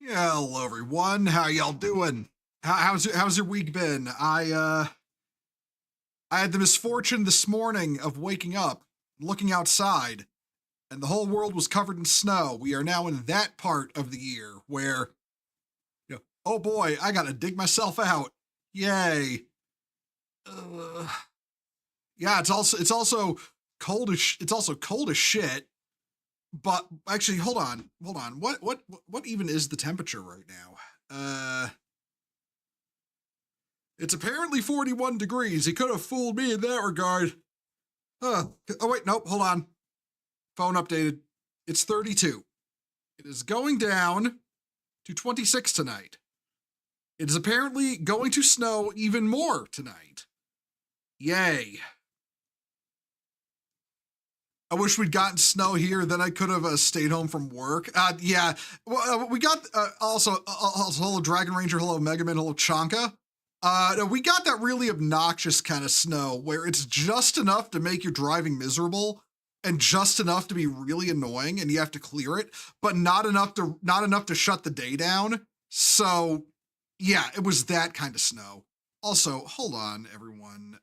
Yeah, hello everyone. How y'all doing? How's your week been? I had the misfortune this morning of waking up, looking outside, and the whole world was covered in snow. We are now in that part of the year where, oh boy, I gotta dig myself out. Yay. Uh, yeah, it's also cold as shit. But actually, hold on. What even is the temperature right now? It's apparently 41 degrees. He could have fooled me in that regard. Oh wait, nope, hold on. Phone updated. It's 32. It is going down to 26 tonight. It is apparently going to snow even more tonight. Yay. I wish we'd gotten snow here, then I could have stayed home from work. Yeah, well, we got also hello Dragon Ranger, hello Mega Man, hello Chanka. We got that really obnoxious kind of snow where it's just enough to make your driving miserable and just enough to be really annoying and you have to clear it, but not enough to shut the day down. So yeah, it was that kind of snow. Also, hold on, everyone.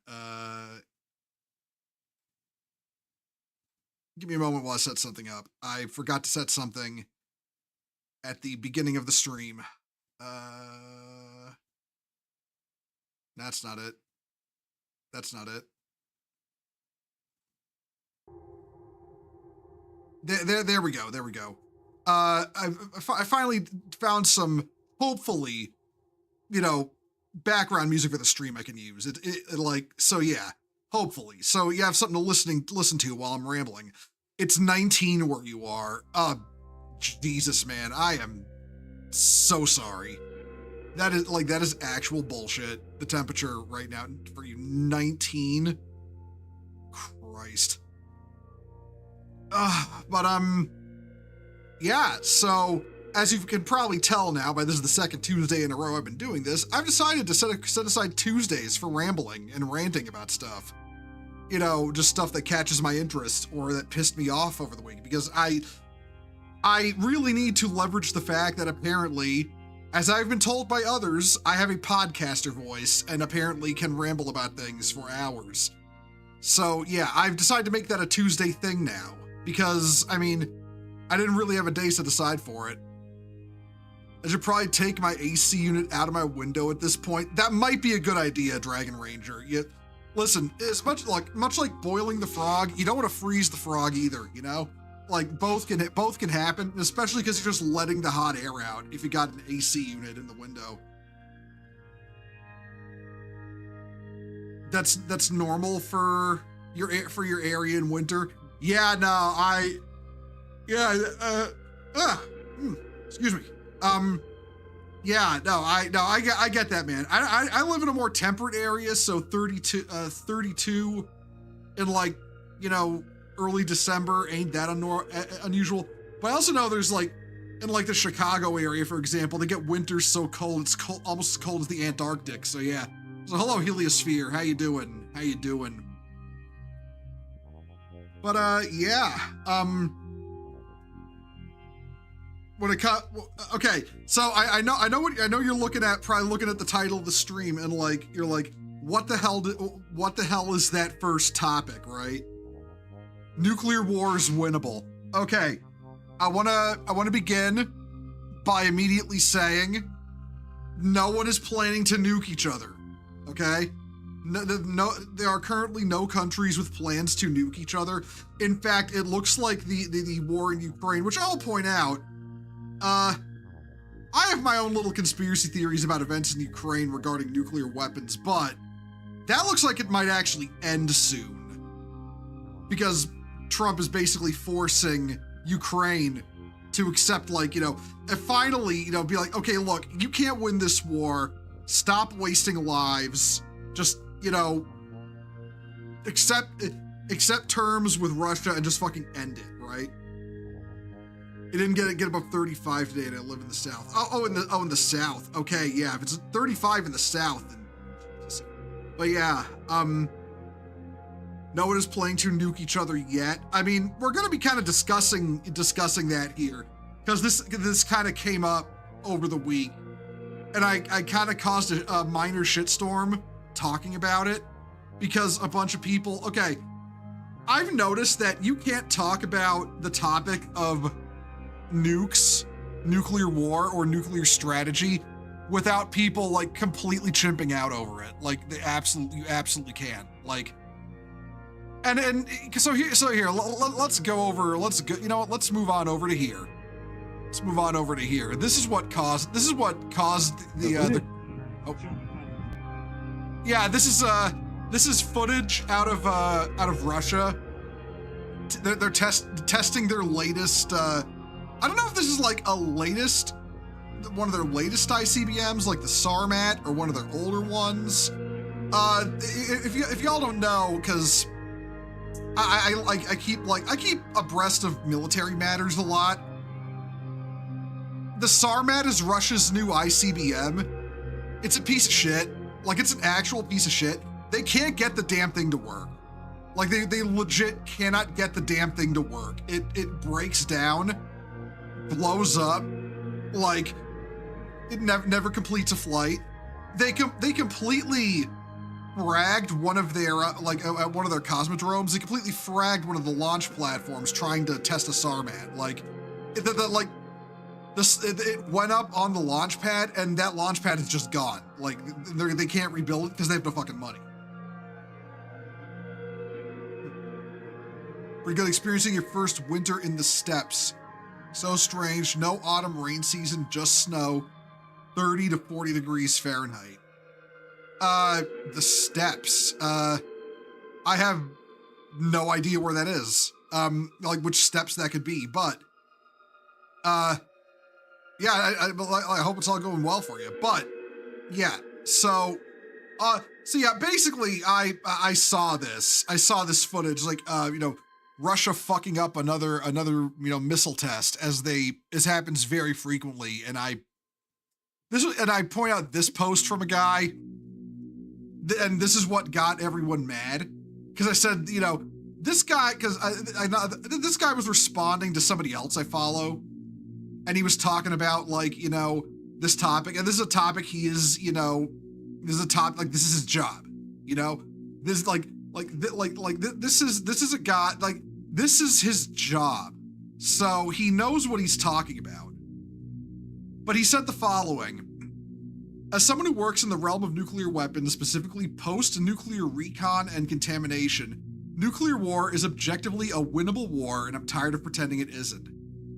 Give me a moment while I set something up. I forgot to set something at the beginning of the stream. That's not it. That's not it. There we go. There we go. I finally found some, hopefully, background music for the stream I can use. So yeah. Hopefully. So you have something to listen to while I'm rambling. It's 19 where you are. Jesus, man. I am so sorry. That is actual bullshit. The temperature right now for you, 19. Christ. Yeah, so as you can probably tell now, by this is the second Tuesday in a row I've been doing this, I've decided to set aside Tuesdays for rambling and ranting about stuff. Just stuff that catches my interest or that pissed me off over the week, because I really need to leverage the fact that apparently, as I've been told by others, I have a podcaster voice and apparently can ramble about things for hours. So yeah, I've decided to make that a Tuesday thing now, because, I didn't really have a day set aside for it. I should probably take my AC unit out of my window at this point. That might be a good idea, Dragon Ranger. Listen, as much like boiling the frog, you don't want to freeze the frog either, Like both can happen, especially because you're just letting the hot air out if you got an AC unit in the window. That's normal for your area in winter. Yeah, no, excuse me. Yeah, no, I get that, man. I live in a more temperate area, so 32 in early December ain't that unusual. But I also know there's in the Chicago area, for example, they get winters so cold, it's cold, almost as cold as the Antarctic. So yeah. So hello, Heliosphere. How you doing? But yeah. Okay, so I know you're looking at, probably looking at the title of the stream and you're like, what the hell is that first topic, right? Nuclear war is winnable. Okay, I wanna begin by immediately saying no one is planning to nuke each other. Okay? No, there are currently no countries with plans to nuke each other. In fact, it looks like the war in Ukraine, which I'll point out, I have my own little conspiracy theories about events in Ukraine regarding nuclear weapons, but that looks like it might actually end soon. Because Trump is basically forcing Ukraine to accept, and finally, be like, okay, look, you can't win this war. Stop wasting lives. Just, accept terms with Russia and just fucking end it, right? It didn't get above 35 today, and I live in the South. In the South. Okay, yeah. If it's 35 in the South, then. But yeah, no one is planning to nuke each other yet. We're gonna be kind of discussing that here, because this kind of came up over the week, and I kind of caused a minor shitstorm talking about it because a bunch of people, okay, I've noticed that you can't talk about the topic of nukes, nuclear war, or nuclear strategy without people like completely chimping out over it. Like you absolutely can. Like, and so here, let's go over, you know what, let's move on over to here. Let's move on over to here. This is what caused the oh. Yeah, this is footage out of Russia. They're testing their latest, I don't know if this is like one of their latest ICBMs, like the Sarmat, or one of their older ones. If y'all don't know, because I keep abreast of military matters a lot. The Sarmat is Russia's new ICBM. It's a piece of shit. Like, it's an actual piece of shit. They can't get the damn thing to work. Like, they legit cannot get the damn thing to work. It breaks down, blows up, like, it never completes a flight. They completely fragged one of their, at one of their cosmodromes, they completely fragged one of the launch platforms trying to test a Sarmat. Like, it went up on the launch pad, and that launch pad is just gone. Like, they can't rebuild it because they have no fucking money. Pretty good experiencing your first winter in the steppes. So strange, no autumn rain season, just snow, 30 to 40 degrees Fahrenheit. The steppes, I have no idea where that is. Like which steppes that could be, but, yeah, I hope it's all going well for you. But yeah, so yeah, basically I saw this footage, like, you know, Russia fucking up another, you know, missile test as happens very frequently. And I point out this post from a guy, and this is what got everyone mad. Cause I said, you know, this guy, cause this guy was responding to somebody else I follow. And he was talking about, like, you know, this topic, and this is a topic he is, you know, this is a topic, like, this is his job, you know, this is a guy, like, this is his job, so he knows what he's talking about. But he said the following: as someone who works in the realm of nuclear weapons, specifically post-nuclear recon and contamination, nuclear war is objectively a winnable war, and I'm tired of pretending it isn't.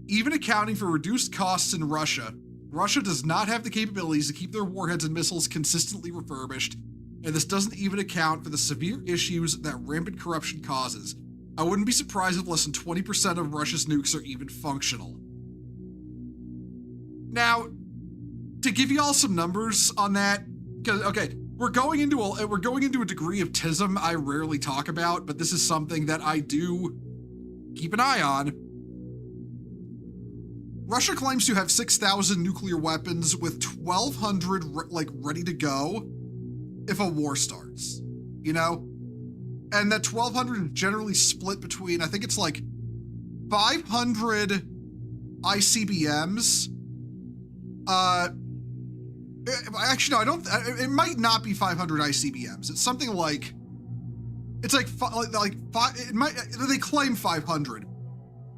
Even accounting for reduced costs in Russia, Russia does not have the capabilities to keep their warheads and missiles consistently refurbished, and this doesn't even account for the severe issues that rampant corruption causes. I wouldn't be surprised if less than 20% of Russia's nukes are even functional. Now, to give you all some numbers on that, because, okay, we're going into a degree of TISM I rarely talk about, but this is something that I do keep an eye on. Russia claims to have 6,000 nuclear weapons with 1,200 ready to go if a war starts, you know? And that 1,200 is generally split between, I think it's like 500 ICBMs. Actually, no, it might not be 500 ICBMs. It's something like, it's like they claim 500.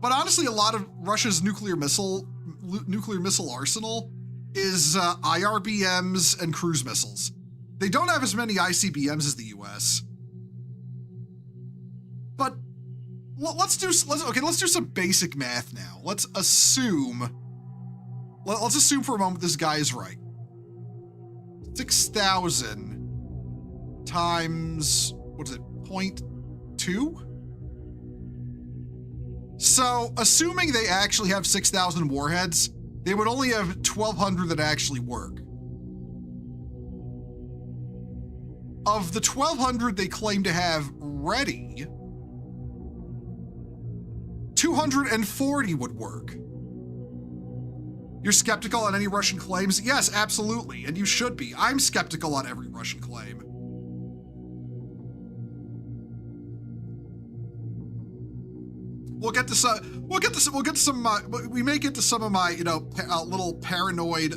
But honestly, a lot of Russia's nuclear missile arsenal is IRBMs and cruise missiles. They don't have as many ICBMs as the US. But let's do some basic math now. Let's assume for a moment this guy is right. 6,000 times, what is it, 0.2? So, assuming they actually have 6,000 warheads, they would only have 1,200 that actually work. Of the 1,200 they claim to have ready, 240 would work. You're skeptical on any Russian claims? Yes, absolutely, and you should be. I'm skeptical on every Russian claim. We'll get to some. We'll get to some. We may get to some of my, little paranoid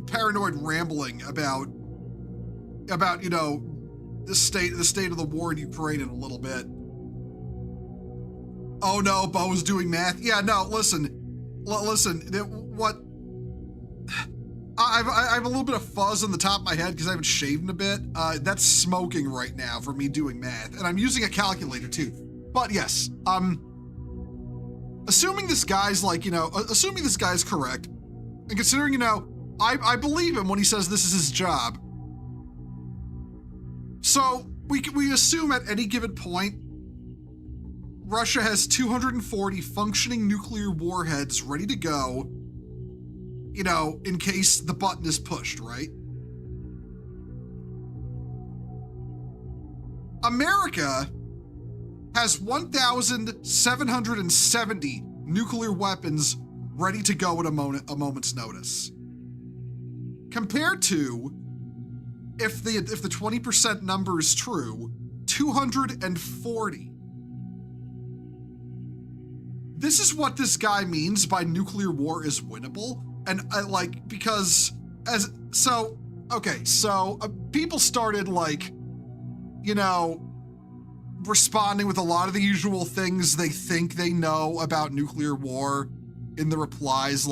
rambling about the state of the war in Ukraine in a little bit. Oh no, Bo's doing math. Yeah, no. Listen. What? I have a little bit of fuzz on the top of my head because I haven't shaved in a bit. That's smoking right now for me doing math, and I'm using a calculator too. But yes, assuming this guy's correct, and considering, I believe him when he says this is his job. So we assume at any given point, Russia has 240 functioning nuclear warheads ready to go, in case the button is pushed, right? America has 1,770 nuclear weapons ready to go at a moment's notice. Compared to, if the 20% number is true, 240. This is what this guy means by nuclear war is winnable. And people started responding with a lot of the usual things they think they know about nuclear war in the replies,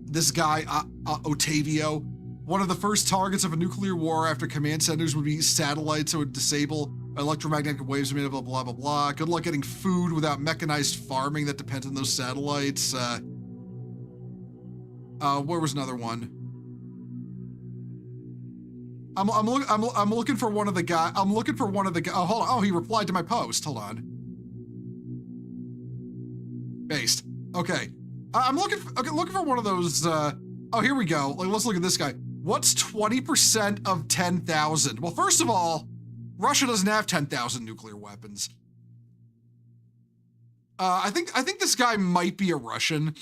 this guy, Otavio, one of the first targets of a nuclear war after command centers would be satellites that would disable electromagnetic waves made of blah, blah, blah. Good luck getting food without mechanized farming that depends on those satellites. Where was another one? I'm looking for one of the guy. Oh, hold on. Oh, he replied to my post. Hold on. Based. Okay. I'm looking for one of those. Oh, here we go. Let's look at this guy. What's 20% of 10,000? Well, first of all, Russia doesn't have 10,000 nuclear weapons. I think this guy might be a Russian.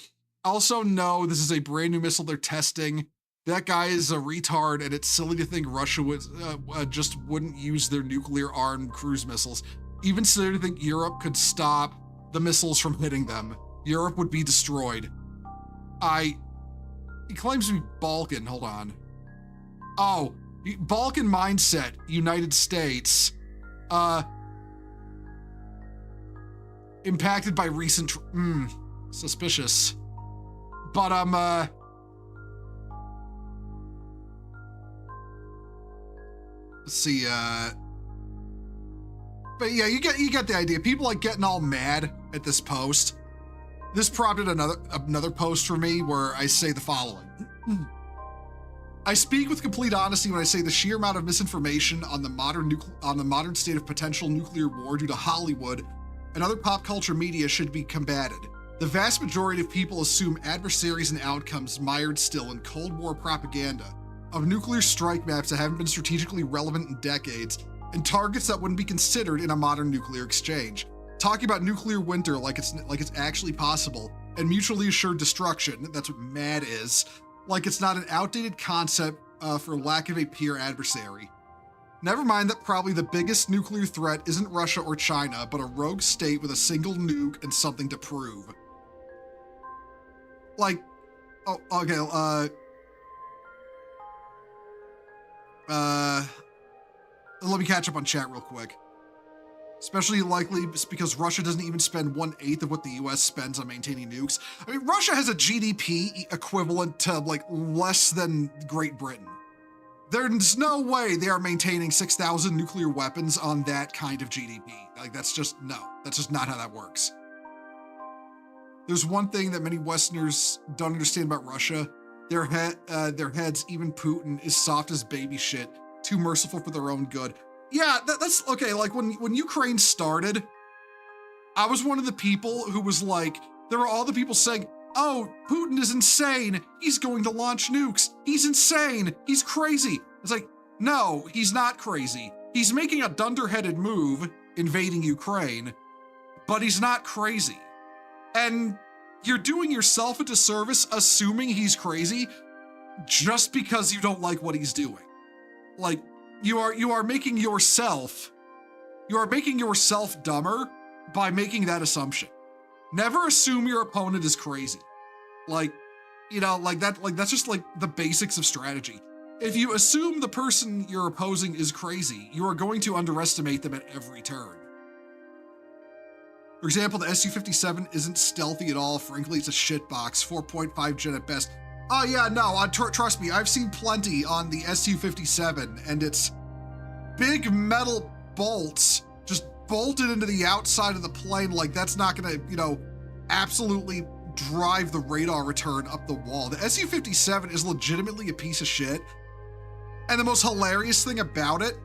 Also, no, this is a brand new missile they're testing. That guy is a retard, and it's silly to think Russia would just wouldn't use their nuclear-armed cruise missiles. Even sillier to think Europe could stop the missiles from hitting them. Europe would be destroyed. He claims to be Balkan. Hold on. Oh, Balkan mindset, United States. Impacted by recent. Suspicious. But let's see. But yeah, you get the idea. People getting all mad at this post. This prompted another post for me where I say the following. I speak with complete honesty when I say the sheer amount of misinformation on the modern state of potential nuclear war due to Hollywood and other pop culture media should be combated. The vast majority of people assume adversaries and outcomes mired still in Cold War propaganda of nuclear strike maps that haven't been strategically relevant in decades and targets that wouldn't be considered in a modern nuclear exchange. Talking about nuclear winter like it's actually possible, and mutually assured destruction, that's what MAD is, like it's not an outdated concept for lack of a peer adversary. Never mind that probably the biggest nuclear threat isn't Russia or China, but a rogue state with a single nuke and something to prove. Let me catch up on chat real quick. Especially likely because Russia doesn't even spend 1/8 of what the US spends on maintaining nukes. I mean, Russia has a GDP equivalent to less than Great Britain. There's no way they are maintaining 6,000 nuclear weapons on that kind of GDP. That's just not how that works. There's one thing that many Westerners don't understand about Russia. Their heads, even Putin, is soft as baby shit, too merciful for their own good. Yeah, that's okay. When Ukraine started, I was one of the people who was there were all the people saying, oh, Putin is insane. He's going to launch nukes. He's insane. He's crazy. It's no, he's not crazy. He's making a dunderheaded move, invading Ukraine, but he's not crazy. And you're doing yourself a disservice assuming he's crazy just because you don't like what he's doing. You are making yourself dumber by making that assumption. Never assume your opponent is crazy. Like, you know, like that's just like the basics of strategy. If you assume the person you're opposing is crazy, you are going to underestimate them at every turn. For example, the SU-57 isn't stealthy at all. Frankly, it's a shitbox, 4.5 gen at best. Oh yeah, no, trust me, I've seen plenty on the SU-57, and it's big metal bolts just bolted into the outside of the plane. Like, that's not gonna, you know, absolutely drive the radar return up the wall. The SU-57 is legitimately a piece of shit. And the most hilarious thing about it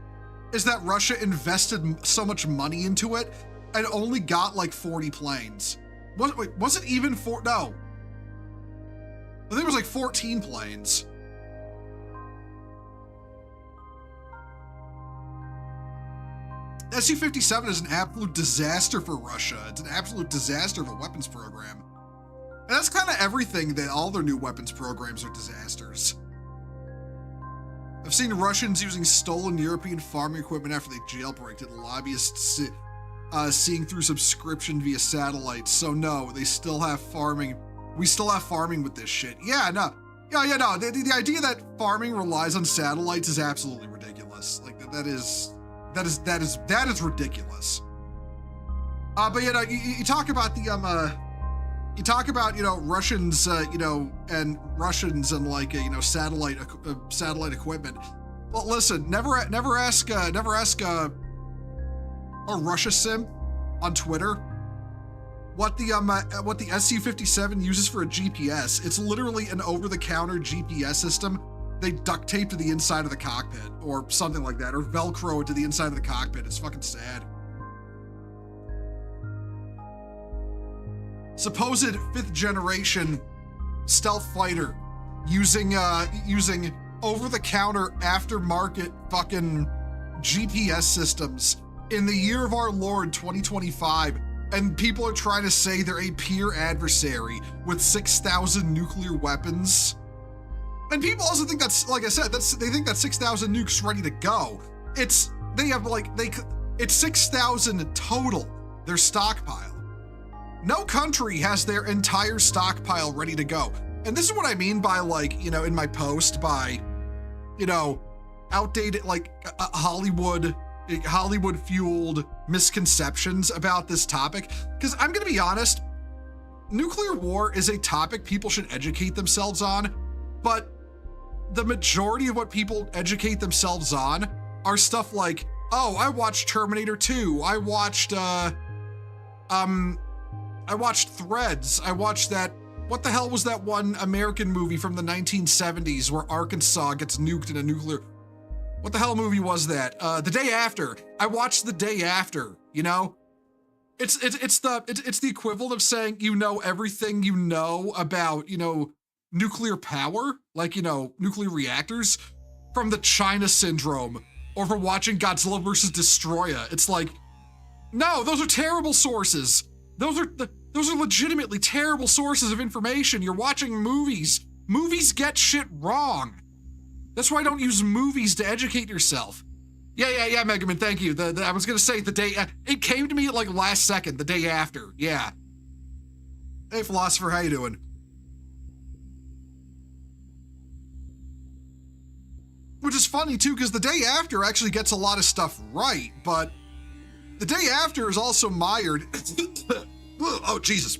is that Russia invested so much money into it and only got like 40 planes. Was it even no. I think it was like 14 planes. SU-57 is an absolute disaster for Russia. It's an absolute disaster of a weapons program. And that's kind of everything, that all their new weapons programs are disasters. I've seen Russians using stolen European farming equipment after they jailbreaked it, lobbyists seeing through subscription via satellites. So no, they still have farming. We still have farming with this shit. Yeah, no. Yeah, no. The idea that farming relies on satellites is absolutely ridiculous. Like, that is ridiculous. But you know, you talk about the you talk about, you know, Russians, you know, and Russians and like, you know, satellite equipment. Well, listen, never ask a Russia sim on Twitter what the SU-57 uses for a GPS. It's literally an over-the-counter GPS system they duct tape to the inside of the cockpit or something like that, or Velcro it to the inside of the cockpit. It's fucking sad. Supposed 5th generation stealth fighter using over-the-counter aftermarket fucking GPS systems in the year of our Lord 2025, and people are trying to say they're a peer adversary with 6,000 nuclear weapons. And people also think that's, like I said, they think that 6,000 nukes ready to go. It's 6,000 total, their stockpile. No country has their entire stockpile ready to go. And this is what I mean by, like, you know, in my post, by, you know, outdated, like, Hollywood fueled misconceptions about this topic. Because I'm gonna be honest, nuclear war is a topic people should educate themselves on, but the majority of what people educate themselves on are stuff like, oh, I watched Terminator 2, I watched Threads, I watched that, what the hell was that one American movie from the 1970s where Arkansas gets nuked in a nuclear, what the hell movie was that? The Day After. I watched The Day After, you know? It's the equivalent of saying you know everything you know about, you know, nuclear power, like, you know, nuclear reactors, from the China Syndrome, or from watching Godzilla vs. Destroya. It's like, no, those are terrible sources. Those are legitimately terrible sources of information. You're watching movies. Movies get shit wrong. That's why I don't use movies to educate yourself. Yeah, Megaman, thank you. I was gonna say it came to me at like last second, The Day After, yeah. Hey, Philosopher, how you doing? Which is funny too, because The Day After actually gets a lot of stuff right, but The Day After is also mired. Oh, Jesus.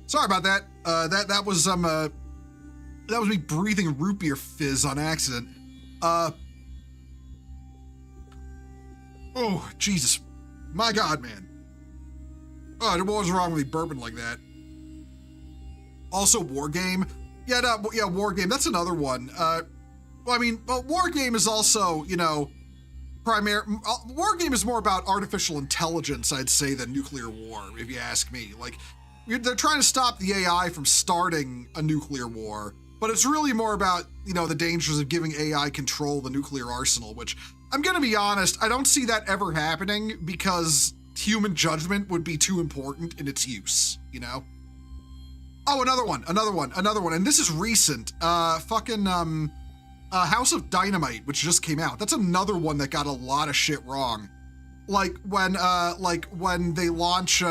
Sorry about that. That was me breathing root beer fizz on accident. Oh, Jesus. My God, man. Oh, what was wrong with me burping like that? Also, War Game. Yeah, War Game. That's another one. War Game is also, you know, War Game is more about artificial intelligence, I'd say, than nuclear war, if you ask me. Like, they're trying to stop the AI from starting a nuclear war, but it's really more about, you know, the dangers of giving AI control of the nuclear arsenal, which, I'm gonna be honest, I don't see that ever happening because human judgment would be too important in its use, you know? Oh, another one, and this is recent. House of Dynamite, which just came out. That's another one that got a lot of shit wrong. like when they launch,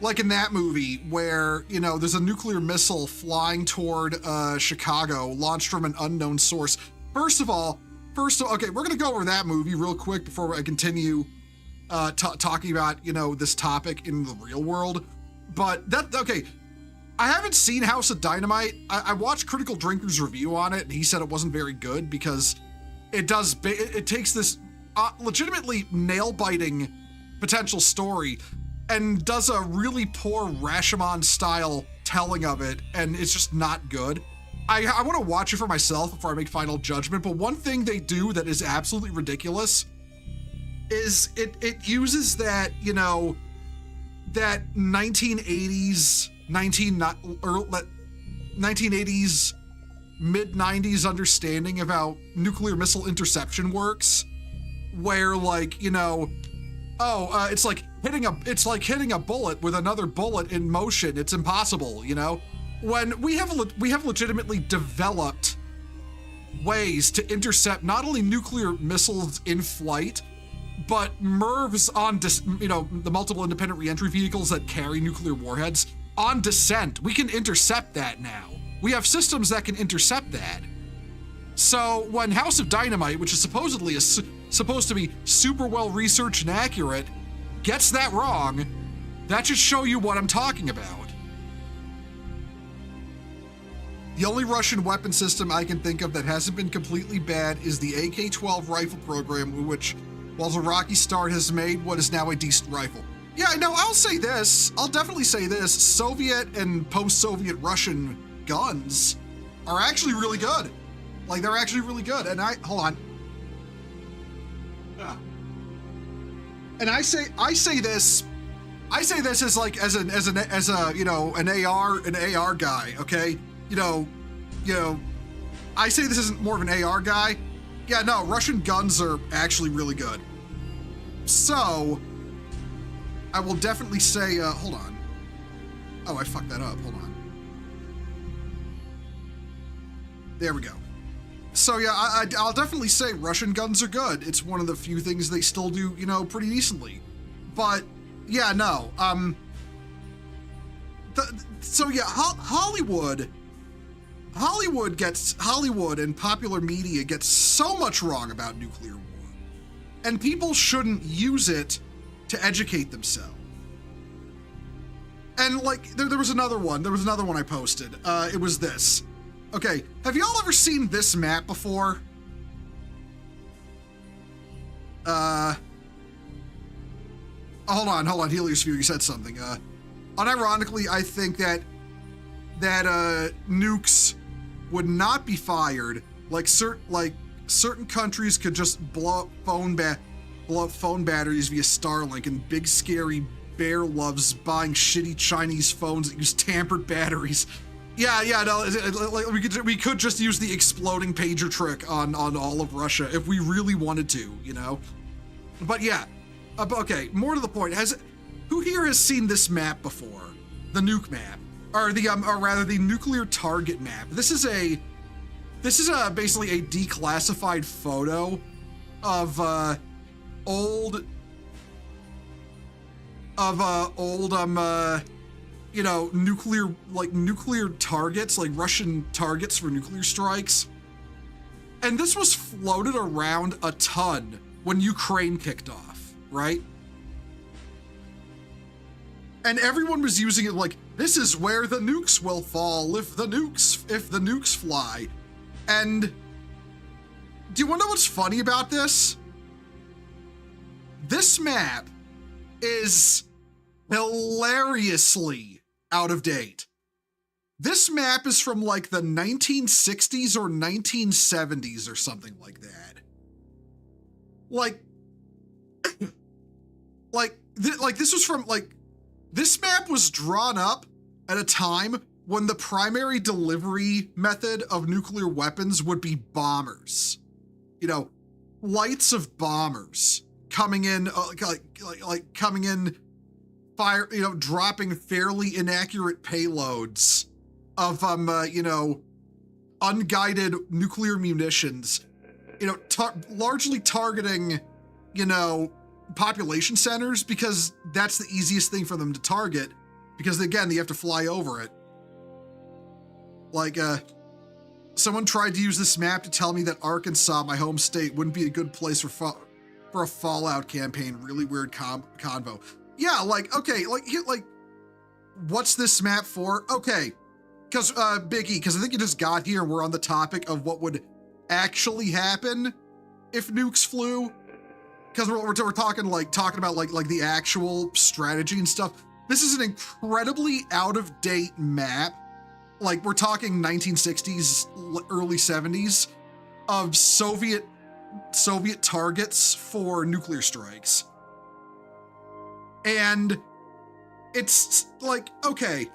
like in that movie where, you know, there's a nuclear missile flying toward Chicago, launched from an unknown source. First of all, okay, we're gonna go over that movie real quick before I continue talking about, you know, this topic in the real world. But okay, I haven't seen House of Dynamite. I watched Critical Drinker's review on it, and he said it wasn't very good because it takes this legitimately nail-biting potential story and does a really poor Rashomon-style telling of it, and it's just not good. I want to watch it for myself before I make final judgment, but one thing they do that is absolutely ridiculous is it uses that, you know, that 1980s, mid-90s understanding of how nuclear missile interception works, where, like, you know, it's like hitting a bullet with another bullet in motion. It's impossible, you know? When we have legitimately developed ways to intercept not only nuclear missiles in flight, but MIRVs on, you know, the multiple independent reentry vehicles that carry nuclear warheads on descent. We can intercept that now. We have systems that can intercept that. So when House of Dynamite, which is supposedly supposed to be super well researched and accurate, gets that wrong, that should show you what I'm talking about. The only Russian weapon system I can think of that hasn't been completely bad is the AK-12 rifle program, which, while a rocky start, has made what is now a decent rifle. Yeah, no, I'll say this. I'll definitely say this. Soviet and post-Soviet Russian guns are actually really good. Like, they're actually really good. And hold on. And I say this as like, as a, you know, an AR guy, okay? You know, I say this isn't more of an AR guy. Yeah, no, Russian guns are actually really good. So, I will definitely say, hold on. Oh, I fucked that up, hold on. There we go. So yeah, I'll definitely say Russian guns are good. It's one of the few things they still do, you know, pretty decently. But, yeah, no, so yeah, Hollywood and popular media gets so much wrong about nuclear war, and people shouldn't use it to educate themselves. And like, there was another one I posted. It was this. Okay, have y'all ever seen this map before? Hold on, Helios View, you said something. Unironically, I think that nukes would not be fired. Like certain countries could just blow up phone batteries via Starlink, and big scary bear loves buying shitty Chinese phones that use tampered batteries. Yeah, no, like we could just use the exploding pager trick on all of Russia if we really wanted to, you know? But yeah, okay, more to the point, who here has seen this map before? The nuke map, or rather the nuclear target map. This is basically a declassified photo of old you know, nuclear targets, like Russian targets for nuclear strikes. And this was floated around a ton when Ukraine kicked off, right? And everyone was using it like, this is where the nukes will fall if the nukes fly. And do you want to know what's funny about this? This map is hilariously out of date. This map is from like the 1960s or 1970s or something like that. This map was drawn up at a time when the primary delivery method of nuclear weapons would be bombers. You know, flights of bombers coming in, coming in, fire, you know, dropping fairly inaccurate payloads of, you know, unguided nuclear munitions, you know, largely targeting, you know, population centers because that's the easiest thing for them to target because again, they have to fly over it. Like, someone tried to use this map to tell me that Arkansas, my home state, wouldn't be a good place for a Fallout campaign. Really weird convo. Yeah, like, okay, like, what's this map for? Okay, because, Biggie, because I think you just got here and we're on the topic of what would actually happen if nukes flew. Because we're talking about the actual strategy and stuff. This is an incredibly out-of-date map. Like, we're talking 1960s, early 70s of Soviet targets for nuclear strikes. And it's like, okay,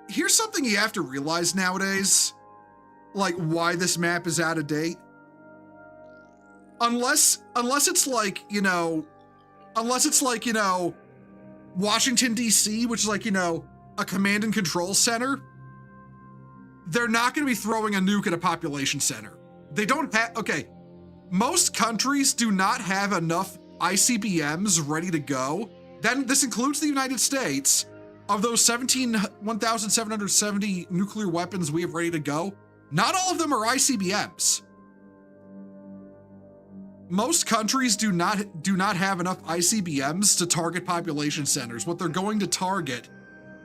here's something you have to realize nowadays, like why this map is out of date. Unless it's like, you know, Washington, D.C., which is like, you know, a command and control center, they're not going to be throwing a nuke at a population center. They don't have, okay, most countries do not have enough ICBMs ready to go. Then this includes the United States. Of those 1,770 nuclear weapons we have ready to go, not all of them are ICBMs. Most countries do not have enough ICBMs to target population centers. What they're going to target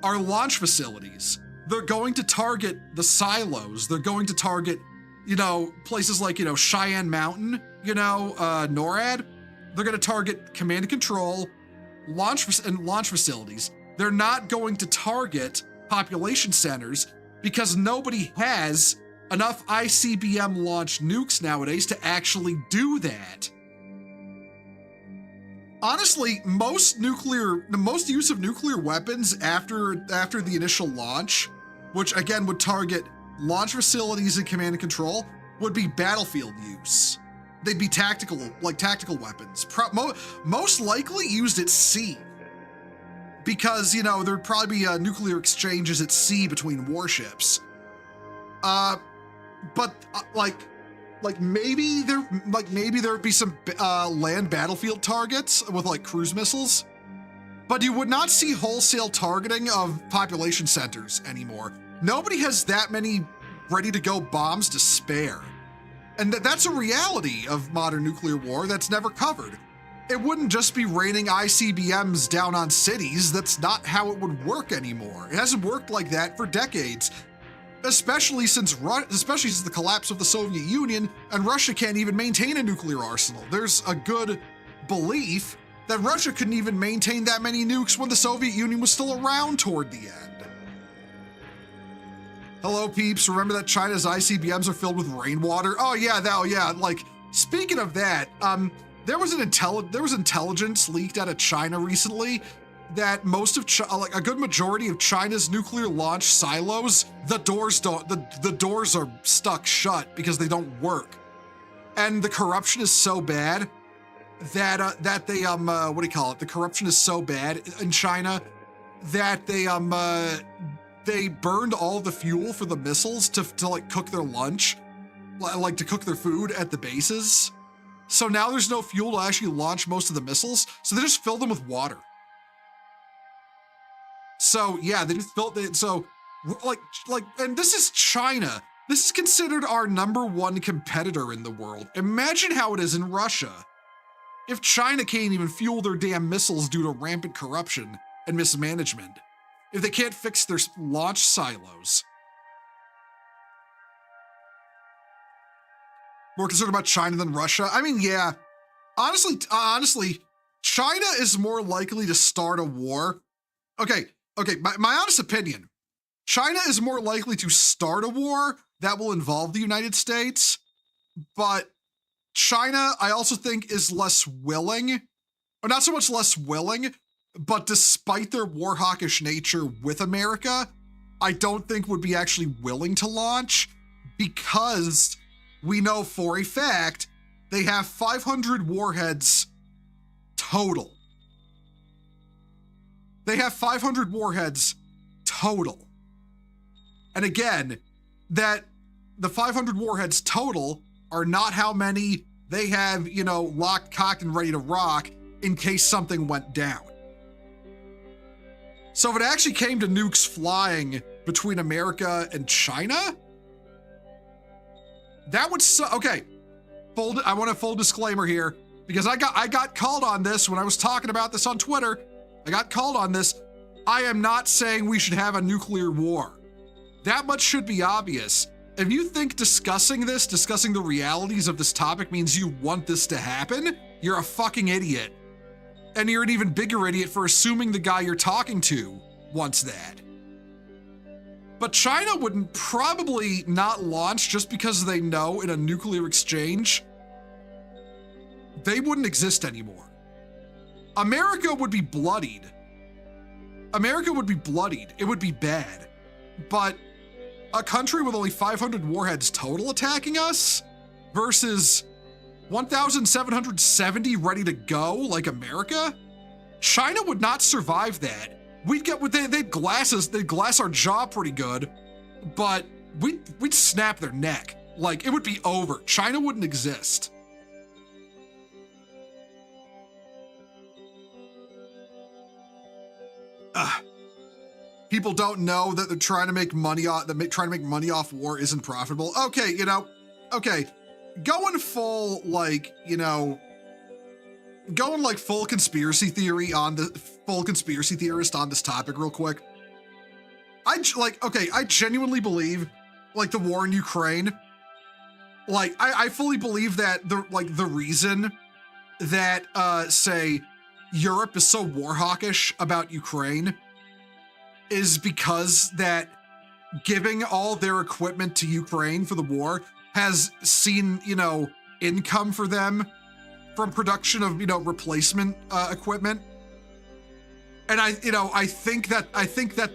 are launch facilities. They're going to target the silos. They're going to target, you know, places like, you know, Cheyenne Mountain, you know, NORAD. They're going to target command and control, launch facilities. They're not going to target population centers because nobody has enough ICBM launched nukes nowadays to actually do that. Honestly, most use of nuclear weapons after the initial launch, which again would target launch facilities and command and control, would be battlefield use. They'd be tactical weapons. Most likely used at sea. Because, you know, there'd probably be nuclear exchanges at sea between warships. But maybe there'd be some land battlefield targets with like cruise missiles, but you would not see wholesale targeting of population centers anymore. Nobody has that many ready to go bombs to spare. And that's a reality of modern nuclear war that's never covered. It wouldn't just be raining ICBMs down on cities. That's not how it would work anymore. It hasn't worked like that for decades. Especially since the collapse of the Soviet Union, and Russia can't even maintain a nuclear arsenal. There's a good belief that Russia couldn't even maintain that many nukes when the Soviet Union was still around toward the end. Hello, peeps. Remember that China's ICBMs are filled with rainwater? Oh yeah, like, speaking of that, there was intelligence leaked out of China recently that most of a good majority of China's nuclear launch silos, the doors are stuck shut because they don't work, and the corruption is so bad that they the corruption is so bad in China that they burned all the fuel for the missiles to like cook their lunch, like to cook their food at the bases. So now there's no fuel to actually launch most of the missiles, so they just fill them with water. So yeah, they just built it. So and this is China. This is considered our #1 competitor in the world. Imagine how it is in Russia. If China can't even fuel their damn missiles due to rampant corruption and mismanagement, if they can't fix their launch silos. More concerned about China than Russia? I mean, yeah. Honestly, China is more likely to start a war. Okay, my honest opinion, China is more likely to start a war that will involve the United States, but China, I also think, is less willing, or not so much less willing, but despite their war hawkish nature with America, I don't think would be actually willing to launch, because we know for a fact they have 500 warheads total. They have 500 warheads total. And again, that the 500 warheads total are not how many they have, locked, cocked, and ready to rock in case something went down. So if it actually came to nukes flying between America and China, that would okay. I want a full disclaimer here because I got called on this when I was talking about this on Twitter. I got called on this. I am not saying we should have a nuclear war. That much should be obvious. If you think discussing the realities of this topic means you want this to happen, you're a fucking idiot. And you're an even bigger idiot for assuming the guy you're talking to wants that. But China would probably not launch just because they know in a nuclear exchange, they wouldn't exist anymore. America would be bloodied. It would be bad. But a country with only 500 warheads total attacking us versus 1,770 ready to go like America, China would not survive that. They'd glass our jaw pretty good, but we'd snap their neck. Like, it would be over. China wouldn't exist. People don't know that they're trying to make money off war isn't profitable. Okay, going full full conspiracy theorist on this topic real quick. I genuinely believe the war in Ukraine, I fully believe that the reason that say Europe is so war hawkish about Ukraine is because that giving all their equipment to Ukraine for the war has seen, income for them from production of, replacement equipment. And I think that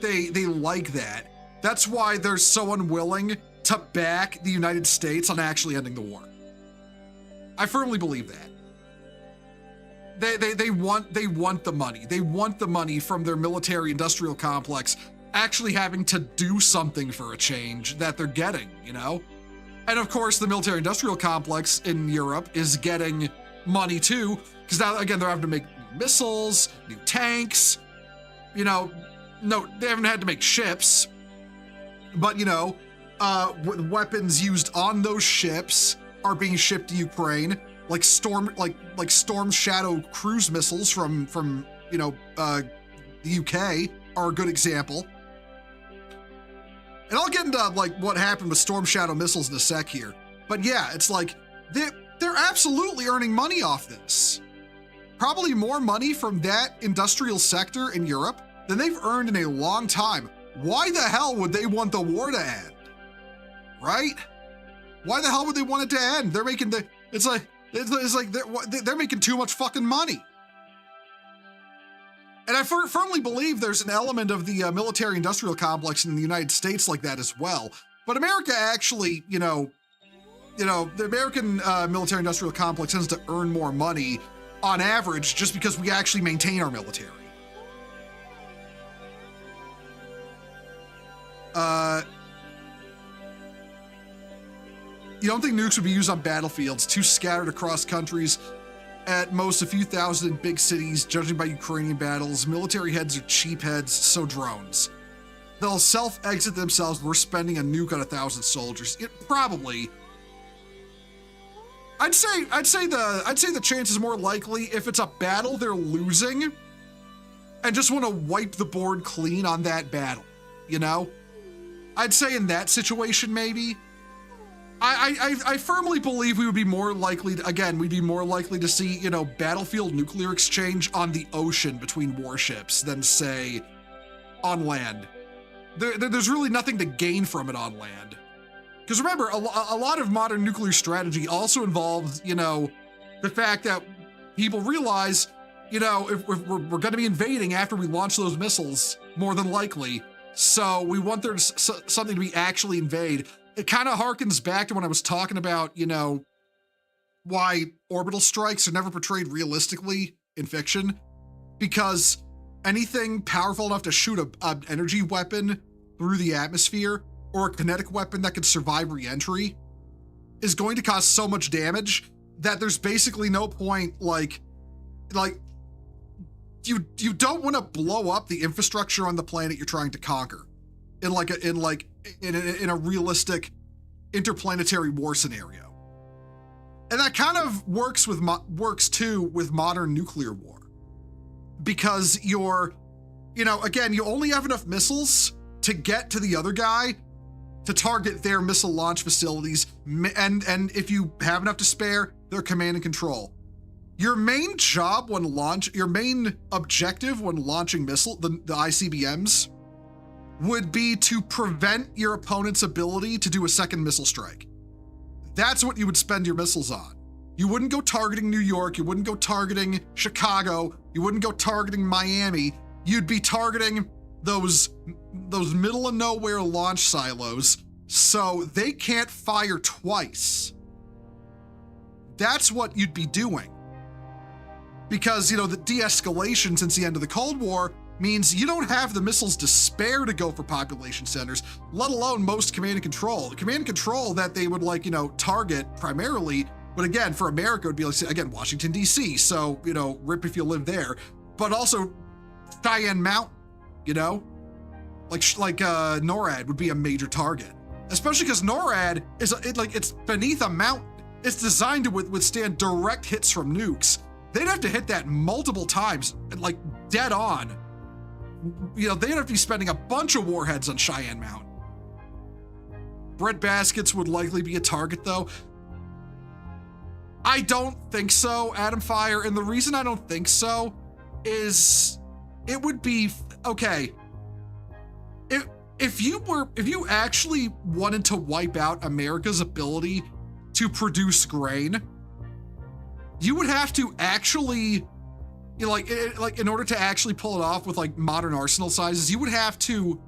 they like that. That's why they're so unwilling to back the United States on actually ending the war. I firmly believe that. They want the money. They want the money from their military industrial complex actually having to do something for a change that they're getting, And of course, the military industrial complex in Europe is getting money too, because now, again, they're having to make new missiles, new tanks, no, they haven't had to make ships, but, weapons used on those ships are being shipped to Ukraine, like Storm Shadow cruise missiles from the UK are a good example. And I'll get into what happened with Storm Shadow missiles in a sec here. But yeah, it's they're absolutely earning money off this. Probably more money from that industrial sector in Europe than they've earned in a long time. Why the hell would they want the war to end? Right? Why the hell would they want it to end? They're making they're making too much fucking money. And I firmly believe there's an element of the military-industrial complex in the United States like that as well. But America actually, the American military-industrial complex tends to earn more money on average just because we actually maintain our military. You don't think nukes would be used on battlefields, too scattered across countries, at most a few thousand in big cities, judging by Ukrainian battles. Military heads are cheap heads, so drones. They'll self-exit themselves. We're spending a nuke on 1,000 soldiers. Probably. I'd say the chance is more likely if it's a battle they're losing and just want to wipe the board clean on that battle, I'd say in that situation, maybe. I firmly believe we would be more likely to see, battlefield nuclear exchange on the ocean between warships than, say, on land. There's really nothing to gain from it on land. Because remember, a lot of modern nuclear strategy also involves, the fact that people realize, if we're going to be invading after we launch those missiles, more than likely. So we want there something to be actually invade. It kind of harkens back to when I was talking about, why orbital strikes are never portrayed realistically in fiction. Because anything powerful enough to shoot an energy weapon through the atmosphere or a kinetic weapon that can survive re-entry is going to cause so much damage that there's basically no point, you don't want to blow up the infrastructure on the planet you're trying to conquer in a realistic interplanetary war scenario. And that kind of works too with modern nuclear war, because again, you only have enough missiles to get to the other guy to target their missile launch facilities, and if you have enough to spare, their command and control. Your main objective when launching the ICBMs would be to prevent your opponent's ability to do a second missile strike. That's what you would spend your missiles on. You wouldn't go targeting New York, you wouldn't go targeting Chicago, you wouldn't go targeting Miami. You'd be targeting those middle of nowhere launch silos so they can't fire twice. That's what you'd be doing. Because, the de-escalation since the end of the Cold War means you don't have the missiles to spare to go for population centers, let alone most command and control. The command and control that they would target primarily, but again, for America, it would be again, Washington, D.C. So, rip if you live there, but also Cheyenne Mountain, NORAD would be a major target, especially because NORAD it's beneath a mountain. It's designed to withstand direct hits from nukes. They'd have to hit that multiple times, dead on. They'd have to be spending a bunch of warheads on Cheyenne Mountain. Bread baskets would likely be a target, though. I don't think so, Adam Fire, and the reason I don't think so is it would be okay. If you actually wanted to wipe out America's ability to produce grain, you would have to actually, in order to actually pull it off with modern arsenal sizes, you would have to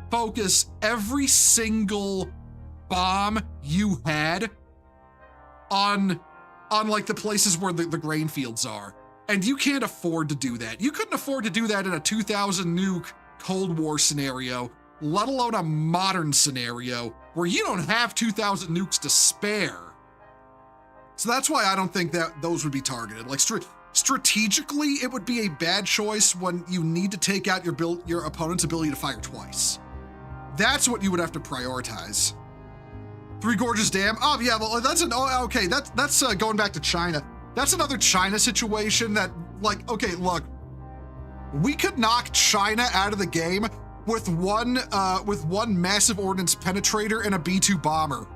focus every single bomb you had on the places where the grain fields are. And you can't afford to do that. You couldn't afford to do that in a 2000 nuke Cold War scenario, let alone a modern scenario where you don't have 2000 nukes to spare. So that's why I don't think that those would be targeted. Strategically, it would be a bad choice when you need to take out your opponent's ability to fire twice. That's what you would have to prioritize. Three Gorges Dam. Oh yeah, well that's going back to China. That's another China situation that okay, look, we could knock China out of the game with one massive ordnance penetrator and a B-2 bomber.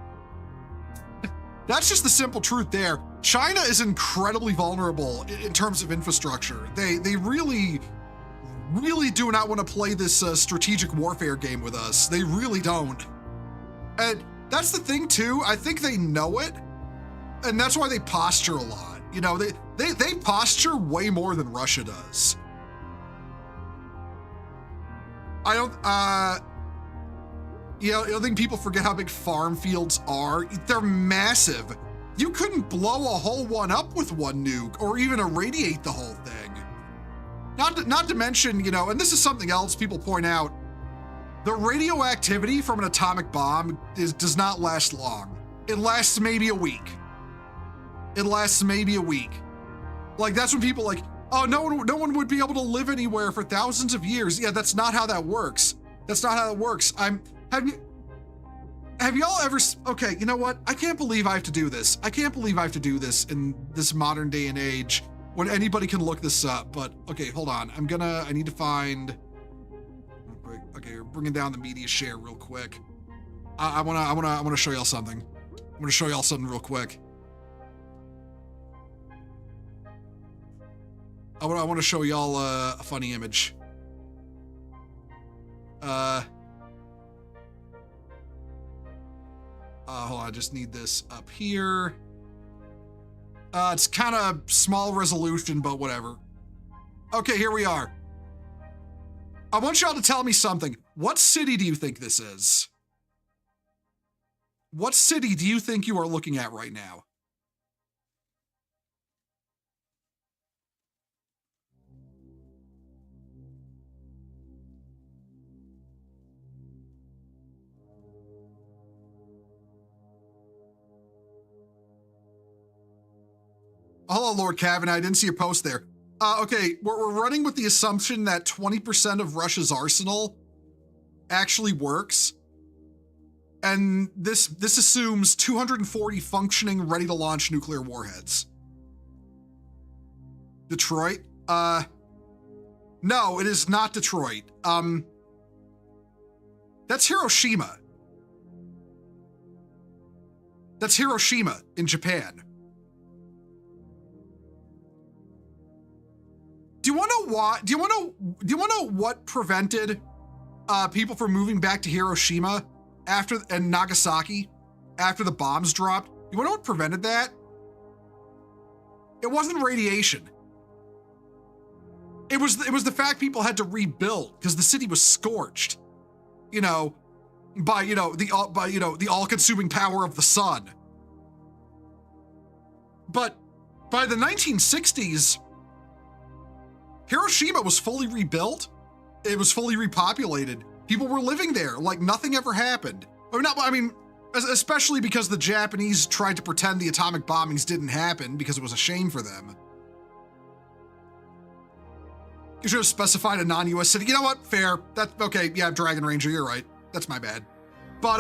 That's just the simple truth there. China is incredibly vulnerable in terms of infrastructure. They really, really do not want to play this strategic warfare game with us. They really don't. And that's the thing too. I think they know it, and that's why they posture a lot. They posture way more than Russia does. I don't think people forget how big farm fields are. They're massive. You couldn't blow a whole one up with one nuke or even irradiate the whole thing. Not to mention, and this is something else people point out, the radioactivity from an atomic bomb does not last long. It lasts maybe a week. That's when people oh, no one would be able to live anywhere for thousands of years. Yeah, that's not how that works. Have y'all ever, okay, you know what? I can't believe I have to do this. In this modern day and age when anybody can look this up, but okay, hold on. I need to find, okay, we're bringing down the media share real quick. I want to show y'all something. I'm going to show y'all something real quick. I want to show y'all a funny image. Hold on, I just need this up here. It's kind of small resolution, but whatever. Okay, here we are. I want y'all to tell me something. What city do you think this is? What city do you think you are looking at right now? Hello, Lord Kavanaugh. I didn't see your post there. Okay, we're running with the assumption that 20% of Russia's arsenal actually works. And this assumes 240 functioning, ready-to-launch nuclear warheads. Detroit? No, it is not Detroit. That's Hiroshima. That's Hiroshima in Japan. Do you want to know why? Do you want to know what prevented people from moving back to Hiroshima and Nagasaki after the bombs dropped? You want to know what prevented that? It wasn't radiation. It was the fact people had to rebuild because the city was scorched, by the all-consuming power of the sun. But by the 1960s, Hiroshima was fully rebuilt. It was fully repopulated. People were living there like nothing ever happened. Especially because the Japanese tried to pretend the atomic bombings didn't happen because it was a shame for them. You should have specified a non-US city. You know what? Fair. That's okay. Yeah, Dragon Ranger, you're right. That's my bad. But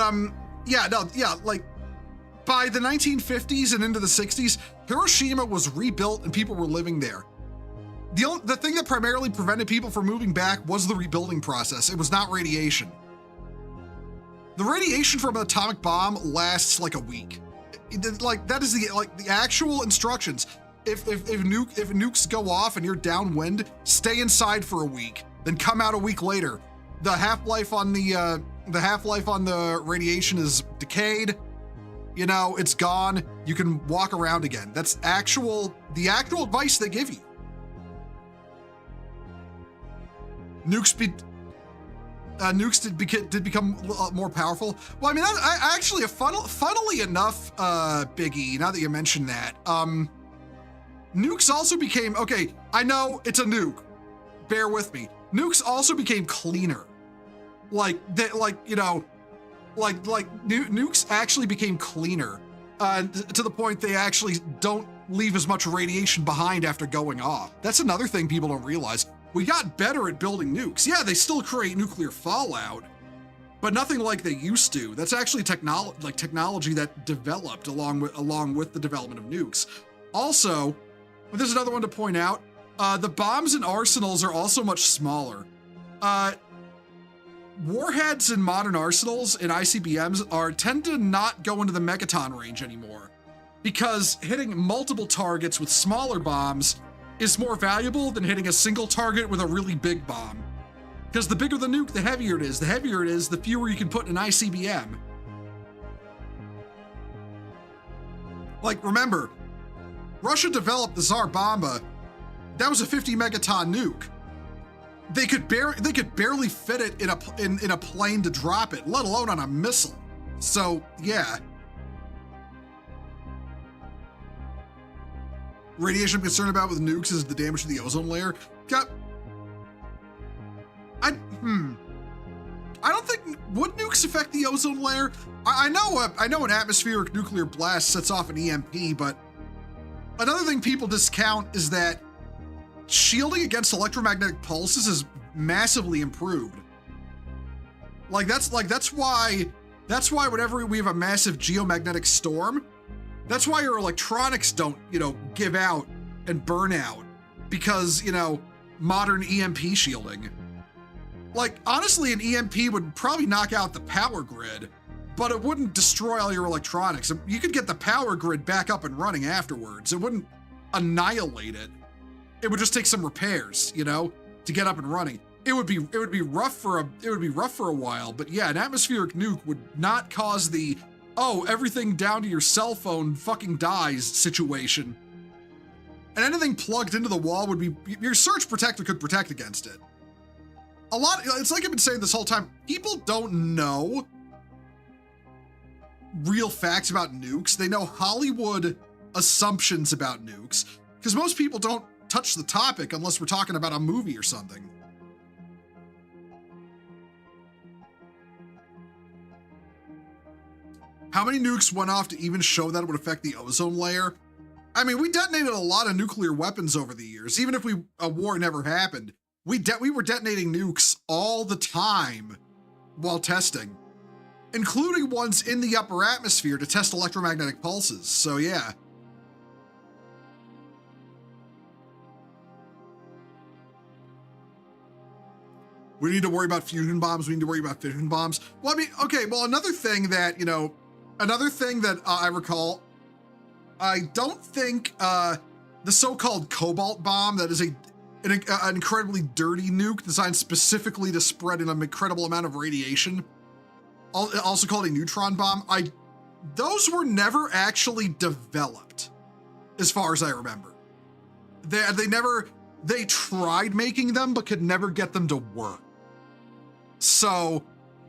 by the 1950s and into the 60s, Hiroshima was rebuilt and people were living there. The thing that primarily prevented people from moving back was the rebuilding process. It was not radiation. The radiation from an atomic bomb lasts like a week. That is the actual instructions. If nukes go off and you're downwind, stay inside for a week, then come out a week later. The half-life on the radiation is decayed. It's gone. You can walk around again. That's the actual advice they give you. Nukes did become more powerful. Well, funnily enough, Biggie, now that you mentioned that, nukes also became, okay, I know it's a nuke, bear with me. Nukes also became cleaner. Nukes actually became cleaner, to the point they actually don't leave as much radiation behind after going off. That's another thing people don't realize. We got better at building nukes. Yeah, they still create nuclear fallout, but nothing like they used to. That's actually technology that developed along with the development of nukes. Also, there's another one to point out. The bombs and arsenals are also much smaller. Warheads in modern arsenals and ICBMs tend to not go into the megaton range anymore, because hitting multiple targets with smaller bombs is more valuable than hitting a single target with a really big bomb. Because the bigger the nuke, the heavier it is. The heavier it is, the fewer you can put in an ICBM. Remember, Russia developed the Tsar Bomba. That was a 50 megaton nuke. They could barely fit it in a plane to drop it, let alone on a missile. So yeah. Radiation I'm concerned about with nukes is the damage to the ozone layer. I don't think, would nukes affect the ozone layer? I know an atmospheric nuclear blast sets off an EMP, but another thing people discount is that shielding against electromagnetic pulses is massively improved. That's why whenever we have a massive geomagnetic storm, that's why your electronics don't, give out and burn out, because, modern EMP shielding. Honestly, an EMP would probably knock out the power grid, but it wouldn't destroy all your electronics. You could get the power grid back up and running afterwards. It wouldn't annihilate it. It would just take some repairs, to get up and running. It would be rough for a while, but yeah, an atmospheric nuke would not cause the everything down to your cell phone fucking dies situation. And anything plugged into the wall would be, your surge protector could protect against it. It's like I've been saying this whole time, people don't know real facts about nukes. They know Hollywood assumptions about nukes, because most people don't touch the topic unless we're talking about a movie or something. How many nukes went off to even show that it would affect the ozone layer? I mean, we detonated a lot of nuclear weapons over the years. Even if a war never happened, we were detonating nukes all the time while testing, including ones in the upper atmosphere to test electromagnetic pulses. So yeah. We need to worry about fusion bombs. We need to worry about fission bombs. Well, I mean, okay. Well, another thing that I recall, I don't think the so-called cobalt bomb, that is an incredibly dirty nuke designed specifically to spread an incredible amount of radiation, also called a neutron bomb. Those were never actually developed, as far as I remember. They tried making them, but could never get them to work. So,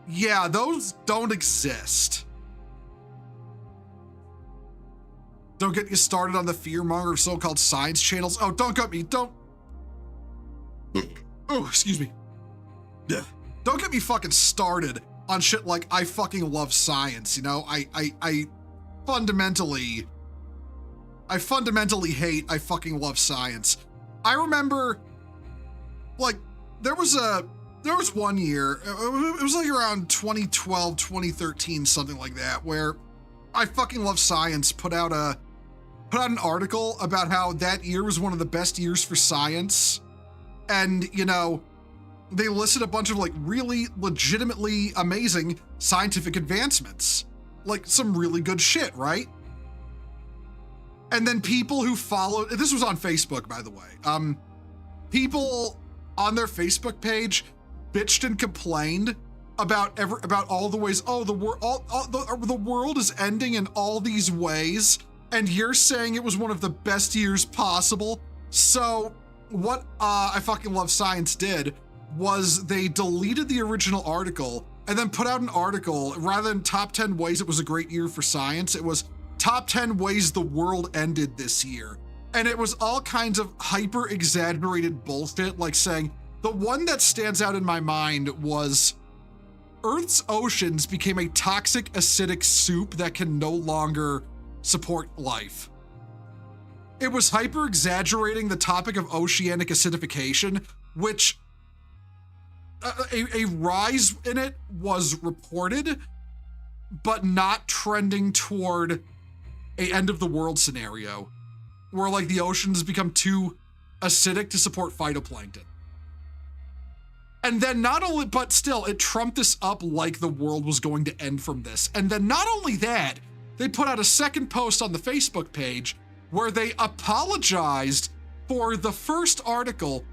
yeah, those don't exist. Don't get you started on the fearmonger so-called science channels. Oh, don't get me, oh, excuse me. Don't get me fucking started on shit like I fucking love science, you know? I fundamentally hate I fucking love science. I remember, like, there was one year, it was like around 2012, 2013, something like that, where I fucking love science put out an article about how that year was one of the best years for science. And, you know, they listed a bunch of like really legitimately amazing scientific advancements, like some really good shit, right? And then people who followed, this was on Facebook, by the way, people on their Facebook page bitched and complained about all the ways, oh, the world is ending in all these ways, and you're saying it was one of the best years possible. So what I fucking love science did was they deleted the original article and then put out an article. Rather than top 10 ways it was a great year for science, it was top 10 ways the world ended this year. And it was all kinds of hyper exaggerated bullshit, like saying, the one that stands out in my mind was Earth's oceans became a toxic acidic soup that can no longer support life. It was hyper exaggerating the topic of oceanic acidification, which a rise in it was reported, but not trending toward a end of the world scenario where like the oceans become too acidic to support phytoplankton. And then not only, but still, it trumped this up like the world was going to end from this. And then not only that, they put out a second post on the Facebook page where they apologized for the first article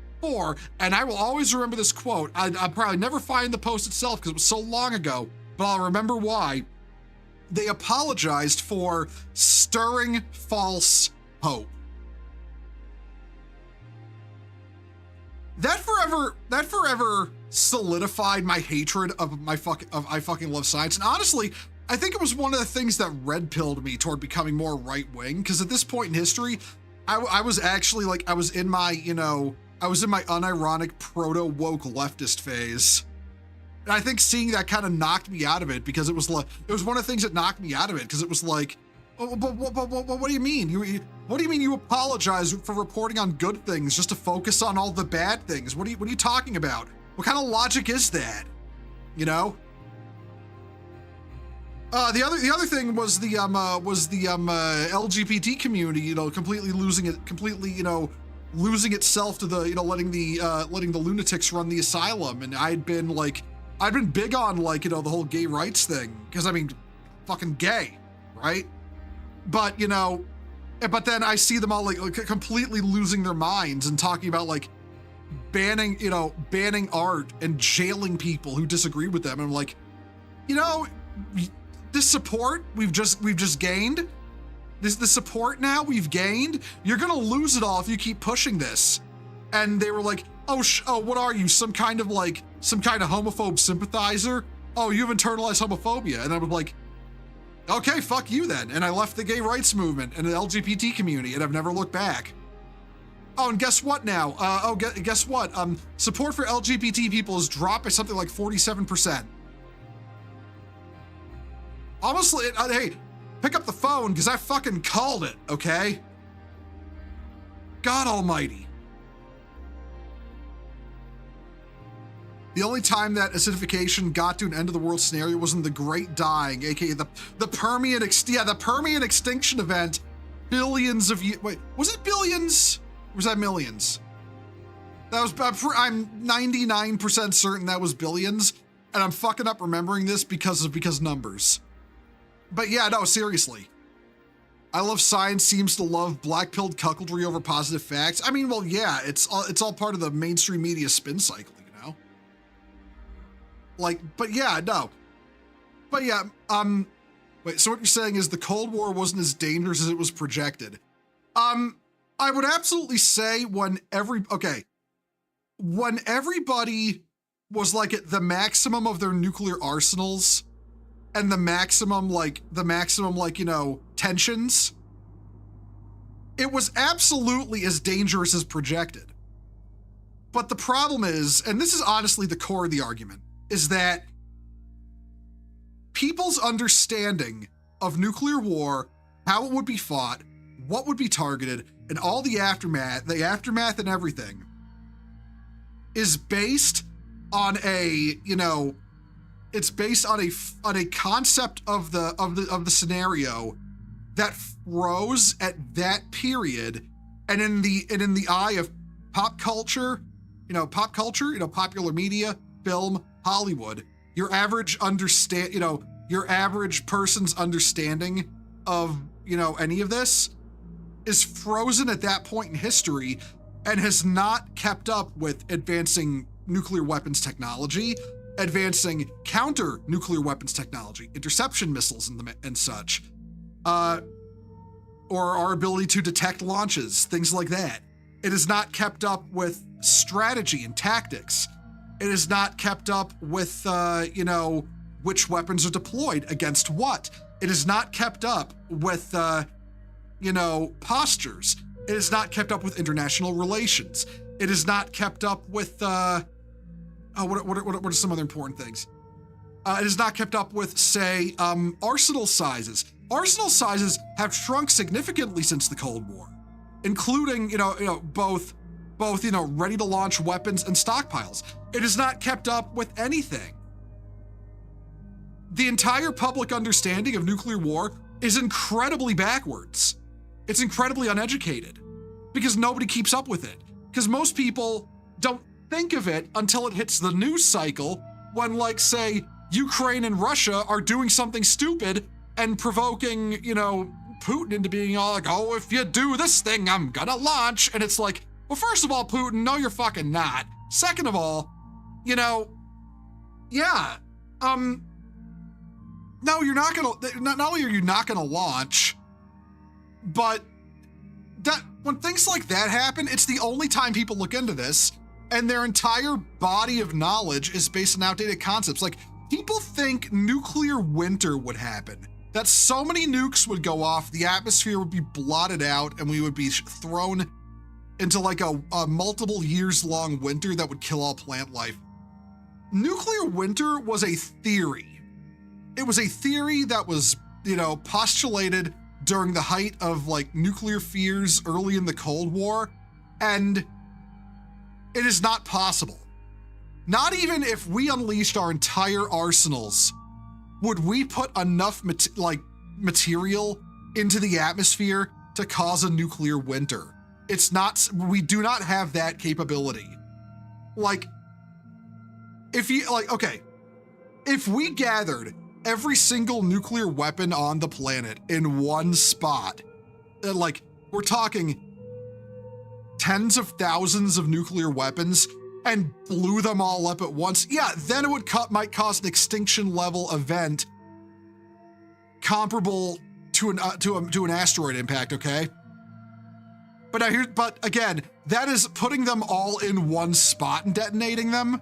and I will always remember this quote. I'll probably never find the post itself because it was so long ago, but I'll remember why. They apologized for stirring false hope. That forever solidified my hatred of I fucking love science. And honestly, I think it was one of the things that red pilled me toward becoming more right wing. Because at this point in history, I was actually like, I was in my unironic proto woke leftist phase. And I think seeing that kind of knocked me out of it because it was one of the things that knocked me out of it because it was like, oh, but what do you mean? What do you mean you apologize for reporting on good things just to focus on all the bad things? What are you talking about? What kind of logic is that? You know? The other thing was the LGBT community, you know, completely losing itself to the, you know, letting the lunatics run the asylum. And I'd been big on like, you know, the whole gay rights thing because I mean, fucking gay, right? But you know, but then I see them all like completely losing their minds and talking about like banning art and jailing people who disagree with them. And I'm like, you know, this support we've just gained, the support now we've gained, you're gonna lose it all if you keep pushing this. And they were like, oh, what are you, some kind of homophobe sympathizer? Oh, you've internalized homophobia. And I was like, okay, fuck you then. And I left the gay rights movement and the LGBT community and I've never looked back. Oh, and guess what now? Guess what? Support for LGBT people has dropped by something like 47%. Honestly, hey, pick up the phone because I fucking called it, okay? God almighty. The only time that acidification got to an end of the world scenario was in the Great Dying, aka the Permian extinction event, billions of years. Wait, was it billions? Or was that millions? That was, I'm 99% certain that was billions, and I'm fucking up remembering this because numbers. But yeah, no, seriously. I love science seems to love black-pilled cuckoldry over positive facts. I mean, well, yeah, it's all part of the mainstream media spin cycle, you know? Like, but yeah, no. But yeah, wait, so what you're saying is the Cold War wasn't as dangerous as it was projected. I would absolutely say when everybody was like at the maximum of their nuclear arsenals and the maximum, you know, tensions, it was absolutely as dangerous as projected. But the problem is, and this is honestly the core of the argument, is that people's understanding of nuclear war, how it would be fought, what would be targeted, and all the aftermath and everything is based on a, you know, it's based on a concept of the scenario that froze at that period, and in the eye of pop culture, popular media, film, Hollywood, your average person's understanding of, you know, any of this is frozen at that point in history and has not kept up with advancing nuclear weapons technology, advancing counter nuclear weapons technology, interception missiles and such, or our ability to detect launches, things like that. It has not kept up with strategy and tactics. It has not kept up with, you know, which weapons are deployed against what. It has not kept up with, you know, postures. It has not kept up with international relations. It has not kept up with, what are some other important things? It has not kept up with, say, arsenal sizes. Arsenal sizes have shrunk significantly since the Cold War, including, both, ready to launch weapons and stockpiles. It has not kept up with anything. The entire public understanding of nuclear war is incredibly backwards. It's incredibly uneducated because nobody keeps up with it. Because most people don't think of it until it hits the news cycle when, like, say, Ukraine and Russia are doing something stupid and provoking, Putin into being all like, oh, if you do this thing, I'm gonna launch. And it's like, well, first of all, Putin, no, you're fucking not. Second of all, no, you're not gonna, not only are you not gonna launch, but that when things like that happen, it's the only time people look into this, and their entire body of knowledge is based on outdated concepts. Like, people think nuclear winter would happen, that so many nukes would go off, the atmosphere would be blotted out, and we would be thrown into like a multiple years long winter that would kill all plant life. Nuclear winter was a theory. It was a theory that was, postulated during the height of like nuclear fears early in the Cold War, and it is not possible. Not even if we unleashed our entire arsenals, would we put enough material into the atmosphere to cause a nuclear winter. It's not, we do not have that capability. Like, if we gathered every single nuclear weapon on the planet in one spot, we're talking tens of thousands of nuclear weapons, and blew them all up at once, then it might cause an extinction level event comparable to an asteroid impact, okay? But again, that is putting them all in one spot and detonating them,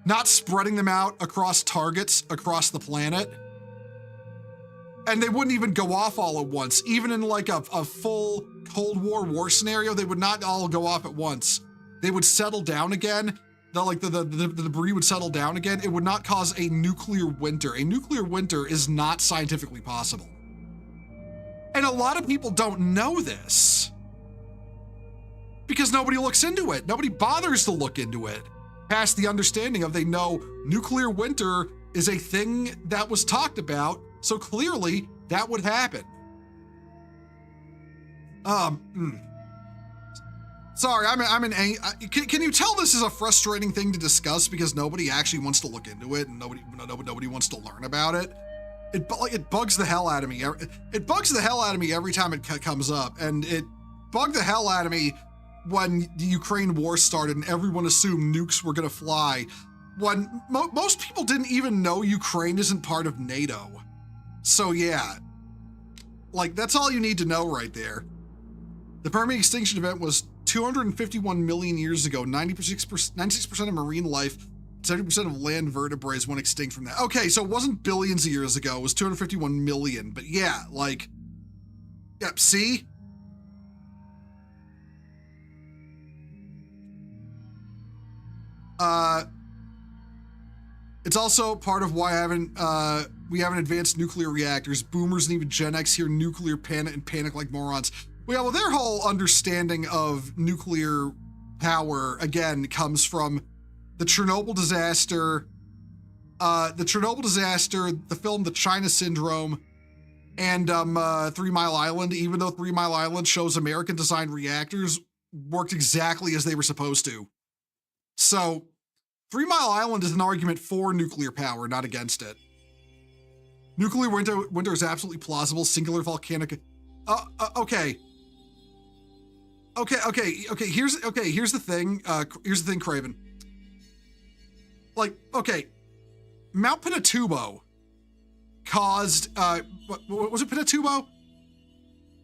not spreading them out across targets across the planet. And they wouldn't even go off all at once. Even in like a full Cold War scenario, they would not all go off at once. They would settle down again. The debris would settle down again. It would not cause a nuclear winter. A nuclear winter is not scientifically possible. And a lot of people don't know this. Because nobody looks into it. Nobody bothers to look into it. Past the understanding of they know nuclear winter is a thing that was talked about, so clearly that would happen. Sorry, can you tell this is a frustrating thing to discuss because nobody actually wants to look into it and nobody wants to learn about it? It bugs the hell out of me. It bugs the hell out of me every time it comes up, and it bugged the hell out of me when the Ukraine war started and everyone assumed nukes were gonna fly, when most people didn't even know Ukraine isn't part of NATO. So yeah, like that's all you need to know right there. The Permian extinction event was 251 million years ago. 96% of marine life, 70% of land vertebrates went extinct from that. Okay, so it wasn't billions of years ago, it was 251 million, but yeah, like, yep, see? It's also part of why we haven't advanced nuclear reactors. Boomers and even Gen X hear nuclear panic like morons. Well, their whole understanding of nuclear power, again, comes from the Chernobyl disaster, the film The China Syndrome, and 3 Mile Island, even though 3 Mile Island shows American-designed reactors worked exactly as they were supposed to. So, 3 Mile Island is an argument for nuclear power, not against it. Nuclear winter is absolutely plausible. Singular volcanic. Okay. Here's the thing. Here's the thing, Craven. Like, okay, Mount Pinatubo caused. What was it? Pinatubo?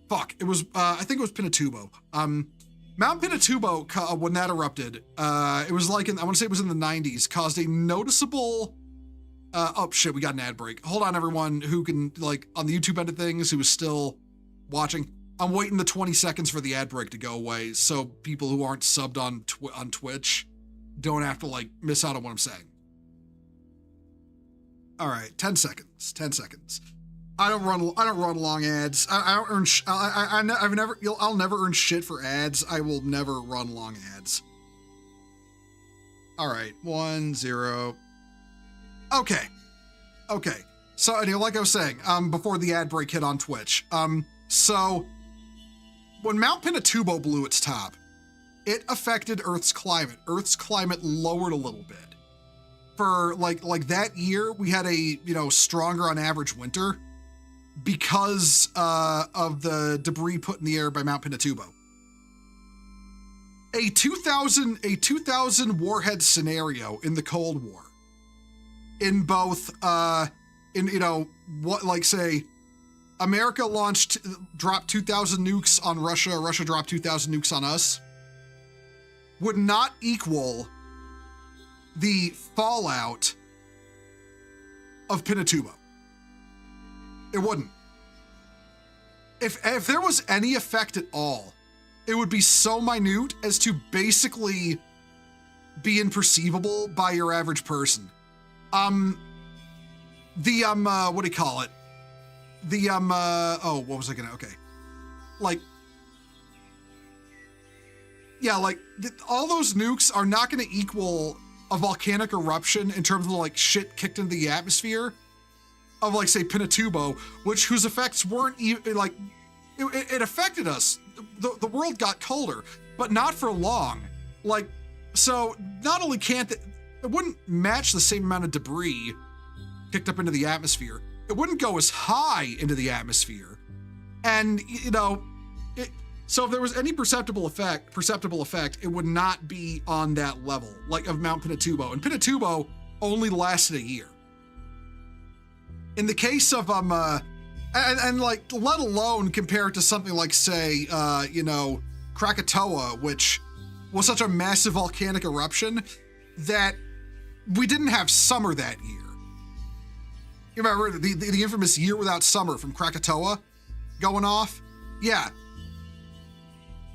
Fuck. It was. I think it was Pinatubo. Mount Pinatubo, when that erupted, it was like I want to say it was in the 90s, caused a noticeable. Oh shit, we got an ad break. Hold on, everyone who can, like, on the YouTube end of things, who is still watching. I'm waiting the 20 seconds for the ad break to go away so people who aren't subbed on Twitch don't have to, like, miss out on what I'm saying. All right, 10 seconds. 10 seconds. I don't run long ads. I don't earn. I'll never earn shit for ads. I will never run long ads. All right, 1 0. Okay. So anyway, like I was saying, before the ad break hit on Twitch, so when Mount Pinatubo blew its top, it affected Earth's climate. Earth's climate lowered a little bit. For like that year, we had a stronger on average winter because of the debris put in the air by Mount Pinatubo. A 2000 warhead scenario in the Cold War, in both say America dropped 2,000 nukes on Russia, Russia dropped 2,000 nukes on us, would not equal the fallout of Pinatubo. It wouldn't. If there was any effect at all, it would be so minute as to basically be imperceivable by your average person. What do you call it? What was I gonna, okay. All those nukes are not gonna equal a volcanic eruption in terms of like shit kicked into the atmosphere of like, say, Pinatubo, whose effects weren't even like, it affected us. The world got colder, but not for long. Like, so not only can't it wouldn't match the same amount of debris kicked up into the atmosphere. It wouldn't go as high into the atmosphere. And, so if there was any perceptible effect, it would not be on that level, like of Mount Pinatubo. And Pinatubo only lasted a year. In the case of, let alone compared to something like, say, Krakatoa, which was such a massive volcanic eruption that we didn't have summer that year. You remember the infamous year without summer from Krakatoa going off? Yeah.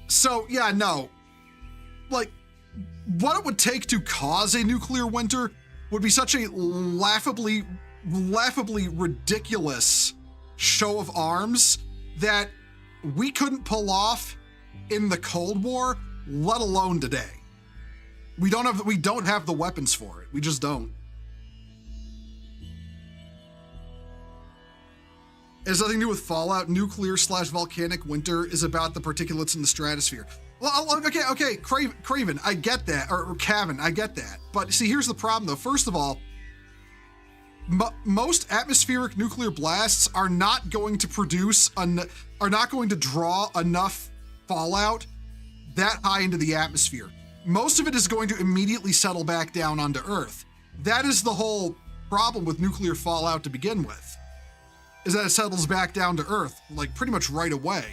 So, yeah, no. Like, what it would take to cause a nuclear winter would be such a laughably ridiculous show of arms that we couldn't pull off in the Cold War let alone today. We don't have the weapons for it. We just don't. It has nothing to do with fallout. Nuclear/volcanic winter is about the particulates in the stratosphere. Well, okay, Craven, I get that, or Cavan, I get that. But see, here's the problem though. First of all, most atmospheric nuclear blasts are not going to draw enough fallout that high into the atmosphere. Most of it is going to immediately settle back down onto Earth. That is the whole problem with nuclear fallout to begin with, is that it settles back down to Earth, like pretty much right away.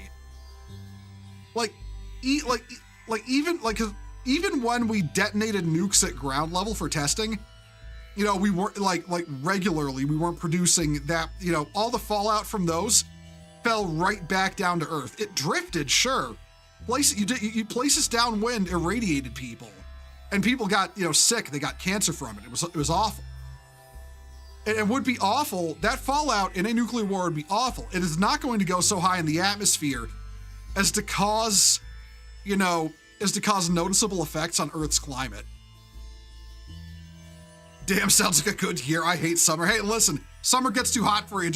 Even when we detonated nukes at ground level for testing, you know, we weren't like regularly, we weren't producing that, you know, all the fallout from those fell right back down to Earth. It drifted, sure. Places downwind irradiated people, and people got, you know, sick. They got cancer from it. It was awful. It would be awful. That fallout in a nuclear war would be awful. It is not going to go so high in the atmosphere as to cause, you know, noticeable effects on Earth's climate. Damn, sounds like a good year. I hate summer. Hey, listen, summer gets too hot for you.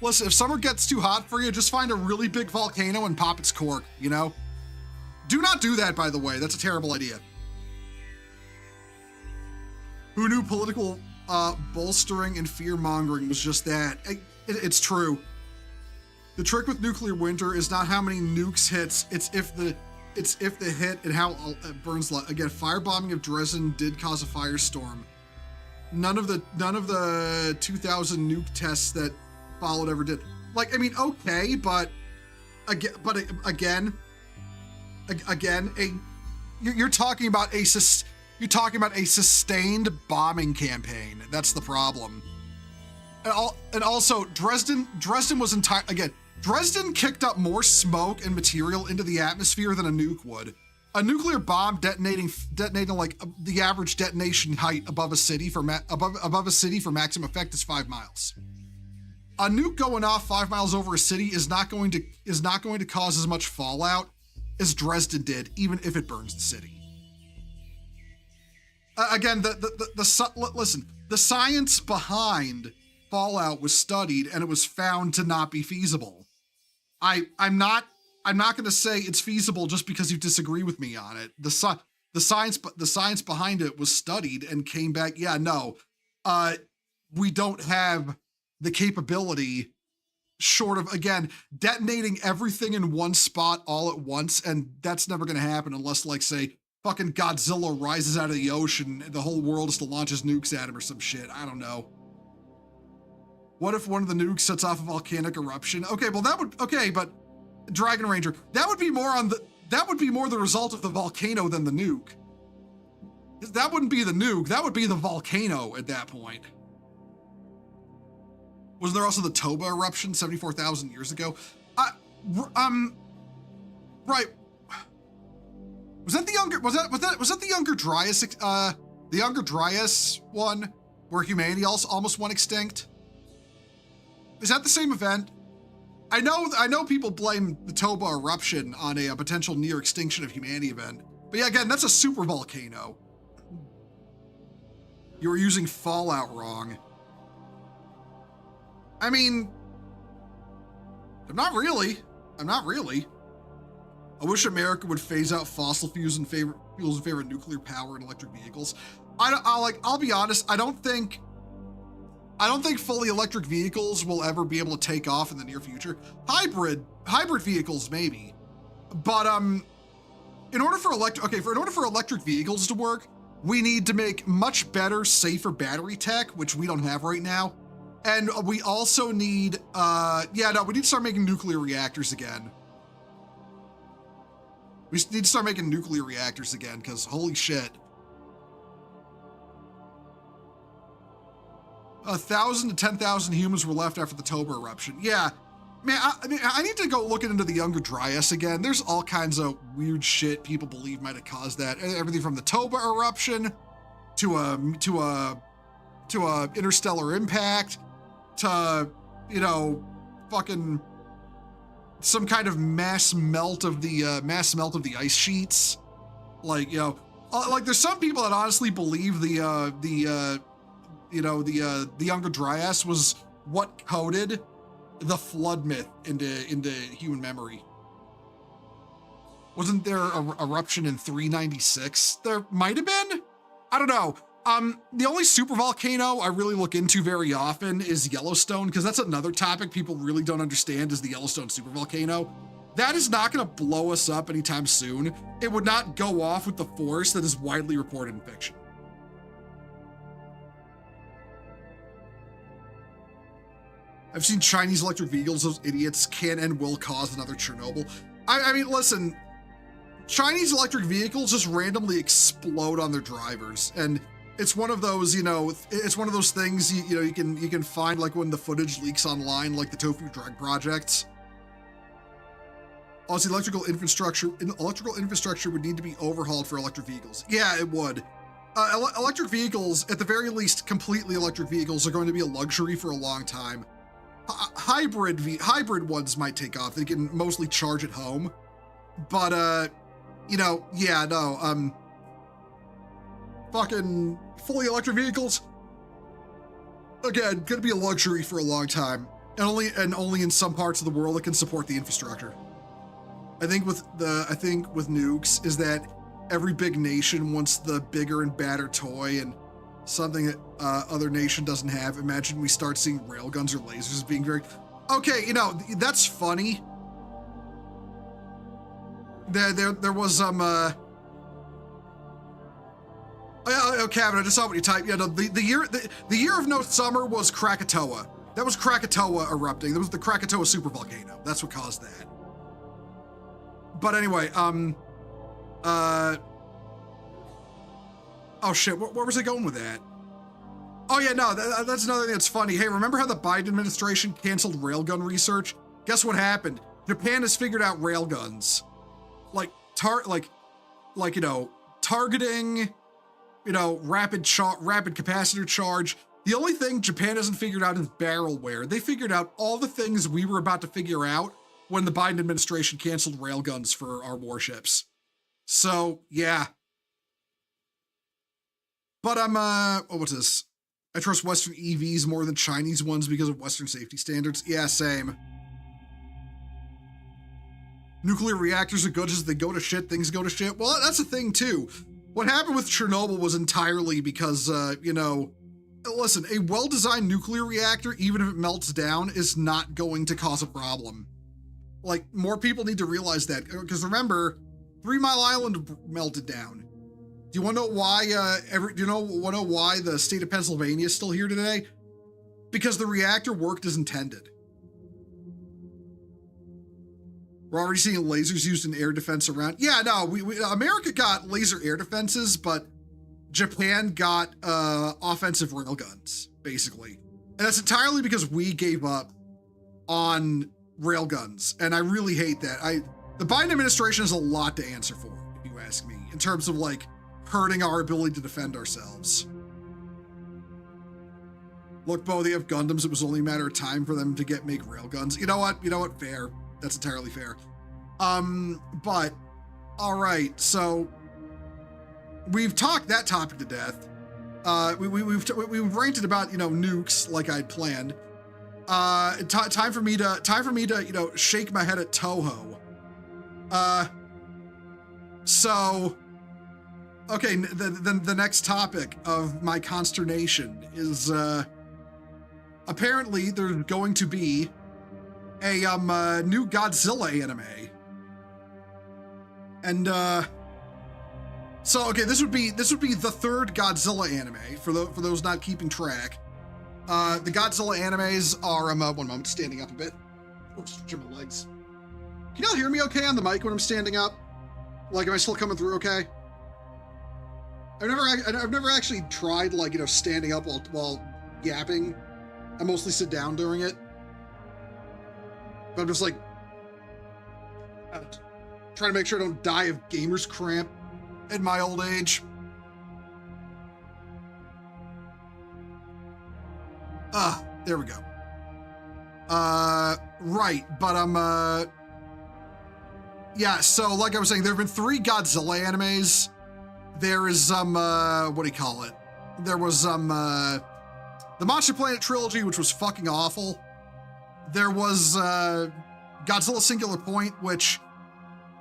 Listen, if summer gets too hot for you, just find a really big volcano and pop its cork, you know? Do not do that, by the way. That's a terrible idea. Who knew political bolstering and fear-mongering was just that? It's true. The trick with nuclear winter is not how many nukes hits, it's if the hit and how it burns. Again, firebombing of Dresden did cause a firestorm. None of the 2000 nuke tests that followed ever did. Like, I mean, okay, but again, you're talking about a sustained bombing campaign. That's the problem. And also, Dresden was Dresden kicked up more smoke and material into the atmosphere than a nuke would. A nuclear bomb detonating like the average detonation height above a city for maximum effect is 5 miles. A nuke going off 5 miles over a city is not going to cause as much fallout as Dresden did, even if it burns the city. Again, listen, the science behind fallout was studied and it was found to not be feasible. I'm not going to say it's feasible just because you disagree with me on it. The science behind it was studied and came back. Yeah, no, we don't have the capability, short of, again, detonating everything in one spot all at once, and that's never going to happen unless, like, say, fucking Godzilla rises out of the ocean and the whole world is to launch his nukes at him or some shit. I don't know. What if one of the nukes sets off a volcanic eruption? Okay, well but Dragon Ranger, that would be more the result of the volcano than the nuke. That wouldn't be the nuke, that would be the volcano at that point. Wasn't there also the Toba eruption 74,000 years ago? Right. Was that the Younger Dryas, the Younger Dryas one where humanity also almost went extinct? Is that the same event? I know people blame the Toba eruption on a potential near extinction of humanity event, but yeah, again, that's a super volcano. You were using fallout wrong. I mean, I'm not really. I wish America would phase out fossil fuels in favor of nuclear power and electric vehicles. I'll be honest, I don't think fully electric vehicles will ever be able to take off in the near future. Hybrid vehicles maybe, but in order for electric vehicles to work, we need to make much better, safer battery tech, which we don't have right now, and we also need we need to start making nuclear reactors again. We need to start making nuclear reactors again, because holy shit. 1,000 to 10,000 humans were left after the Toba eruption. Yeah, man, I need to go looking into the Younger Dryas again. There's all kinds of weird shit people believe might have caused that. Everything from the Toba eruption to a interstellar impact to, you know, fucking some kind of mass melt of the ice sheets. Like, you know, like there's some people that honestly believe the Younger Dryas was what coded the flood myth into human memory. Wasn't there a eruption in 396? There might have been. I don't know. The only supervolcano I really look into very often is Yellowstone, because that's another topic people really don't understand is the Yellowstone supervolcano. That is not going to blow us up anytime soon. It would not go off with the force that is widely reported in fiction. I've seen Chinese electric vehicles, those idiots can and will cause another Chernobyl. I mean, listen, Chinese electric vehicles just randomly explode on their drivers. And it's one of those, you know, it's one of those things, you can find like when the footage leaks online, like the Tofu drug projects. Also, electrical infrastructure would need to be overhauled for electric vehicles. Yeah, it would. Electric vehicles, at the very least, completely electric vehicles are going to be a luxury for a long time. Hybrid ones might take off. They can mostly charge at home, but you know, yeah, no, fucking fully electric vehicles, again, gonna be a luxury for a long time, and only in some parts of the world that can support the infrastructure. I think with nukes is that every big nation wants the bigger and badder toy, and something that other nation doesn't have. Imagine we start seeing railguns or lasers being very... Okay, you know, that's funny. There was, oh, Kevin, I just saw what you typed. Yeah, no, the year of no summer was Krakatoa. That was Krakatoa erupting. That was the Krakatoa supervolcano. That's what caused that. But anyway, oh shit, where was I going with that? Oh yeah, no, that's another thing that's funny. Hey, remember how the Biden administration canceled railgun research? Guess what happened? Japan has figured out railguns. Like, you know, targeting, you know, rapid capacitor charge. The only thing Japan hasn't figured out is barrel wear. They figured out all the things we were about to figure out when the Biden administration canceled railguns for our warships. So, yeah. But what's this? I trust Western EVs more than Chinese ones because of Western safety standards. Yeah, same. Nuclear reactors are good as they go to shit, things go to shit. Well, that's the thing too. What happened with Chernobyl was entirely because, you know, listen, a well-designed nuclear reactor, even if it melts down, is not going to cause a problem. Like, more people need to realize that, because remember, 3 Mile Island melted down. Do you want to know why? Do you want to know why the state of Pennsylvania is still here today? Because the reactor worked as intended. We're already seeing lasers used in air defense around. Yeah, no, America got laser air defenses, but Japan got offensive railguns, basically, and that's entirely because we gave up on railguns, and I really hate that. The Biden administration has a lot to answer for, if you ask me, in terms of like hurting our ability to defend ourselves. Look, Bo, they have Gundams. It was only a matter of time for them to make railguns. You know what? Fair. That's entirely fair. But all right. So we've talked that topic to death. We've ranted about, you know, nukes like I'd planned. Time for me to, you know, shake my head at Toho. So, okay, the next topic of my consternation is, apparently there's going to be a, new Godzilla anime. And, so, okay, this would be the third Godzilla anime, for those not keeping track. The Godzilla animes are, one moment, standing up a bit. Oops, stretching my legs. Can y'all hear me okay on the mic when I'm standing up? Like, am I still coming through okay? I've never actually tried, like, you know, standing up while yapping. I mostly sit down during it. But I'm just like, trying to make sure I don't die of gamer's cramp at my old age. There we go. Right, but Yeah, so like I was saying, there have been 3 Godzilla animes. There is what do you call it? There was the Monster Planet trilogy, which was fucking awful. There was Godzilla Singular Point, which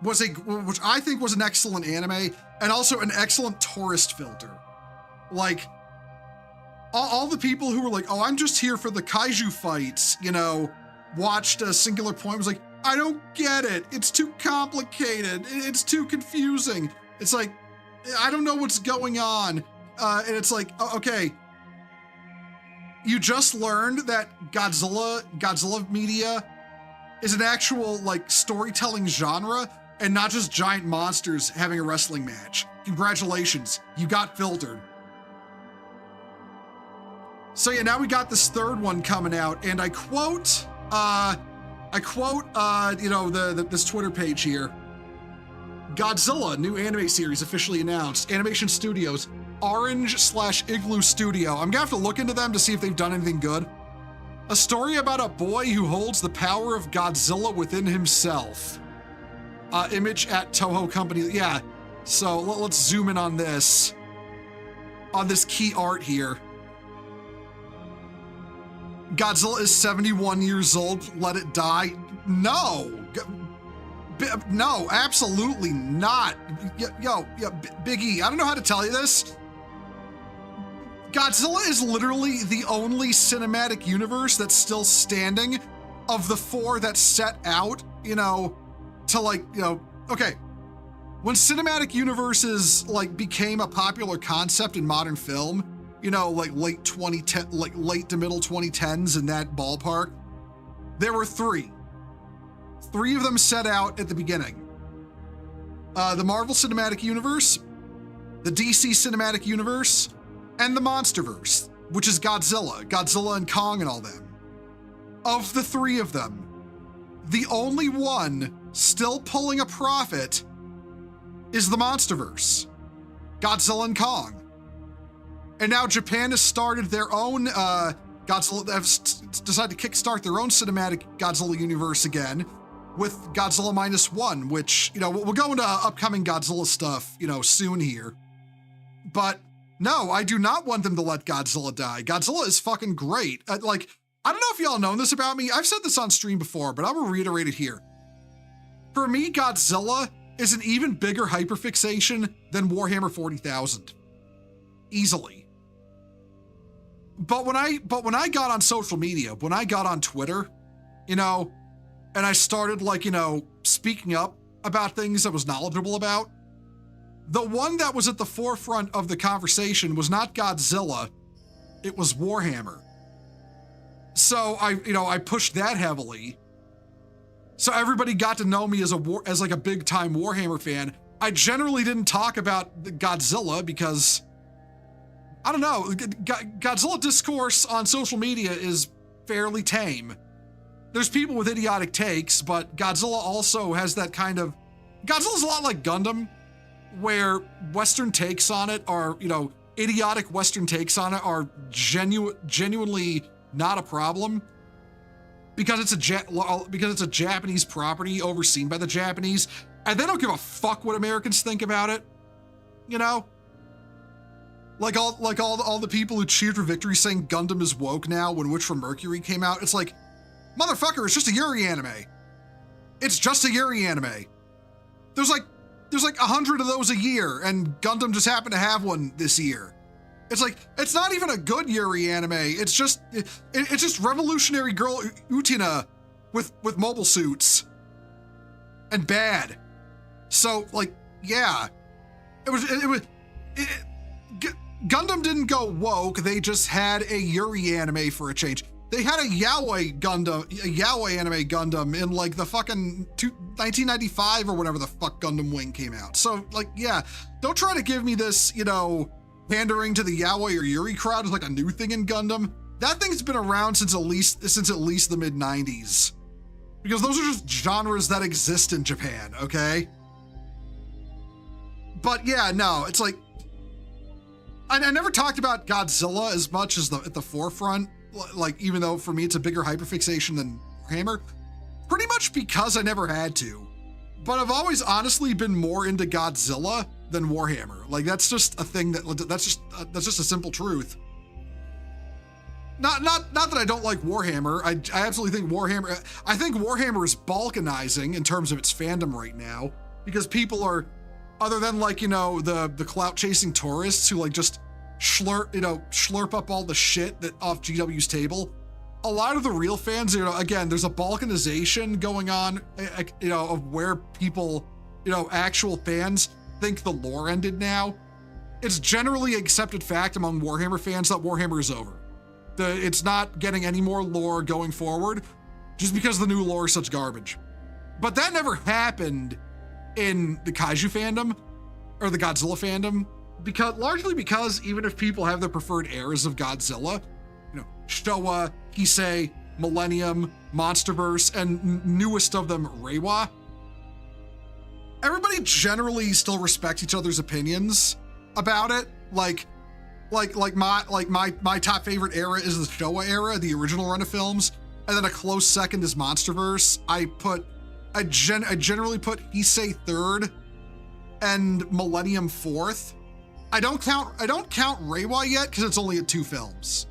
I think was an excellent anime, and also an excellent tourist filter. Like, all the people who were like, oh, I'm just here for the kaiju fights, you know, watched a Singular Point, was like, I don't get it. It's too complicated. It's too confusing. It's like, I don't know what's going on. And it's like, okay, you just learned that Godzilla media is an actual like storytelling genre and not just giant monsters having a wrestling match. Congratulations, you got filtered. So yeah, now we got this 3rd one coming out, and I quote, you know, this Twitter page here. Godzilla, new anime series officially announced. Animation Studios, Orange/Igloo Studio. I'm gonna have to look into them to see if they've done anything good. A story about a boy who holds the power of Godzilla within himself. Image at Toho Company. Yeah, so let's zoom in on this key art here. Godzilla is 71 years old, let it die. No, absolutely not. Yo, Big E, I don't know how to tell you this. Godzilla is literally the only cinematic universe that's still standing of the 4 that set out, you know, to like, you know, okay. When cinematic universes like became a popular concept in modern film, you know, like late to middle 2010s in that ballpark, there were 3. 3 of them set out at the beginning. The Marvel Cinematic Universe, the DC Cinematic Universe, and the Monsterverse, which is Godzilla and Kong and all them. Of the 3 of them, the only one still pulling a profit is the Monsterverse, Godzilla and Kong. And now Japan has started their own Godzilla, have decided to kickstart their own cinematic Godzilla universe again with Godzilla -1, which, you know, we'll go into upcoming Godzilla stuff, you know, soon here. But no, I do not want them to let Godzilla die. Godzilla is fucking great. Like, I don't know if y'all know this about me. I've said this on stream before, but I'm gonna reiterate it here. For me, Godzilla is an even bigger hyperfixation than Warhammer 40,000. Easily. But when I got on social media, when I got on Twitter, you know, and I started like, you know, speaking up about things I was knowledgeable about, the one that was at the forefront of the conversation was not Godzilla, it was Warhammer. So I pushed that heavily. So everybody got to know me as like a big time Warhammer fan. I generally didn't talk about Godzilla because, I don't know, Godzilla discourse on social media is fairly tame. There's people with idiotic takes, but Godzilla also has that kind of, Godzilla's a lot like Gundam, where Western takes on it are, you know, idiotic Western takes on it are genuinely not a problem. Because it's a Japanese property overseen by the Japanese, and they don't give a fuck what Americans think about it, you know? Like all the people who cheered for victory saying Gundam is woke now when Witch from Mercury came out. It's like, motherfucker, it's just a Yuri anime. It's just a Yuri anime. There's like 100 of those a year, and Gundam just happened to have one this year. It's like, it's not even a good Yuri anime. It's just revolutionary girl Utena with mobile suits. And bad. So, like, yeah. Gundam didn't go woke, they just had a Yuri anime for a change. They had a yaoi anime Gundam in like the fucking 1995 or whenever the fuck Gundam Wing came out. So, like, yeah, don't try to give me this, you know, pandering to the yaoi or Yuri crowd is like a new thing in Gundam. That thing's been around since at least the mid 90s. Because those are just genres that exist in Japan, okay? But yeah, no, it's like, I never talked about Godzilla as much as at the forefront, like, even though for me it's a bigger hyperfixation than Hammer, pretty much because I never had to. but I've always honestly been more into Godzilla than Warhammer. Like that's just a thing that's just a simple truth. Not that I don't like Warhammer. I absolutely think Warhammer. I think Warhammer is balkanizing in terms of its fandom right now because people are, other than like the clout chasing tourists who like just slurp up all the shit that off GW's table. A lot of the real fans, again, there's a balkanization going on, of where people, actual fans think the lore ended now. It's generally accepted fact among Warhammer fans that Warhammer is over. It's not getting any more lore going forward just because the new lore is such garbage. But that never happened in the Kaiju fandom or the Godzilla fandom, largely because even if people have their preferred eras of Godzilla, Showa, Heisei, Millennium, Monsterverse, and newest of them, Reiwa, everybody generally still respects each other's opinions about it. Like my top favorite era is the Showa era, the original run of films, and then a close second is Monsterverse. I generally put Heisei third and Millennium fourth. I don't count Reiwa yet because it's only at 2 films.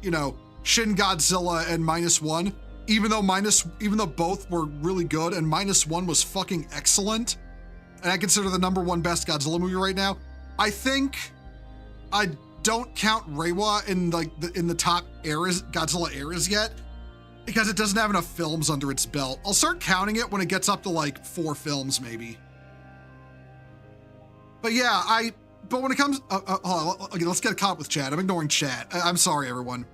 Shin Godzilla and -1, even though both were really good and -1 was fucking excellent, and I consider the #1 best Godzilla movie right now. I think I don't count Reiwa in the top eras, Godzilla eras yet, because it doesn't have enough films under its belt. I'll start counting it when it gets up to like 4 films maybe. But yeah, but when it comes, hold on, okay, let's get caught up with chat. I'm ignoring chat. I'm sorry, everyone.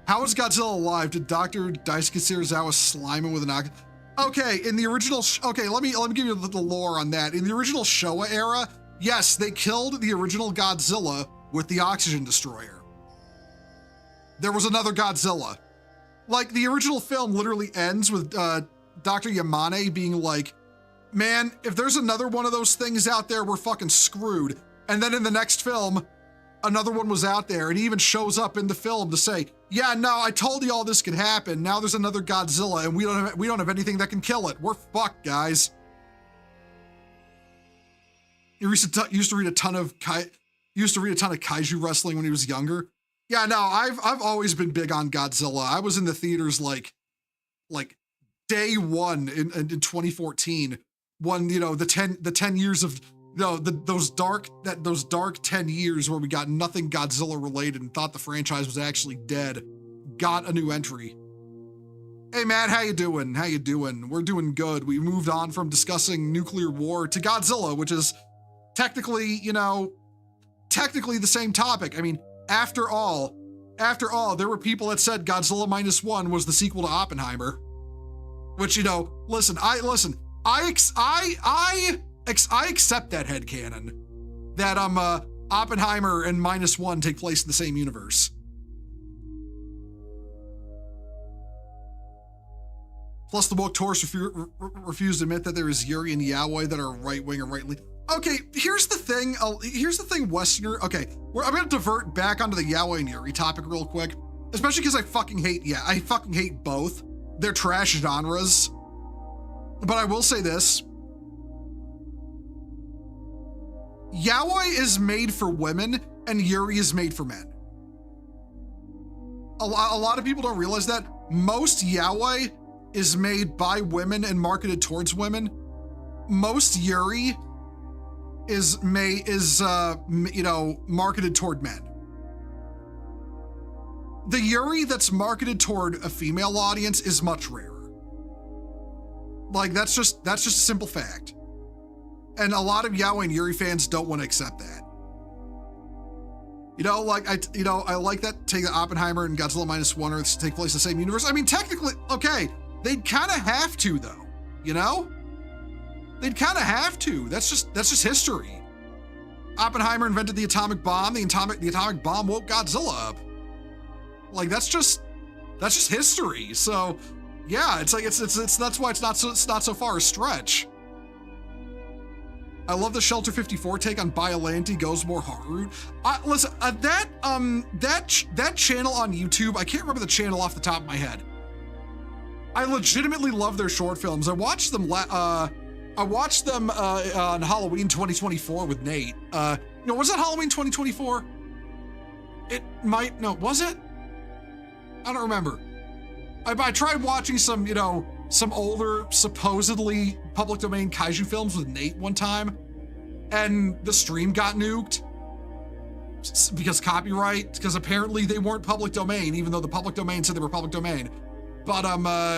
How is Godzilla alive? Did Dr. Daisuke Serizawa slime him with an ox? Okay, in the original, let me give you the lore on that. In the original Showa era, yes, they killed the original Godzilla with the oxygen destroyer. There was another Godzilla. Like, the original film literally ends with Dr. Yamane being like, man, if there's another one of those things out there, we're fucking screwed. And then in the next film, another one was out there, and he even shows up in the film to say, yeah, no, I told you all this could happen. Now there's another Godzilla, and we don't have anything that can kill it. We're fucked, guys. He used to read a ton of kaiju wrestling when he was younger. Yeah, no, I've always been big on Godzilla. I was in the theaters like day one in 2014 when the 10 years of those dark 10 years where we got nothing Godzilla related and thought the franchise was actually dead, got a new entry. Hey Matt, how you doing? We're doing good. We moved on from discussing nuclear war to Godzilla, which is technically the same topic. I mean, after all, there were people that said Godzilla -1 was the sequel to Oppenheimer, which, I accept that headcanon that Oppenheimer and -1 take place in the same universe. Plus, the woke tourists refuse to admit that there is Yuri and Yaoi that are right-wing or right-leaning. Okay, here's the thing, Westerner. Okay, I'm gonna divert back onto the Yaoi and Yuri topic real quick, especially because I fucking hate both. They're trash genres. But I will say this. Yaoi is made for women and Yuri is made for men. A lot of people don't realize that. Most Yaoi is made by women and marketed towards women. Most Yuri is marketed toward men. The Yuri that's marketed toward a female audience is much rarer. Like, that's just a simple fact. And a lot of Yaoi and Yuri fans don't want to accept that. I like that take Oppenheimer and Godzilla -1 or take place in the same universe. I mean, technically, okay, they'd kind of have to though, They'd kind of have to. That's just history. Oppenheimer invented the atomic bomb. The atomic bomb woke Godzilla up. Like, that's just history. So, yeah, it's that's why it's not so far a stretch. I love the Shelter 54 take on Biollante goes more Haru. Listen, that channel on YouTube, I can't remember the channel off the top of my head. I legitimately love their short films. I watched them I watched them on Halloween 2024 with Nate. No, was it Halloween 2024? It might, no, was it? I don't remember. I tried watching some, you know, some older, supposedly public domain kaiju films with Nate one time, and the stream got nuked because copyright, because apparently they weren't public domain, even though the public domain said they were public domain. But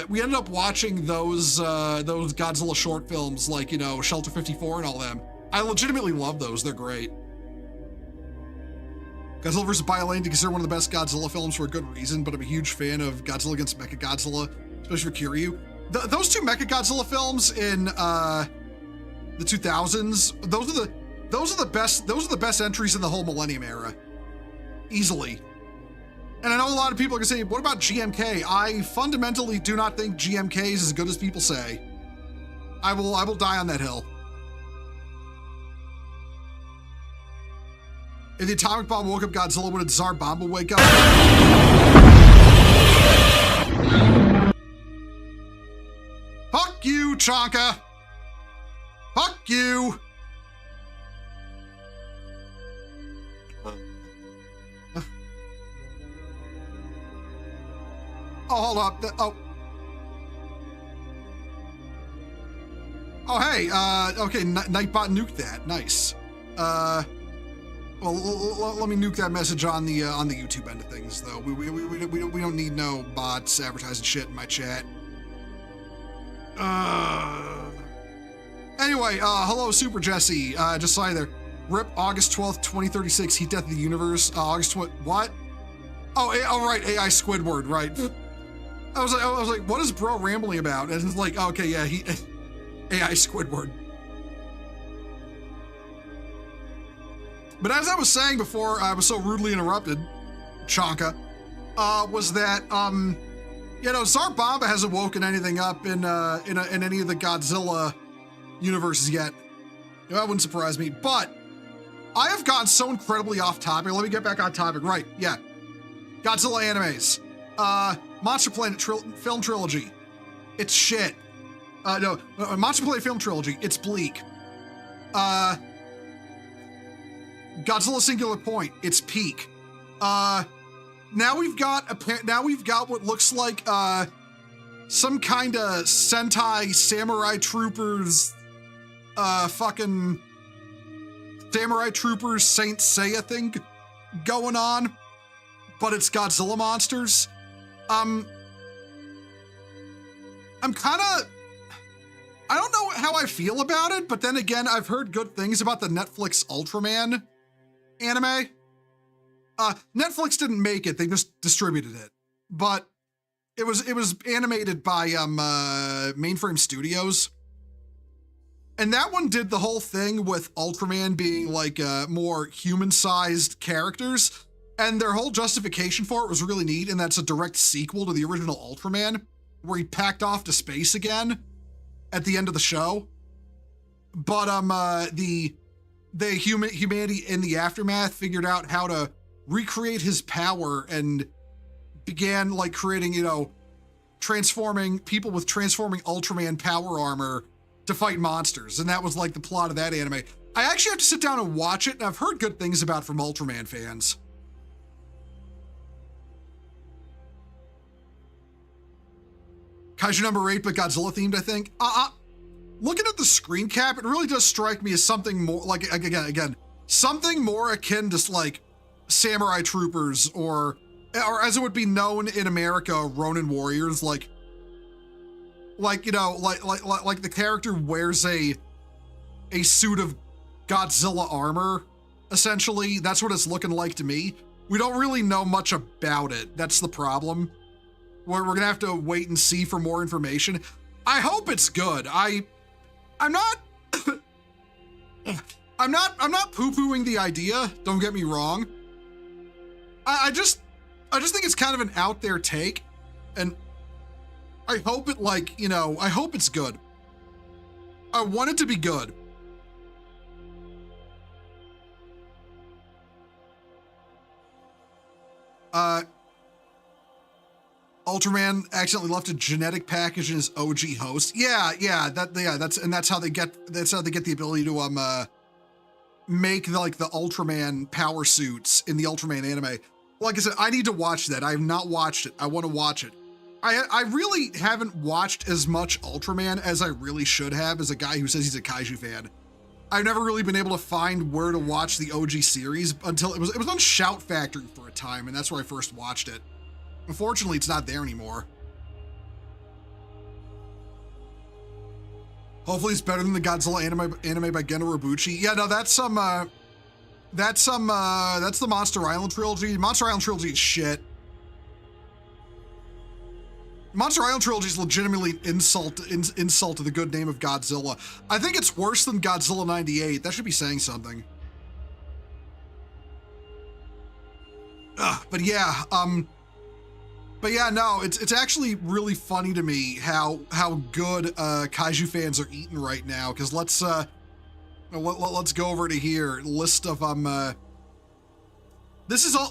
we ended up watching those Godzilla short films, like, you know, Shelter 54 and all them. I legitimately love those. They're great. Godzilla vs. Biollante considered one of the best Godzilla films for a good reason, but I'm a huge fan of Godzilla against Mechagodzilla, especially for Kiryu. Those two Mechagodzilla films in the 2000s, those are the best entries in the whole Millennium era, easily. And I know a lot of people are gonna say, what about GMK? I fundamentally do not think GMK is as good as people say. I will die on that hill. If the atomic bomb woke up Godzilla, would a Tsar Bomba wake up? Fuck you, Chonka! Fuck you! Oh, hold up. Oh, hey, okay, Nightbot nuked that. Nice. Well, let me nuke that message on the YouTube end of things, though. We don't need no bots advertising shit in my chat. Anyway, hello, Super Jesse. Just saw you there. RIP August 12th, 2036, Heat Death of the Universe. August 20, what? Oh, right, AI Squidward, right. I was like, what is bro rambling about? And it's like, okay, yeah, AI Squidward. But as I was saying before I was so rudely interrupted, Chonka, was that, you know, Tsar Bomba hasn't woken anything up in any of the Godzilla universes yet. That wouldn't surprise me, but I have gotten so incredibly off topic. Let me get back on topic. Right, yeah. Godzilla animes. Monster Planet film trilogy. It's shit. No, Monster Planet film trilogy. It's bleak. Godzilla Singular Point. It's peak. Now we've got what looks like some kind of Sentai Samurai Troopers, fucking Samurai Troopers Saint Seiya thing going on, but it's Godzilla monsters. I'm kind of, I don't know how I feel about it, but then again, I've heard good things about the Netflix Ultraman anime. Netflix didn't make it, they just distributed it. But it was animated by Mainframe Studios. And that one did the whole thing with Ultraman being like more human-sized characters. And their whole justification for it was really neat, and that's a direct sequel to the original Ultraman, where he packed off to space again at the end of the show. But the humanity in the aftermath figured out how to recreate his power and began like creating, you know, transforming people with transforming Ultraman power armor to fight monsters. And that was like the plot of that anime. I actually have to sit down and watch it, and I've heard good things about it from Ultraman fans. Kaiju number 8, but Godzilla themed, I think. Looking at the screen cap, it really does strike me as something more like, again, something more akin to like Samurai Troopers or as it would be known in America, Ronin Warriors, like you know, like the character wears a suit of Godzilla armor, essentially. That's what it's looking like to me. We don't really know much about it. That's the problem. We're gonna have to wait and see for more information. I hope it's good. I'm not poo-pooing the idea, don't get me wrong. I just think it's kind of an out there take, and I hope it, like, you know, I hope it's good. I want it to be good. Ultraman accidentally left a genetic package in his OG host. That's how they get the ability to make the Ultraman power suits in the Ultraman anime. Like I said, I need to watch that. I have not watched it. I want to watch it. I really haven't watched as much Ultraman as I really should have as a guy who says he's a kaiju fan. I've never really been able to find where to watch the OG series until it was on Shout Factory for a time, and that's where I first watched it. Unfortunately, it's not there anymore. Hopefully it's better than the Godzilla anime by Geno Robuchi. Yeah, no, that's the Monster Island trilogy. Monster Island trilogy is shit. Monster Island trilogy is legitimately insult to the good name of Godzilla. I think it's worse than Godzilla 98. That should be saying something. But yeah, no, it's actually really funny to me how good kaiju fans are eating right now. Because let's go over to here. List of This is all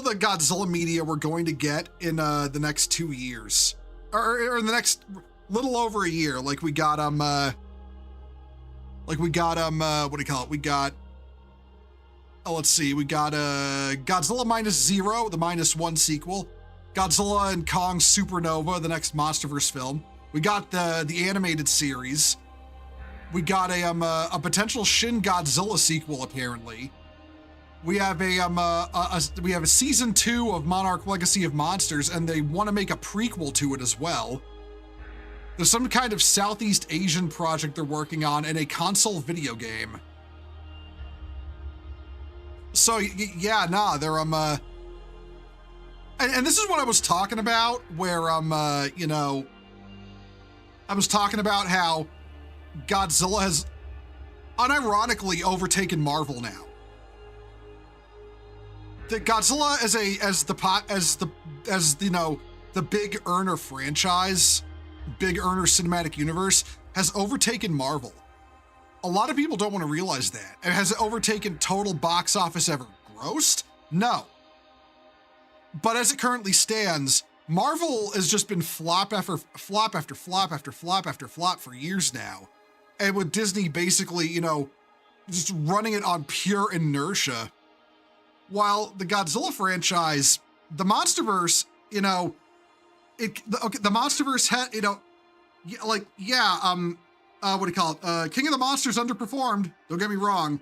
the Godzilla media we're going to get in the next 2 years, or in the next little over a year. What do you call it? We got. Oh, let's see. We got Godzilla -0, the -1 sequel. Godzilla and Kong Supernova, the next MonsterVerse film. We got the animated series. We got a potential Shin Godzilla sequel apparently. We have a season 2 of Monarch Legacy of Monsters, and they want to make a prequel to it as well. There's some kind of Southeast Asian project they're working on, and a console video game. So yeah, nah, they're and this is what I was talking about, where I was talking about how Godzilla has unironically overtaken Marvel now. The Godzilla as the big earner franchise, big earner cinematic universe has overtaken Marvel. A lot of people don't want to realize that. And has it overtaken total box office ever grossed? No. But as it currently stands, Marvel has just been flop after flop after flop after flop after flop for years now. And with Disney basically, just running it on pure inertia. While the Godzilla franchise, the MonsterVerse, the MonsterVerse had, what do you call it? King of the Monsters underperformed. Don't get me wrong.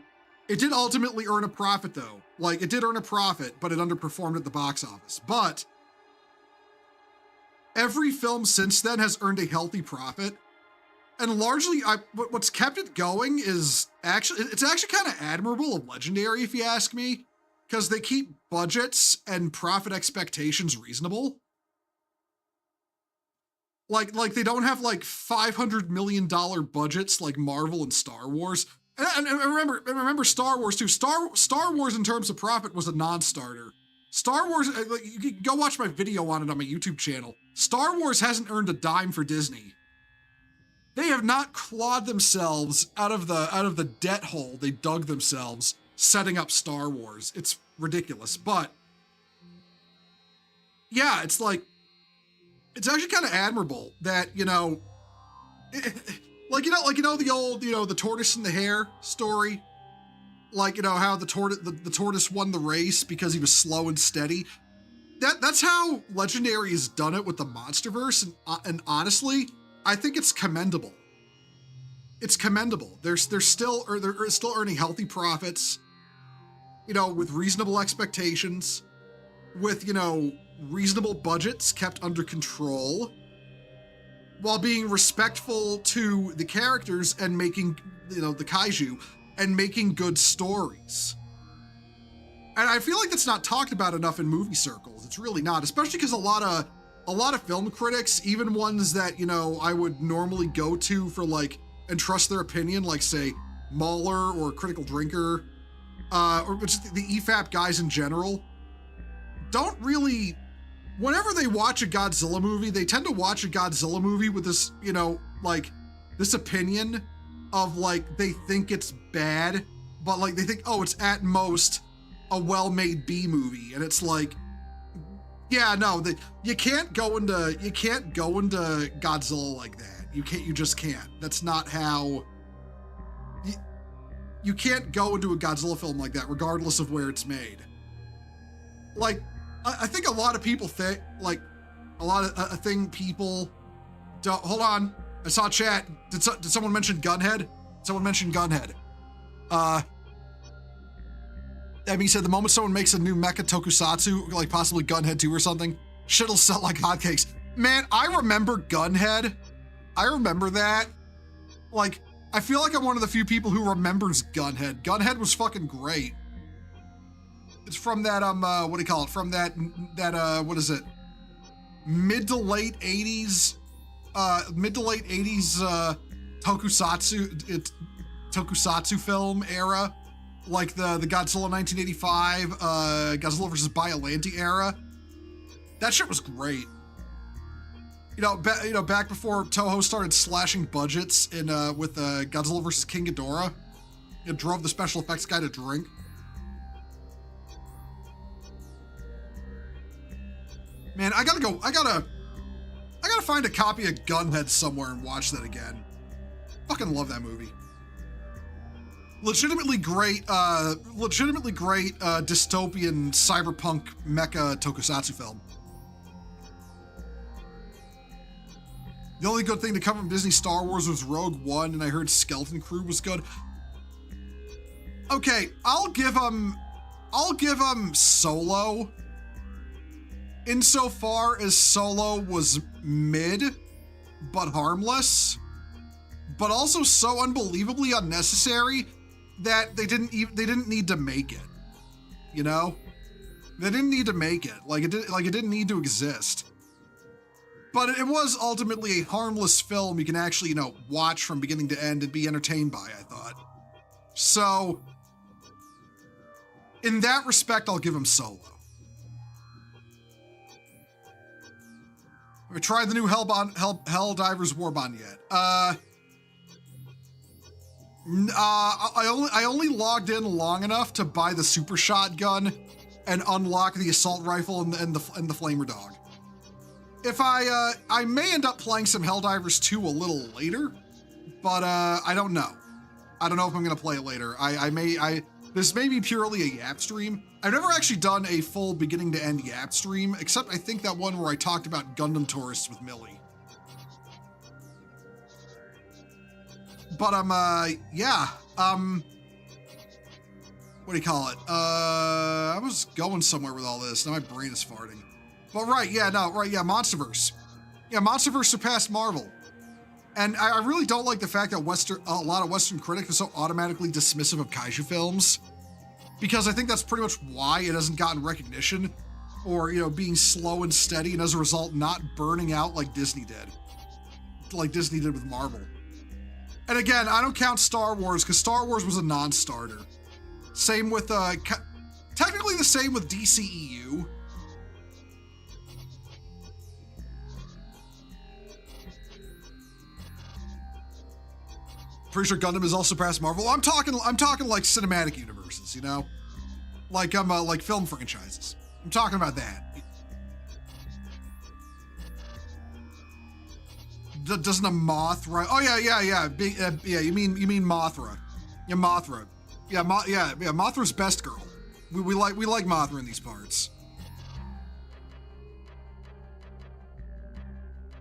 It did ultimately earn a profit though. It did earn a profit, but it underperformed at the box office. But every film since then has earned a healthy profit. And largely, what's kept it going is it's actually kind of admirable of Legendary, if you ask me. Because they keep budgets and profit expectations reasonable. Like they don't have $500 million budgets like Marvel and Star Wars. And remember Star Wars too. Star Wars in terms of profit was a non-starter. Star Wars, you can go watch my video on it on my YouTube channel. Star Wars hasn't earned a dime for Disney. They have not clawed themselves out of the debt hole they dug themselves setting up Star Wars. It's ridiculous, but yeah, it's actually kind of admirable that, the old, the tortoise and the hare story, how the tortoise won the race because he was slow and steady. That's how Legendary has done it with the MonsterVerse, and honestly, I think it's commendable. It's commendable. They're still earning healthy profits. With reasonable expectations, with, reasonable budgets kept under control, while being respectful to the characters and making, the kaiju, and making good stories. And I feel like that's not talked about enough in movie circles. It's really not, especially because a lot of film critics, even ones that, I would normally go to for and trust their opinion, like say Mahler or Critical Drinker, or just the EFAP guys in general, don't really, whenever they watch a Godzilla movie, they tend to watch a Godzilla movie with this, this opinion of they think it's bad, but they think, oh, it's at most a well-made B movie. And it's Yeah, no, you can't go into Godzilla like that. You just can't. That's not how. You can't go into a Godzilla film like that, regardless of where it's made. Like, I think a lot of people think, like, a thing people don't. Hold on, I saw chat. Did someone mention Gunhead? Someone mentioned Gunhead. Emmy said the moment someone makes a new mecha tokusatsu, like possibly Gunhead 2 or something, shit'll sell like hotcakes. Man, I remember Gunhead. I remember that. Like, I feel like I'm one of the few people who remembers Gunhead. Gunhead was fucking great. It's from that, what do you call it? From that, what is it? Mid to late 80s tokusatsu film era. Like the Godzilla 1985, Godzilla vs. Biollante era. That shit was great. Back before Toho started slashing budgets in with Godzilla vs. King Ghidorah, it drove the special effects guy to drink. Man, I gotta find a copy of Gunhead somewhere and watch that again. Fucking love that movie. Legitimately great dystopian cyberpunk mecha tokusatsu film. The only good thing to come from Disney Star Wars was Rogue One, and I heard Skeleton Crew was good. Okay, I'll give them Solo. Insofar as Solo was mid, but harmless, but also so unbelievably unnecessary that they didn't need to make it. You know? They didn't need to make it. It didn't need to exist. But it was ultimately a harmless film you can actually, watch from beginning to end and be entertained by, I thought. So, in that respect, I'll give him Solo. We tried the new Helldivers Warbond yet. I only logged in long enough to buy the super shotgun and unlock the assault rifle and the flamer dog. If I may end up playing some Helldivers 2 a little later, but I don't know. I don't know if I'm gonna play it later. This may be purely a Yap stream. I've never actually done a full beginning to end Yap stream, except I think that one where I talked about Gundam Tourists with Millie. But yeah. What do you call it? I was going somewhere with all this. Now my brain is farting. But Monsterverse. Yeah, Monsterverse surpassed Marvel. And I really don't like the fact that a lot of Western critics are so automatically dismissive of kaiju films, because I think that's pretty much why it hasn't gotten recognition, or, being slow and steady, and as a result, not burning out like Disney did. Like Disney did with Marvel. And again, I don't count Star Wars, because Star Wars was a non-starter. Same with, technically the same with DCEU. Pretty sure Gundam has also surpassed Marvel. I'm talking like cinematic universes, like like film franchises. I'm talking about that. Doesn't a Mothra? Oh yeah. Yeah. You mean Mothra? Yeah, Mothra. Yeah, Mothra's best girl. We like Mothra in these parts.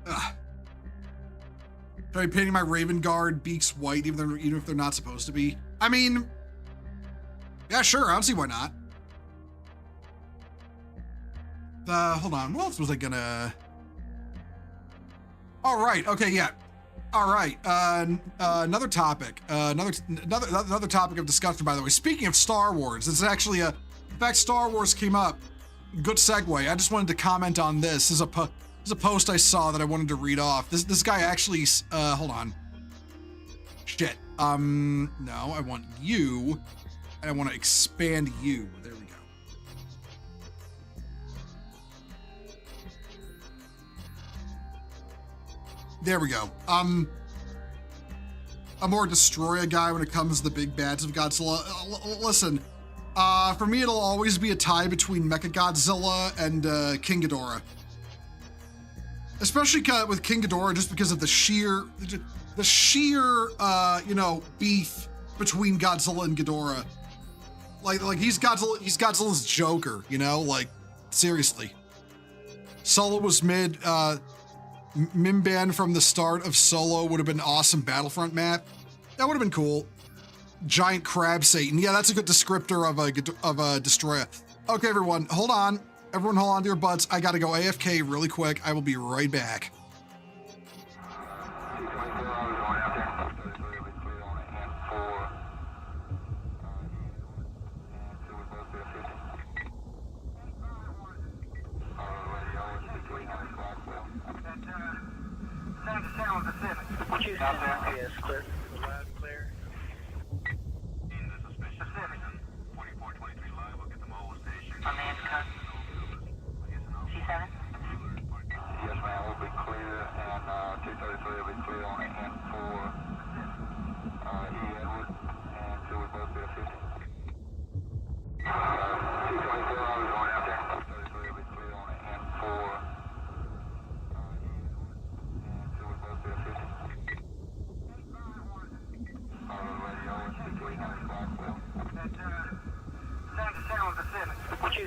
Ugh. Try painting my Raven Guard beaks white, even if they're not supposed to be. I mean, yeah, sure. I don't see why not. Hold on. What else was I gonna? All right. Okay. Yeah. All right. Another topic. Another topic of discussion. By the way, speaking of Star Wars, it's actually in fact, Star Wars came up. Good segue. I just wanted to comment on this. There's a post I saw that I wanted to read off. This guy actually, hold on. Shit. No, I want you, and I want to expand you. There we go. There we go. I'm more Destroyer guy when it comes to the big bads of Godzilla. Listen, For me, it'll always be a tie between Mechagodzilla and King Ghidorah. Especially with King Ghidorah, just because of the sheer, beef between Godzilla and Ghidorah. Like he's Godzilla's Joker, like, seriously. Solo was mid, Mimban from the start of Solo would have been an awesome Battlefront map. That would have been cool. Giant crab Satan. Yeah, that's a good descriptor of a destroyer. Okay, everyone, hold on. Everyone hold on to your butts. I gotta go AFK really quick. I will be right back. Out there, yes, clear. Loud, clear. In the suspicious Pacific. 2423 live, look at the mobile station. On the intercom. C7? Yes, ma'am, we'll be clear, and 233 will be clear on the N4. E. Edward, and 2 will both be a 50. 224, I was going out there. 233 will be clear on the N4. And 2 will both be a 50.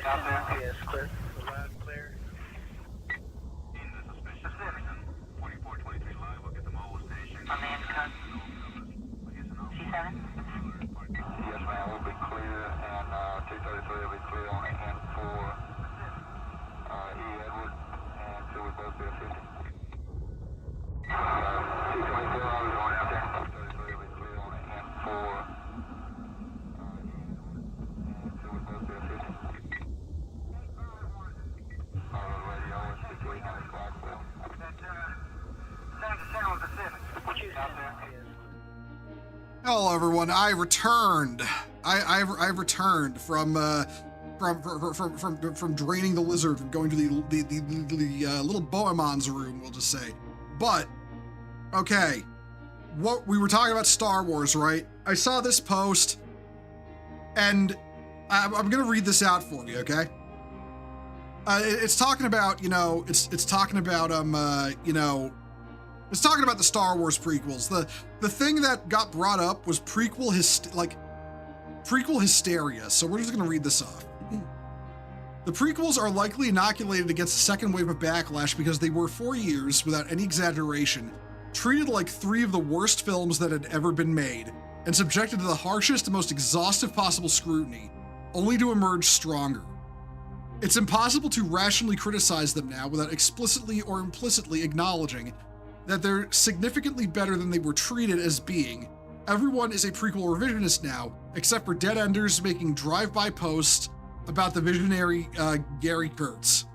Out there, yes, clear. Loud, clear. In the suspicious Pacific. 2423 live, look at the mobile station. On the intercom. C7? Yes, ma'am, we'll be clear, and 233 will be clear on the N4. E. Edward, and 2 will both be a 50. 224, I was going out there. 233 will be clear on the N4. And 2 will both be a 50. Hello, everyone. I returned. I returned from draining the lizard, from going to the little Bohemon's room, we'll just say. But okay, what we were talking about Star Wars, right? I saw this post, and I'm gonna read this out for you, okay? It's talking about, it's talking about it's talking about the Star Wars prequels. The thing that got brought up was prequel hysteria. So we're just gonna read this off. The prequels are likely inoculated against a second wave of backlash because they were, for years, without any exaggeration, treated like 3 of the worst films that had ever been made, and subjected to the harshest and most exhaustive possible scrutiny, only to emerge stronger. It's impossible to rationally criticize them now without explicitly or implicitly acknowledging that they're significantly better than they were treated as being. Everyone is a prequel revisionist now, except for dead enders making drive-by posts about the visionary Gary Kurtz.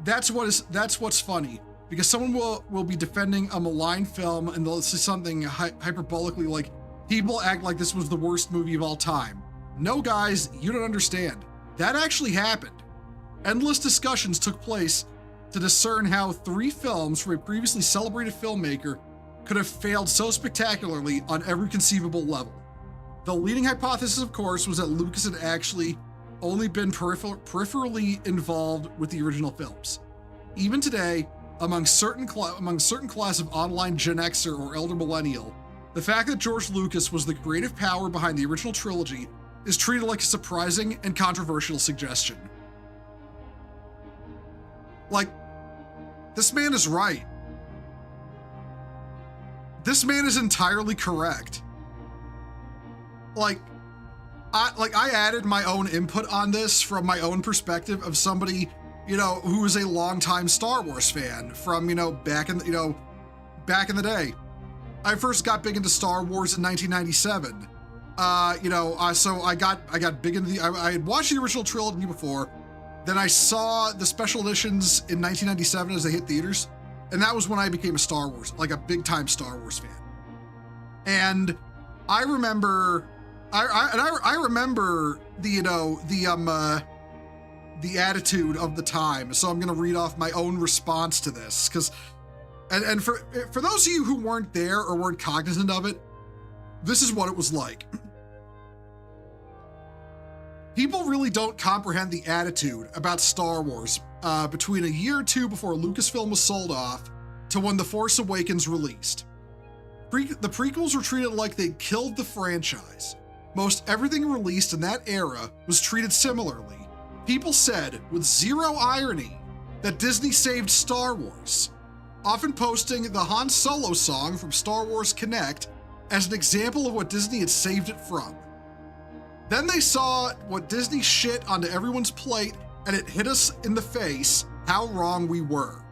That's what's funny, because someone will be defending a malign film and they'll say something hyperbolically like, people act like this was the worst movie of all time. No, guys, you don't understand. That actually happened. Endless discussions took place to discern how 3 films from a previously celebrated filmmaker could have failed so spectacularly on every conceivable level. The leading hypothesis, of course, was that Lucas had actually only been peripherally involved with the original films. Even today, among certain class of online Gen Xer or elder millennial, the fact that George Lucas was the creative power behind the original trilogy is treated like a surprising and controversial suggestion. Like, this man is right. This man is entirely correct. I added my own input on this from my own perspective of somebody, who is a longtime Star Wars fan from, back in the day. I first got big into Star Wars in 1997. So I got big into I had watched the original trilogy before, then I saw the special editions in 1997 as they hit theaters, and that was when I became a big time Star Wars fan. And I remember, I remember the attitude of the time. So I'm gonna read off my own response to this, because, and for those of you who weren't there or weren't cognizant of it, this is what it was like. People really don't comprehend the attitude about Star Wars between a year or two before Lucasfilm was sold off to when The Force Awakens released. The prequels were treated like they'd killed the franchise. Most everything released in that era was treated similarly. People said, with zero irony, that Disney saved Star Wars, often posting the Han Solo song from Star Wars Connect as an example of what Disney had saved it from. Then they saw what Disney shit onto everyone's plate, and it hit us in the face how wrong we were.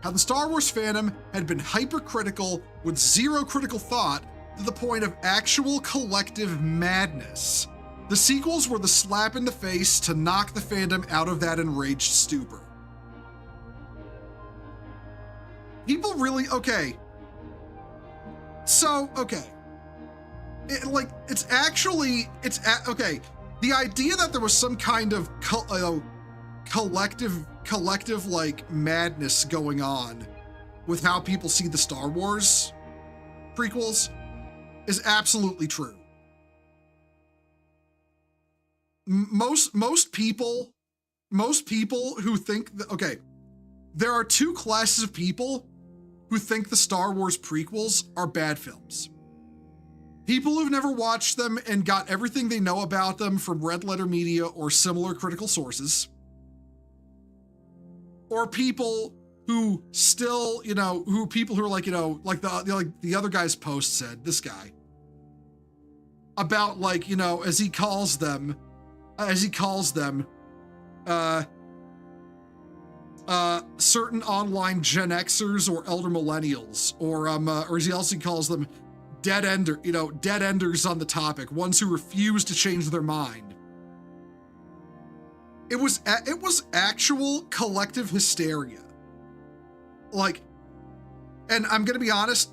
How the Star Wars fandom had been hypercritical with zero critical thought to the point of actual collective madness. The sequels were the slap in the face to knock the fandom out of that enraged stupor. People really, okay. So, okay. Okay. The idea that there was some kind of collective like madness going on with how people see the Star Wars prequels is absolutely true. Most people who think that, okay, there are two classes of people who think the Star Wars prequels are bad films. People who've never watched them and got everything they know about them from Red Letter Media or similar critical sources. Or people who still, people who are like, like the other guy's post said, this guy, about like, as he calls them, certain online Gen Xers or elder millennials, or as he also calls them, dead enders on the topic, ones who refuse to change their mind. It was actual collective hysteria. Like, and I'm gonna be honest,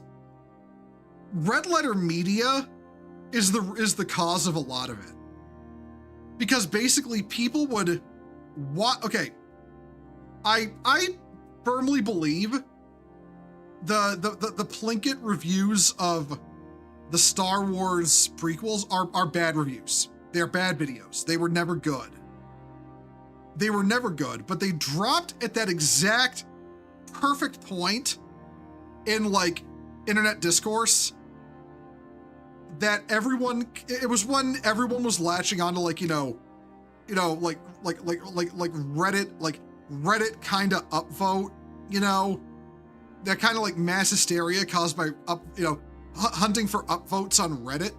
Red Letter Media is the cause of a lot of it. Because basically people would I firmly believe the Plinkett reviews of the Star Wars prequels are bad reviews. They're bad videos. They were never good. But they dropped at that exact perfect point in like internet discourse that everyone was latching onto like, like Reddit kind of upvote, that kind of like mass hysteria caused by hunting for upvotes on Reddit.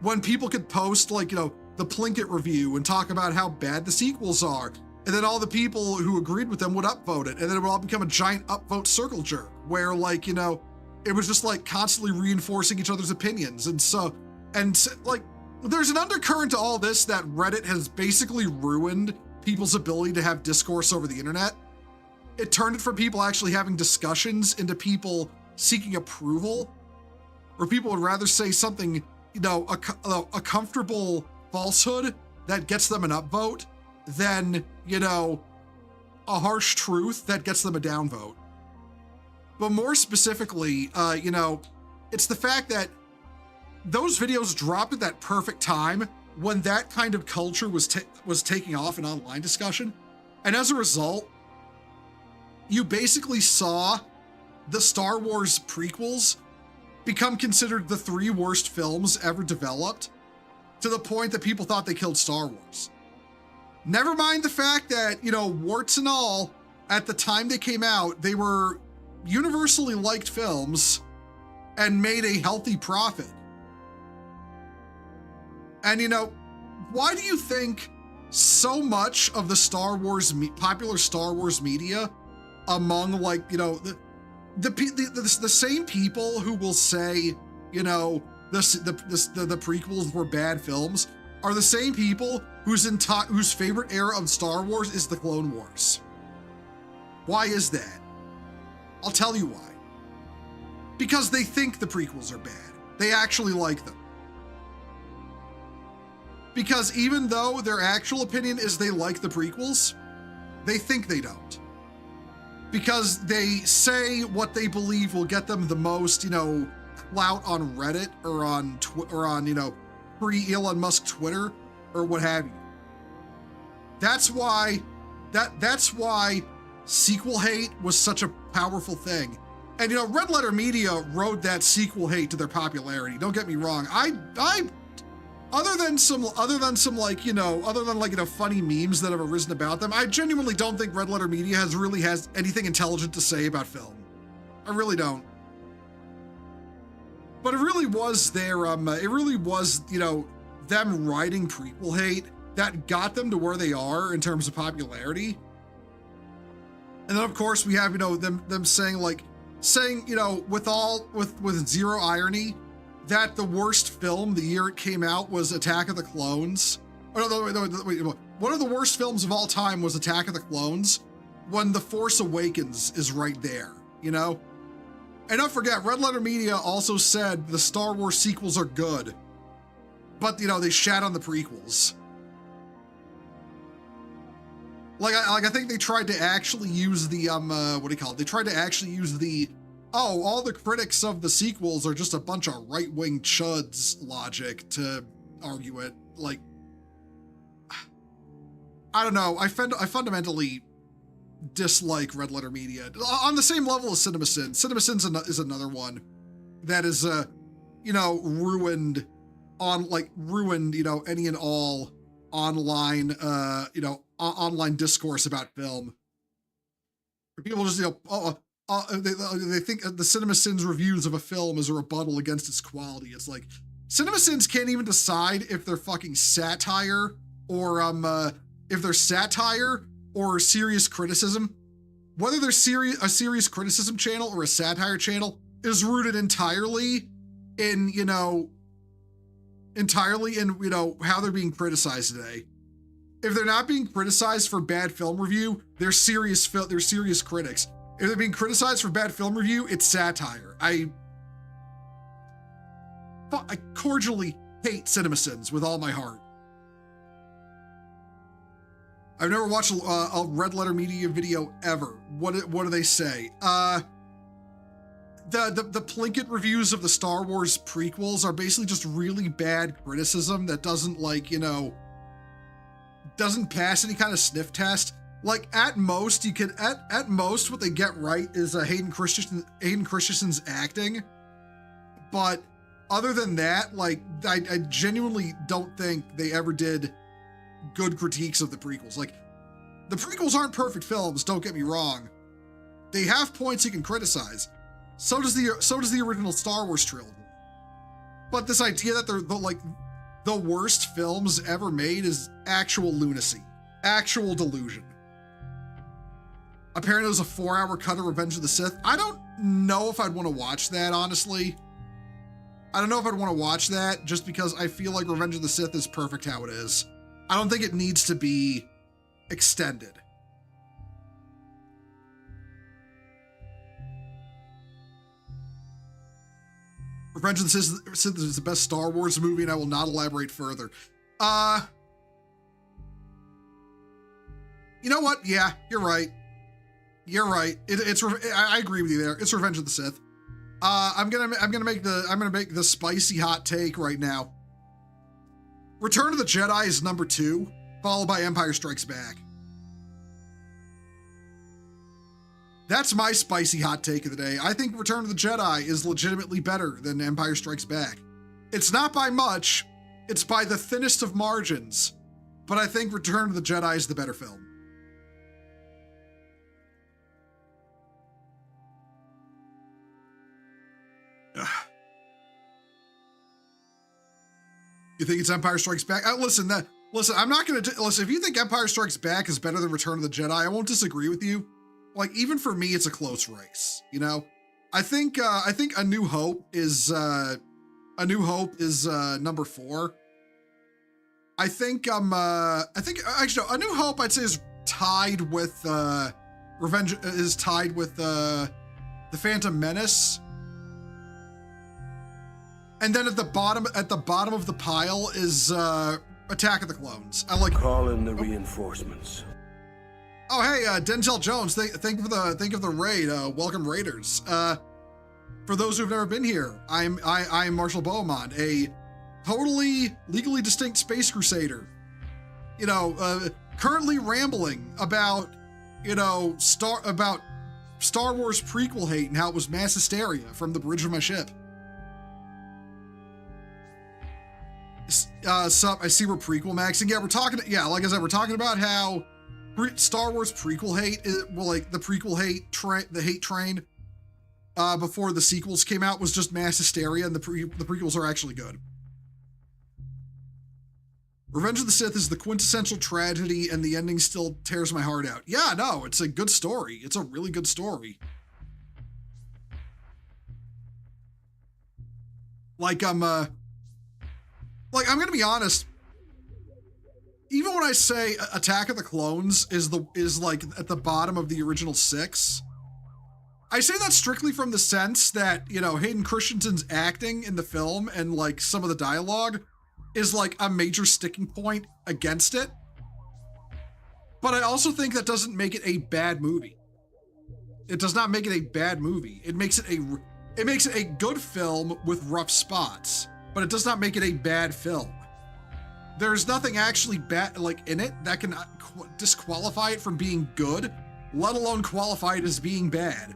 When people could post like, the Plinkett review and talk about how bad the sequels are, and then all the people who agreed with them would upvote it, and then it would all become a giant upvote circle jerk where like, it was just like constantly reinforcing each other's opinions. And like, there's an undercurrent to all this that Reddit has basically ruined people's ability to have discourse over the internet. It turned it from people actually having discussions into people seeking approval, where people would rather say something, a comfortable falsehood that gets them an upvote than, a harsh truth that gets them a downvote. But more specifically, it's the fact that those videos dropped at that perfect time when that kind of culture was taking off in online discussion. And as a result, you basically saw the Star Wars prequels become considered the 3 worst films ever developed, to the point that people thought they killed Star Wars. Never mind the fact that, warts and all, at the time they came out, they were universally liked films and made a healthy profit. And why do you think so much of the popular Star Wars media, among like, the same people who will say, the prequels were bad films, are the same people whose favorite era of Star Wars is the Clone Wars? Why is that? I'll tell you why. Because they think the prequels are bad. They actually like them. Because even though their actual opinion is they like the prequels, they think they don't. Because they say what they believe will get them the most, clout on Reddit or on pre-Elon Musk Twitter, or what have you. That's why sequel hate was such a powerful thing. And you know, Red Letter Media rode that sequel hate to their popularity. Don't get me wrong. Other than like, you know, funny memes that have arisen about them, I genuinely don't think Red Letter Media has anything intelligent to say about film. I really don't. But it really was you know, them riding prequel hate that got them to where they are in terms of popularity. And then of course we have, you know, them saying, you know, with zero irony, that the worst film the year it came out was Attack of the Clones. Oh, no, wait, one of the worst films of all time was Attack of the Clones, when The Force Awakens is right there, you know? And don't forget, Red Letter Media also said the Star Wars sequels are good, but, you know, they shat on the prequels. I think they tried to actually use the, They tried to actually use the, oh, all the critics of the sequels are just a bunch of right-wing chuds logic to argue it. Like, I don't know. I fundamentally dislike Red Letter Media on the same level as CinemaSins. CinemaSins is another one that is, you know, ruined, you know, any and all online, you know, online discourse about film. People just, you know, they think the CinemaSins reviews of a film is a rebuttal against its quality. It's like, CinemaSins can't even decide if they're fucking satire or, if they're satire or serious criticism. Whether they're a serious criticism channel or a satire channel is rooted entirely in, you know, how they're being criticized today. If they're not being criticized for bad film review, they're serious critics. If they're being criticized for bad film review, it's satire. I cordially hate CinemaSins with all my heart. I've never watched a Red Letter Media video ever. What do they say? The Plinkett reviews of the Star Wars prequels are basically just really bad criticism that doesn't, like, you know, doesn't pass any kind of sniff test. Like, at most what they get right is Hayden Christensen's acting. But other than that, like, I genuinely don't think they ever did good critiques of the prequels. Like, the prequels aren't perfect films, don't get me wrong. They have points you can criticize. So does the original Star Wars trilogy. But this idea that they're the worst films ever made is actual lunacy, actual delusion. Apparently, it was a 4-hour cut of Revenge of the Sith. I don't know if I'd want to watch that, honestly. I don't know if I'd want to watch that just because I feel like Revenge of the Sith is perfect how it is. I don't think it needs to be extended. Revenge of the Sith is the best Star Wars movie, and I will not elaborate further. You know what? Yeah, you're right. You're right. I agree with you there. It's Revenge of the Sith. I'm gonna make the spicy hot take right now. Return of the Jedi is number 2, followed by Empire Strikes Back. That's my spicy hot take of the day. I think Return of the Jedi is legitimately better than Empire Strikes Back. It's not by much, it's by the thinnest of margins, but I think Return of the Jedi is the better film. You think it's Empire Strikes Back? Listen, I'm not gonna listen. If you think Empire Strikes Back is better than Return of the Jedi, I won't disagree with you. Like, even for me, it's a close race. You know, I think A New Hope is number 4. I think actually, A New Hope I'd say is tied with The Phantom Menace. And then at the bottom of the pile is Attack of the Clones. I like. Call in the reinforcements. Oh, hey, Denzel Jones, thank you for the raid. Welcome, Raiders. For those who've never been here, I'm Marshall Beaumont, a totally legally distinct space crusader currently rambling about, Star Wars prequel hate and how it was mass hysteria from the bridge of my ship. I see we're prequel maxing. Yeah, like I said, we're talking about how Star Wars prequel hate, the prequel hate, the hate train, before the sequels came out was just mass hysteria, and the prequels are actually good. Revenge of the Sith is the quintessential tragedy, and the ending still tears my heart out. Yeah, no, it's a good story. It's a really good story. I'm gonna be honest. Even when I say Attack of the Clones is like at the bottom of the original 6, I say that strictly from the sense that, Hayden Christensen's acting in the film and like some of the dialogue is like a major sticking point against it. But I also think that doesn't make it a bad movie. It does not make it a bad movie. It makes it a good film with rough spots, but it does not make it a bad film. There's nothing actually bad in it that can disqualify it from being good, let alone qualify it as being bad.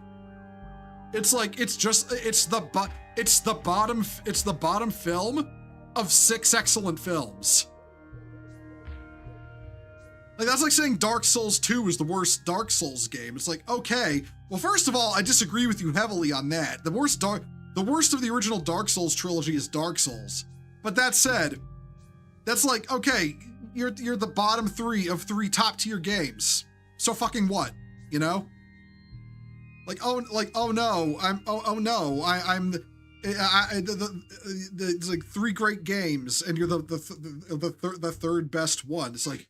It's the bottom film of 6 excellent films. Like, that's like saying Dark Souls 2 is the worst Dark Souls game. It's like, okay, well, first of all, I disagree with you heavily on that. The worst of the original Dark Souls trilogy is Dark Souls. But that said, that's like, okay, you're the bottom 3 of 3 top tier games. So fucking what, Like, oh no, it's like 3 great games and you're the third best one. It's like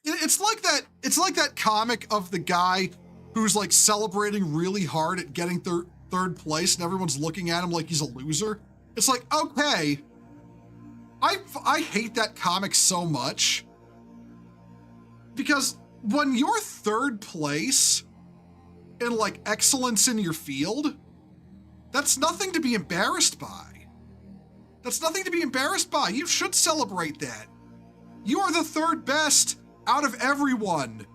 it's like that comic of the guy who's like celebrating really hard at getting third place and everyone's looking at him like he's a loser. It's like, okay, I hate that comic so much because when you're third place in like excellence in your field, that's nothing to be embarrassed by. That's nothing to be embarrassed by. You should celebrate that. You are the third best out of everyone.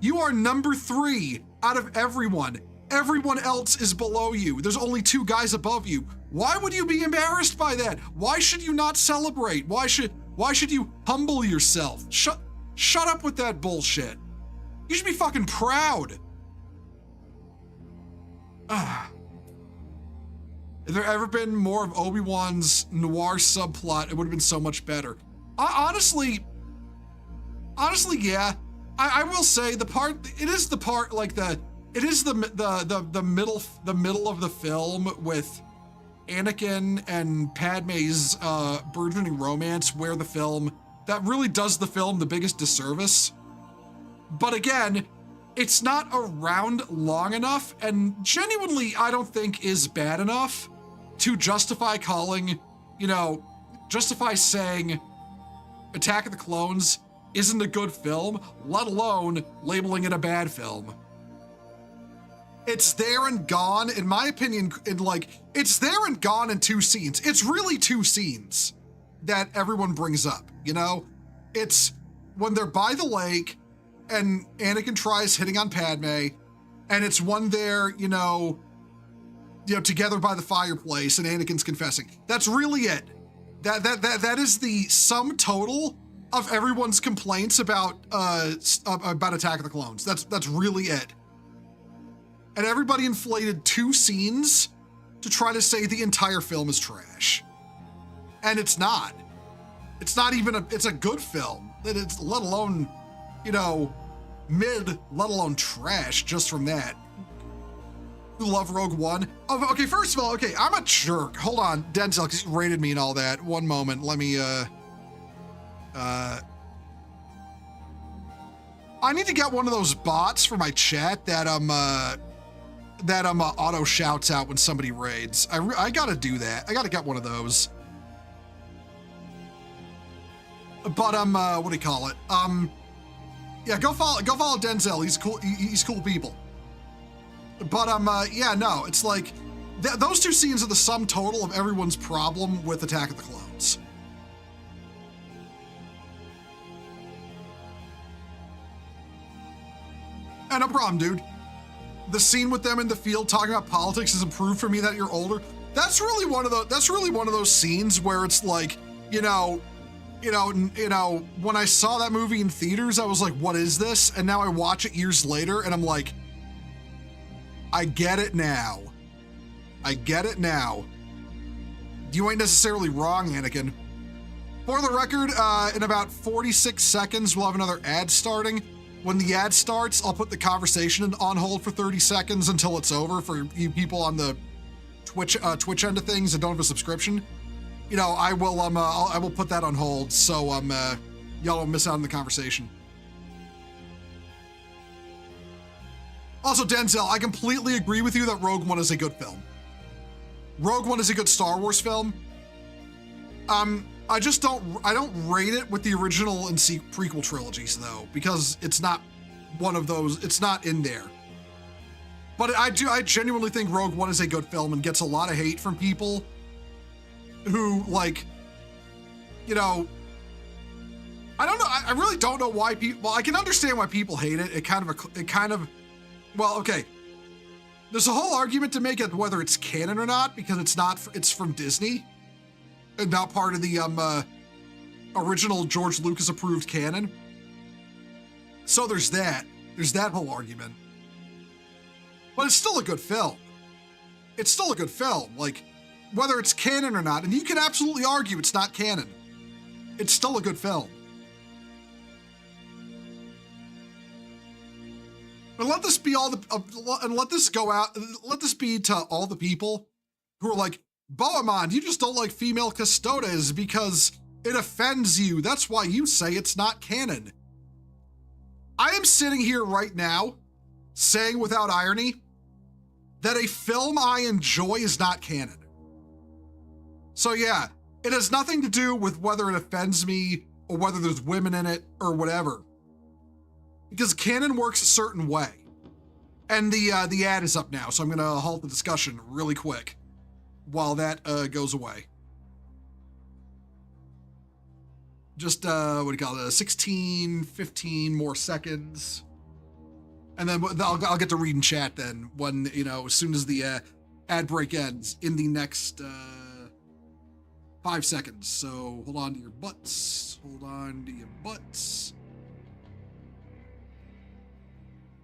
You are number 3 out of everyone. Everyone else is below you. There's only 2 guys above you. Why would you be embarrassed by that? Why should you not celebrate? Why should you humble yourself? Shut up with that bullshit. You should be fucking proud. If there ever been more of Obi-Wan's noir subplot, it would have been so much better. Honestly, yeah. I will say it is the middle of the film with Anakin and Padme's burgeoning romance where that really does the film the biggest disservice. But again, it's not around long enough, and genuinely I don't think is bad enough to justify saying Attack of the Clones isn't a good film, let alone labeling it a bad film. It's there and gone, in my opinion, it's there and gone in 2 scenes. It's really 2 scenes that everyone brings up, It's when they're by the lake and Anakin tries hitting on Padme, and it's when they're, together by the fireplace and Anakin's confessing. That's really it. That is the sum total of everyone's complaints about Attack of the Clones. That's really it. And everybody inflated 2 scenes to try to say the entire film is trash. And it's not. It's not even it's a good film. It's let alone, mid, let alone trash just from that. You love Rogue One? Oh, okay, first of all, okay, I'm a jerk. Hold on, Denzel, because you rated me and all that. One moment, let me, I need to get one of those bots for my chat that auto shouts out when somebody raids. I gotta do that. I gotta get one of those. But what do you call it? Yeah, go follow Denzel. He's cool. He's cool people. But yeah, no, it's like those 2 scenes are the sum total of everyone's problem with Attack of the Clones. No problem, dude. The scene with them in the field talking about politics has improved for me that you're older. That's really one of those scenes where it's like, when I saw that movie in theaters, I was like, what is this? And now I watch it years later and I'm like, I get it now. I get it now. You ain't necessarily wrong, Anakin. For the record, in about 46 seconds, we'll have another ad starting. When the ad starts, I'll put the conversation on hold for 30 seconds until it's over for you people on the Twitch end of things that don't have a subscription. I will put that on hold so y'all don't miss out on the conversation. Also, Denzel, I completely agree with you that Rogue One is a good film. Rogue One is a good Star Wars film. I don't rate it with the original and prequel trilogies though, because it's not one of those, it's not in there. But I genuinely think Rogue One is a good film and gets a lot of hate from people who I don't know, I really don't know why people, well, I can understand why people hate it. Okay. There's a whole argument to make it whether it's canon or not, because it's from Disney and not part of the original George Lucas approved canon. So there's that whole argument. But it's still a good film. It's still a good film, like whether it's canon or not, and you can absolutely argue it's not canon. It's still a good film. And let this be let this be to all the people who are like, Bohemond, you just don't like female custodes because it offends you. That's why you say it's not canon. I am sitting here right now saying without irony that a film I enjoy is not canon. So yeah, it has nothing to do with whether it offends me or whether there's women in it or whatever. Because canon works a certain way. And the ad is up now, so I'm gonna halt the discussion really quick while that goes away. Just, 16, 15 more seconds. And then I'll get to read in chat then when, as soon as the ad break ends in the next 5 seconds. So hold on to your butts. Hold on to your butts.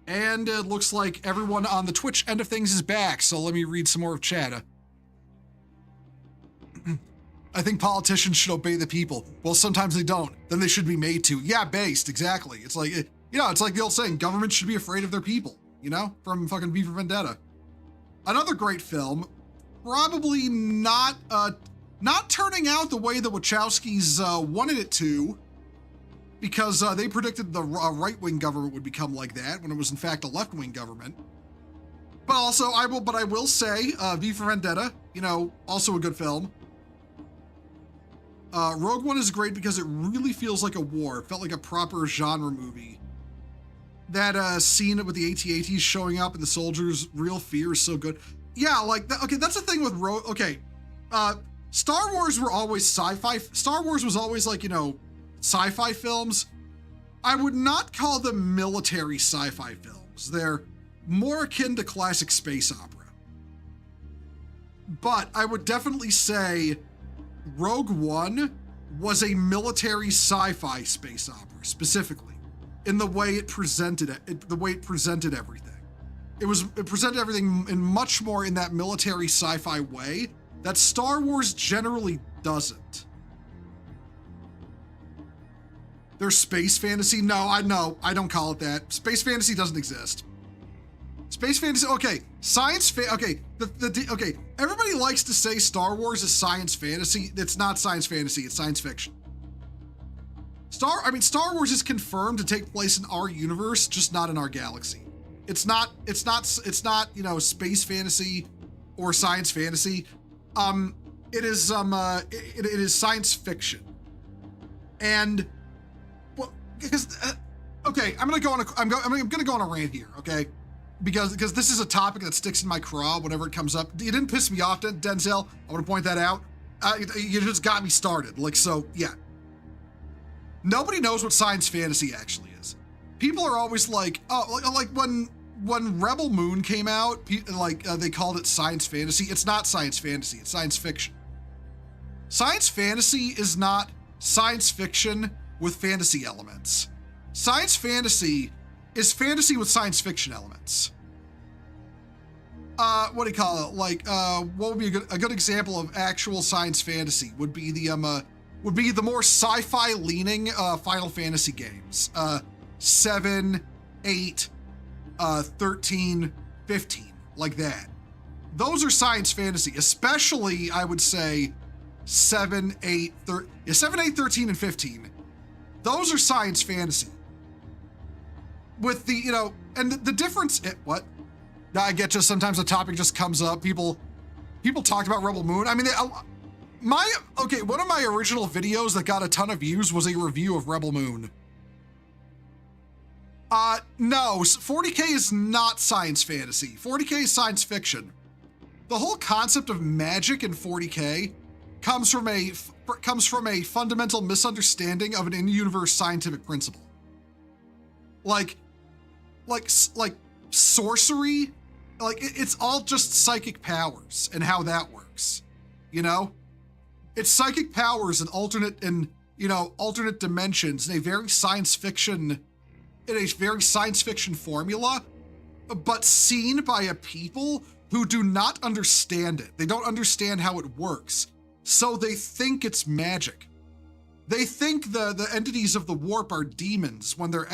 And it looks like everyone on the Twitch end of things is back. So let me read some more of chat. I think politicians should obey the people. Well, sometimes they don't. Then they should be made to. Yeah, based, exactly. It's like, it's like the old saying, government should be afraid of their people, from fucking V for Vendetta. Another great film, probably not turning out the way the Wachowskis wanted it to, because they predicted the right-wing government would become like that when it was in fact a left-wing government. But also, I will say, V for Vendetta, also a good film. Rogue One is great because it really feels like a war. It felt like a proper genre movie. That scene with the AT-ATs showing up and the soldiers' real fear is so good. Yeah, that's the thing with Rogue. Okay, Star Wars were always sci-fi. Star Wars was always sci-fi films. I would not call them military sci-fi films. They're more akin to classic space opera. But I would definitely say Rogue One was a military sci-fi space opera, specifically, in the way it presented everything. It presented everything in much more in that military sci-fi way that Star Wars generally doesn't. There's space fantasy. No, I don't call it that. Space fantasy doesn't exist. Space fantasy, okay. Okay. Everybody likes to say Star Wars is science fantasy. It's not science fantasy, it's science fiction. Star Wars is confirmed to take place in our universe, just not in our galaxy. It's not, space fantasy or science fantasy. It is science fiction. And because I'm gonna go on a rant here, okay? Because this is a topic that sticks in my craw whenever it comes up. You didn't piss me off, Denzel. I want to point that out. You just got me started. Yeah. Nobody knows what science fantasy actually is. people are always like, oh, like when Rebel Moon came out, they called it science fantasy. It's not science fantasy, it's science fiction. Science fantasy is not science fiction with fantasy elements. Science fantasy is fantasy with science fiction elements. What do you call it? Like, what would be a good example of actual science fantasy would be the more sci-fi leaning Final Fantasy games. 7, 8, 13, 15, like that. Those are science fantasy, especially I would say 7, 8, 13, and 15. Those are science fantasy. With the, and the difference, what? I get just sometimes the topic just comes up. People talked about Rebel Moon. I mean, one of my original videos that got a ton of views was a review of Rebel Moon. No, 40K is not science fantasy. 40K is science fiction. The whole concept of magic in 40K comes from a fundamental misunderstanding of an in-universe scientific principle. Like sorcery, it's all just psychic powers and how that works, It's psychic powers and alternate dimensions in a very science fiction formula, but seen by a people who do not understand it. They don't understand how it works, so they think it's magic. They think the entities of the warp are demons when they're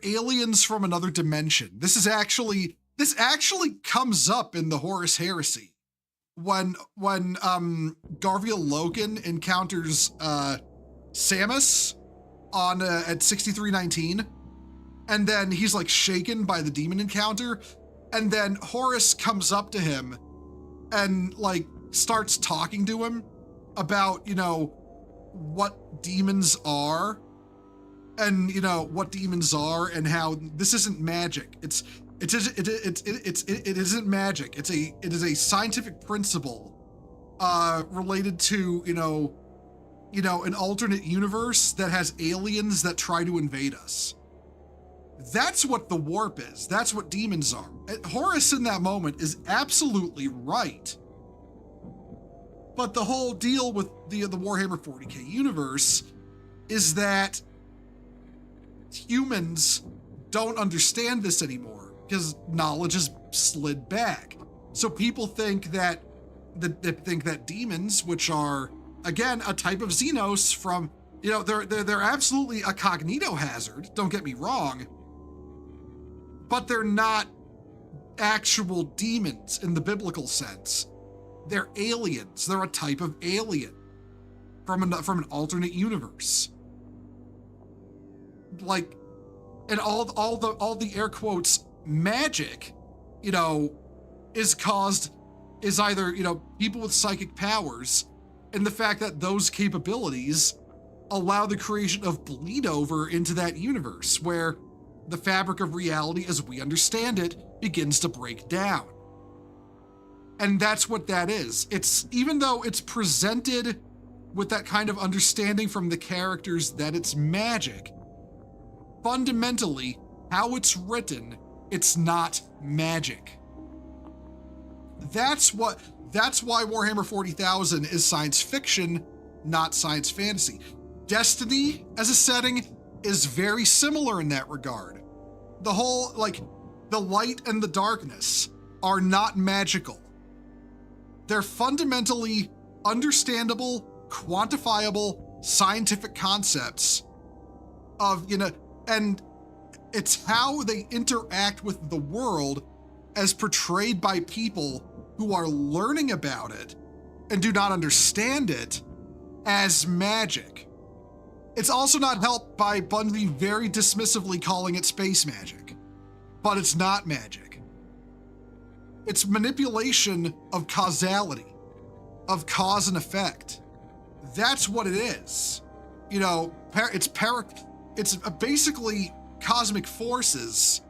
aliens from another dimension. This actually comes up in the Horus Heresy when Garvia Logan encounters Samus at 6319, and then he's like shaken by the demon encounter, and then Horus comes up to him and like starts talking to him about, what demons are and, and how this isn't magic. It isn't magic. It is a scientific principle, related to, an alternate universe that has aliens that try to invade us. That's what the warp is. That's what demons are. Horus in that moment is absolutely right. But the whole deal with the Warhammer 40K universe is that humans don't understand this anymore because knowledge has slid back. So people think that demons, which are again a type of Xenos from, they're absolutely a cognito hazard. Don't get me wrong, but they're not actual demons in the biblical sense. They're aliens. They're a type of alien from an alternate universe. Like, and all the air quotes magic, is either, people with psychic powers, and the fact that those capabilities allow the creation of bleed over into that universe where the fabric of reality as we understand it begins to break down. And that's what that is. It's, even though it's presented with that kind of understanding from the characters that it's magic, fundamentally, how it's written, it's not magic. That's why Warhammer 40,000 is science fiction, not science fantasy. Destiny as a setting is very similar in that regard. The whole, the light and the darkness are not magical. They're fundamentally understandable, quantifiable, scientific concepts of, and it's how they interact with the world as portrayed by people who are learning about it and do not understand it as magic. It's also not helped by Bungie very dismissively calling it space magic, but it's not magic. It's manipulation of causality, of cause and effect. That's what it is. It's basically cosmic forces,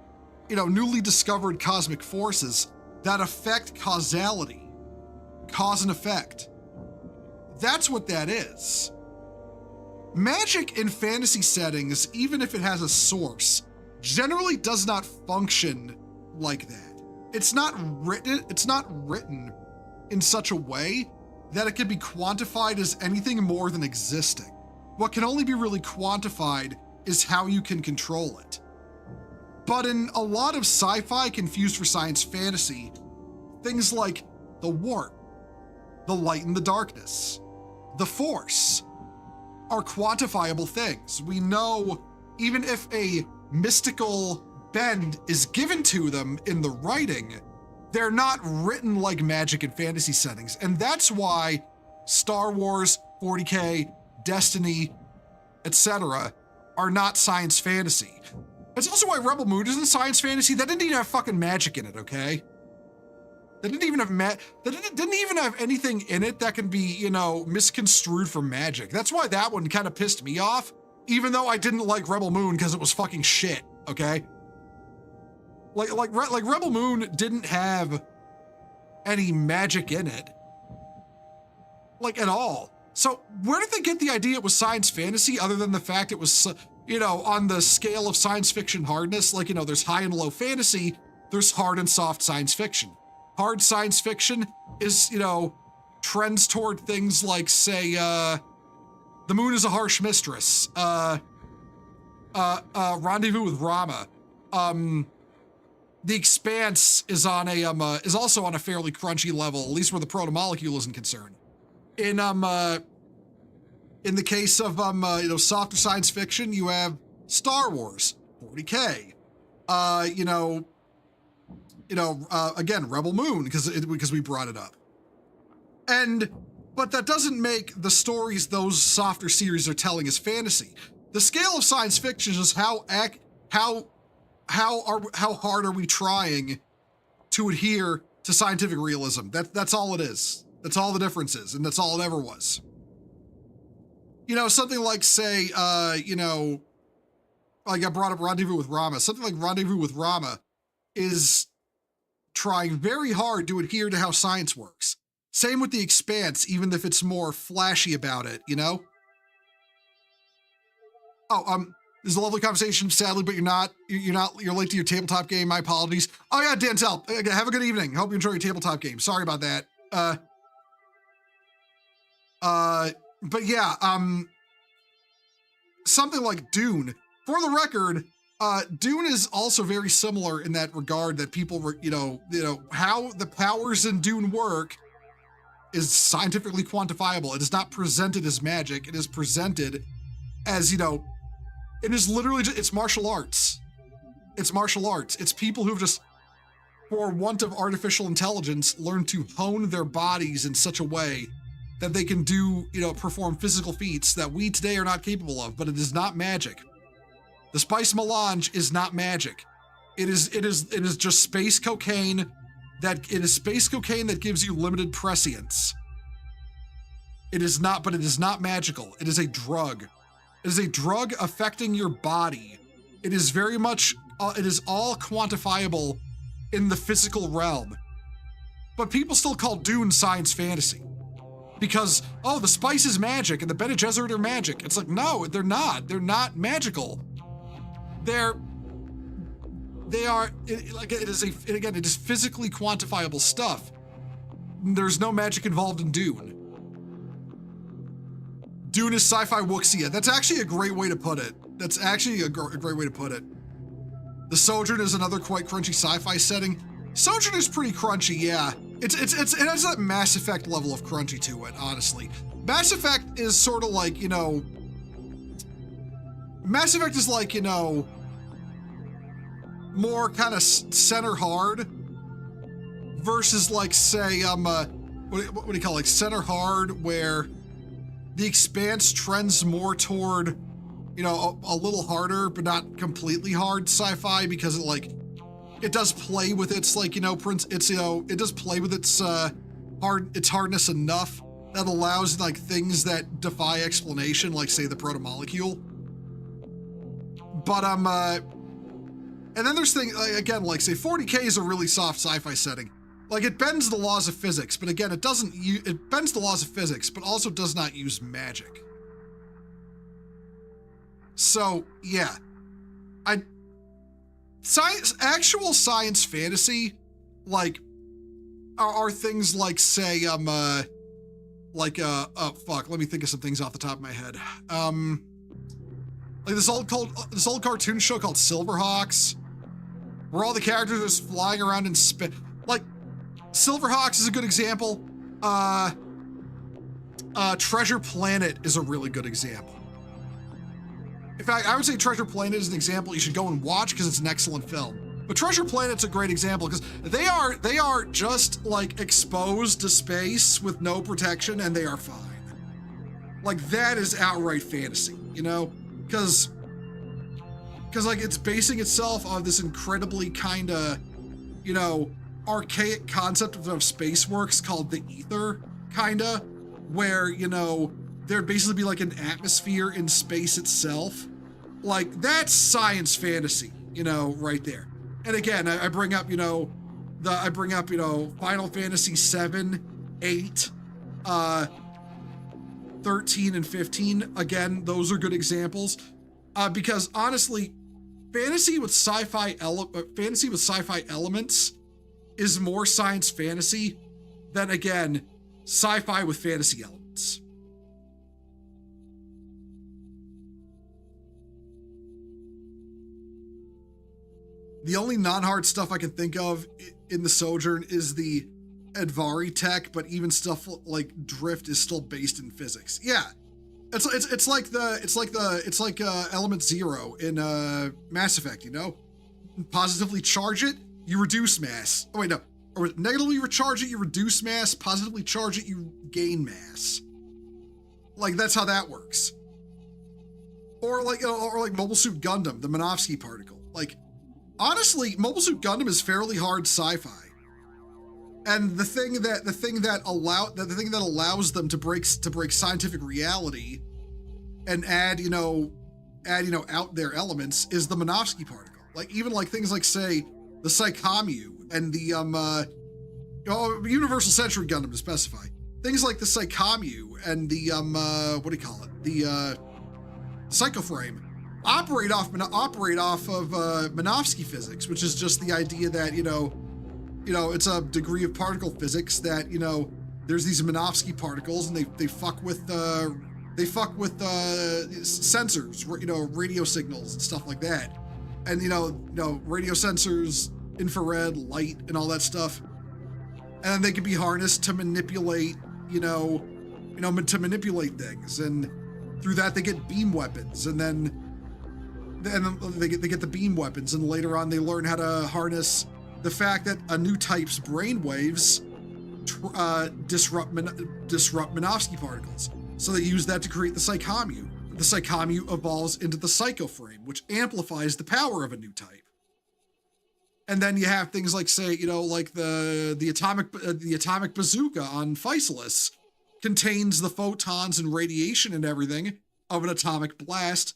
newly discovered cosmic forces that affect causality, cause and effect. That's what that is. magic in fantasy settings, even if it has a source, generally does not function like that. It's not written in such a way that it can be quantified as anything more than existing. What can only be really quantified is how you can control it. But in a lot of sci-fi confused for science fantasy, things like the warp, the light and the darkness, the force are quantifiable things. We know even if a mystical bend is given to them in the writing, they're not written like magic in fantasy settings. And that's why Star Wars, 40K, Destiny, etc. are not science fantasy. It's also why Rebel Moon isn't science fantasy. That didn't even have fucking magic in it, okay? That didn't even have anything in it that can be, misconstrued for magic. That's why that one kind of pissed me off, even though I didn't like Rebel Moon because it was fucking shit, okay? Like Rebel Moon didn't have any magic in it, like at all. So where did they get the idea it was science fantasy other than the fact it was, on the scale of science fiction hardness? Like, there's high and low fantasy, there's hard and soft science fiction. Hard science fiction is, trends toward things like, say, the moon is a harsh mistress, Rendezvous with Rama. The Expanse is on is also on a fairly crunchy level, at least where the proto-molecule isn't concerned. In the case of, softer science fiction, you have Star Wars, 40K, again, Rebel Moon, because we brought it up. But that doesn't make the stories those softer series are telling as fantasy. The scale of science fiction is how hard are we trying to adhere to scientific realism? That's all it is. That's all the difference is, and that's all it ever was. Something like, say, like I brought up Rendezvous with Rama. Something like Rendezvous with Rama is trying very hard to adhere to how science works. Same with The Expanse, even if it's more flashy about it, Oh, this is a lovely conversation, sadly, but you're late to your tabletop game. My apologies. Oh yeah, Dantel, have a good evening. Hope you enjoy your tabletop game. Sorry about that. But yeah, something like Dune. For the record, Dune is also very similar in that regard that people, how the powers in Dune work is scientifically quantifiable. It is not presented as magic. It is presented as, it is literally just, it's martial arts. It's martial arts. It's people who've just, for want of artificial intelligence, learned to hone their bodies in such a way that they can do, perform physical feats that we today are not capable of, but it is not magic. The spice melange is not magic. It is just space cocaine that gives you limited prescience. It is not magical. It is a drug. It is a drug affecting your body. It is very much, it is all quantifiable in the physical realm. But people still call Dune science fantasy. Because, the spice is magic and the Bene Gesserit are magic. It's like, no, they're not. They're not magical. It is physically quantifiable stuff. There's no magic involved in Dune. Dune is sci-fi wuxia. That's actually a great way to put it. That's actually a great way to put it. The Sojourn is another quite crunchy sci-fi setting. Sojourn is pretty crunchy, yeah. It has that Mass Effect level of crunchy to it, honestly. Mass Effect is sort of like, Mass Effect is like, more kind of center hard versus like, say, what do you call it? Like center hard, where The Expanse trends more toward, a little harder, but not completely hard sci-fi, because it does play with its it does play with its hardness enough that allows things that defy explanation, like say the proto-molecule. But and then there's things again, like say 40K is a really soft sci-fi setting. Like it bends the laws of physics, but again, it bends the laws of physics, but also does not use magic. So yeah, actual science fantasy, like, are things like, say, fuck, let me think of some things off the top of my head. Like this old cartoon show called Silverhawks, where all the characters are just flying around in space. Like, Silverhawks is a good example. Treasure Planet is a really good example. In fact, I would say Treasure Planet is an example you should go and watch because it's an excellent film. But Treasure Planet's a great example because they are just like exposed to space with no protection and they are fine. Like, that is outright fantasy, you know? Because like it's basing itself on this incredibly kind of, you know, archaic concept of space works called the ether, kinda, where, you know, there'd basically be like an atmosphere in space itself. Like, that's science fantasy, you know, right there. And again, I bring up, you know, Final Fantasy 7, 8, 13, and 15. Again, those are good examples. Because honestly, fantasy with sci-fi elements is more science fantasy than, again, sci-fi with fantasy elements. The only non-hard stuff I can think of in the Sojourn is the Advari tech, but even stuff like drift is still based in physics. Yeah, it's like element 0 in Mass Effect. You know, positively charge it, you reduce mass. Oh wait, no, or negatively recharge it, you reduce mass. Positively charge it, you gain mass. Like, that's how that works. Or like Mobile Suit Gundam, the Minovsky particle. Like, honestly, Mobile Suit Gundam is fairly hard sci-fi, and the thing that allows them to break scientific reality and add out their elements is the Minovsky particle. Like, even like things like, say, the Psychomu and the Universal Century Gundam to specify, things like the Psychomu and the the Psychoframe operate off of Minovsky physics, which is just the idea that, you know, it's a degree of particle physics that, you know, there's these Minovsky particles and they fuck with sensors, you know, radio signals and stuff like that. And, you know, radio sensors, infrared, light, and all that stuff. And then they can be harnessed to manipulate, to manipulate things. And through that, they get beam weapons. And then they get the beam weapons. And later on, they learn how to harness the fact that a new type's brainwaves disrupt Minovsky particles. So they use that to create the Psychomu. The Psychomu evolves into the Psychoframe, which amplifies the power of a new type. And then you have things like, say, like the atomic bazooka on Physalis contains the photons and radiation and everything of an atomic blast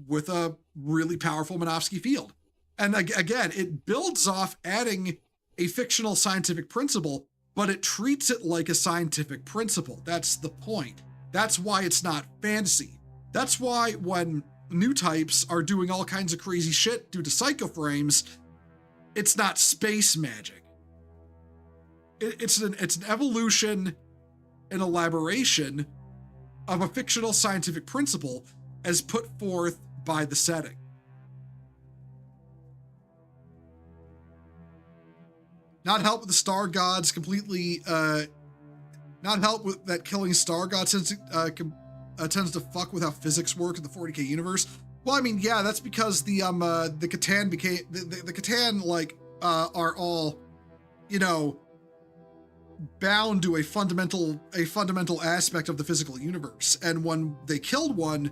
with a really powerful Minovsky field. And again, it builds off adding a fictional scientific principle, but it treats it like a scientific principle. That's the point. That's why it's not fantasy. That's why when new types are doing all kinds of crazy shit due to psychoframes, it's not space magic. It's an evolution, an elaboration of a fictional scientific principle as put forth by the setting. Not help with the star gods completely, not help with that killing star gods tends to fuck with how physics work in the 40K universe. Well, I mean, yeah, that's because the Catan the Catan are all, bound to a fundamental aspect of the physical universe. And when they killed one,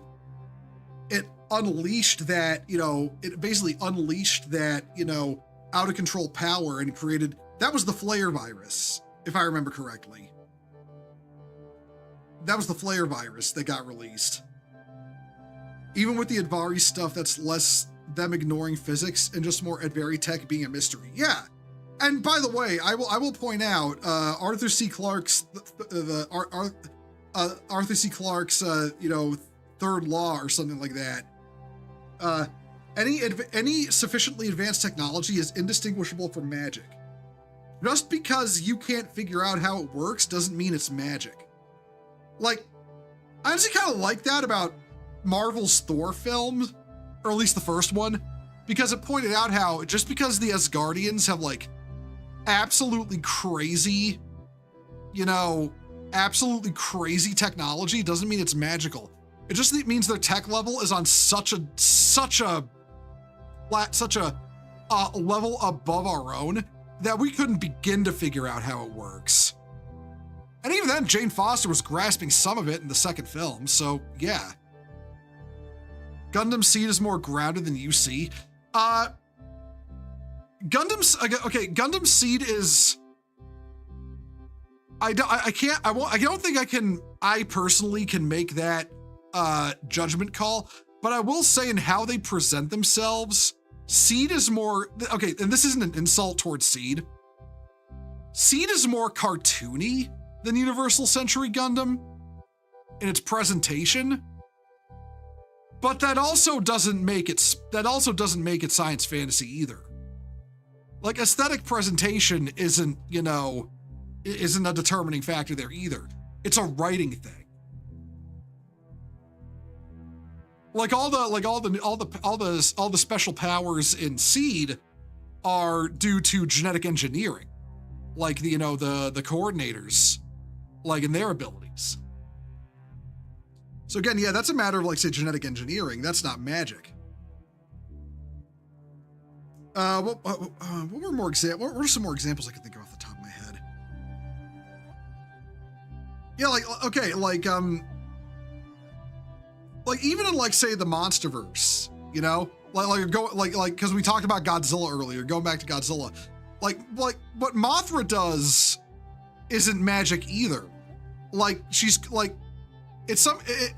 it unleashed that, it basically unleashed that, out of control power and created, that was the flare virus, if I remember correctly. That was the flare virus that got released. Even with the Advari stuff, that's less them ignoring physics and just more Advari tech being a mystery. Yeah. And by the way, I will point out Arthur C. Clarke's third law or something like that. Any sufficiently advanced technology is indistinguishable from magic. Just because you can't figure out how it works doesn't mean it's magic. Like, I actually kind of like that about Marvel's Thor film, or at least the first one, because it pointed out how just because the Asgardians have like absolutely crazy, absolutely crazy technology doesn't mean it's magical. It just means their tech level is on such a level above our own that we couldn't begin to figure out how it works. And even then, Jane Foster was grasping some of it in the second film, so yeah. Gundam Seed is more grounded than UC. Gundam Seed is... I don't think I personally can make that judgment call, but I will say in how they present themselves, Seed is more, okay, and this isn't an insult towards Seed. Seed is more cartoony than Universal Century Gundam in its presentation, but that also doesn't make it science fantasy either. Like, aesthetic presentation isn't a determining factor there either. It's a writing thing. Like all the special powers in Seed are due to genetic engineering, like the coordinators, like in their abilities. So again, yeah, that's a matter of like say genetic engineering. That's not magic. What are some more examples I can think of off the top of my head? Yeah, even in like say the MonsterVerse, because we talked about Godzilla earlier, going back to Godzilla, like what Mothra does isn't magic either. Like she's like, the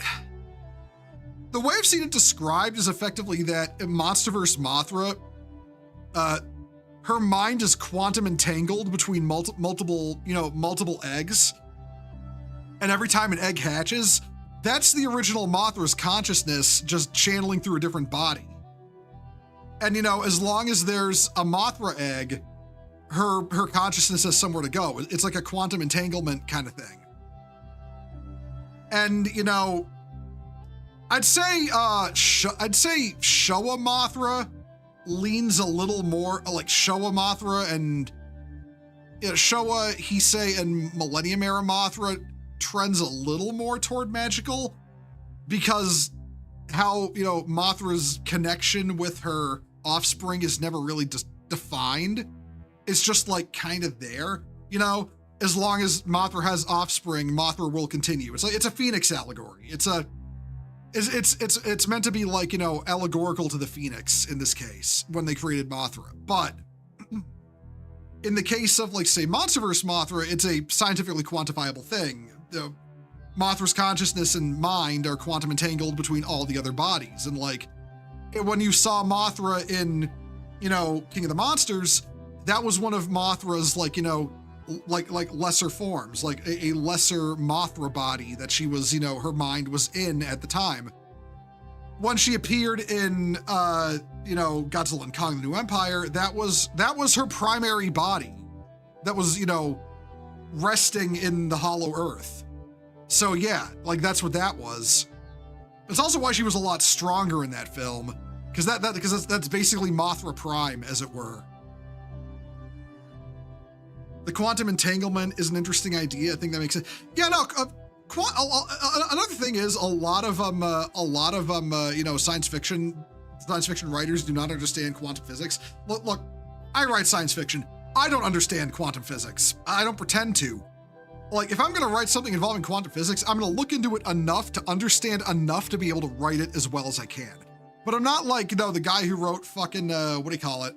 way I've seen it described is effectively that in MonsterVerse Mothra, her mind is quantum entangled between multiple eggs. And every time an egg hatches, that's the original Mothra's consciousness just channeling through a different body. And as long as there's a Mothra egg, her consciousness has somewhere to go. It's like a quantum entanglement kind of thing. And I'd say Showa Mothra leans a little more like Showa Mothra and Showa, Heisei, and Millennium Era Mothra trends a little more toward magical because how, Mothra's connection with her offspring is never really defined. It's just like kind of there, as long as Mothra has offspring, Mothra will continue. It's like, it's a Phoenix allegory. It's meant to be like, allegorical to the Phoenix in this case when they created Mothra. But in the case of like, say, MonsterVerse Mothra, it's a scientifically quantifiable thing. Mothra's consciousness and mind are quantum entangled between all the other bodies. And like, when you saw Mothra in, King of the Monsters, that was one of Mothra's like, like lesser forms, like a lesser Mothra body that she was, her mind was in at the time. When she appeared in, Godzilla and Kong the New Empire, that was her primary body. That was, resting in the hollow earth. So yeah, like that's what that was. It's also why she was a lot stronger in that film, because that's basically Mothra Prime, as it were. The quantum entanglement is an interesting idea. I think that makes sense. Yeah, no. Another thing is a lot of science fiction writers do not understand quantum physics. Look, I write science fiction. I don't understand quantum physics. I don't pretend to. Like, if I'm gonna write something involving quantum physics, I'm gonna look into it enough to understand enough to be able to write it as well as I can. But I'm not like, the guy who wrote fucking, what do you call it?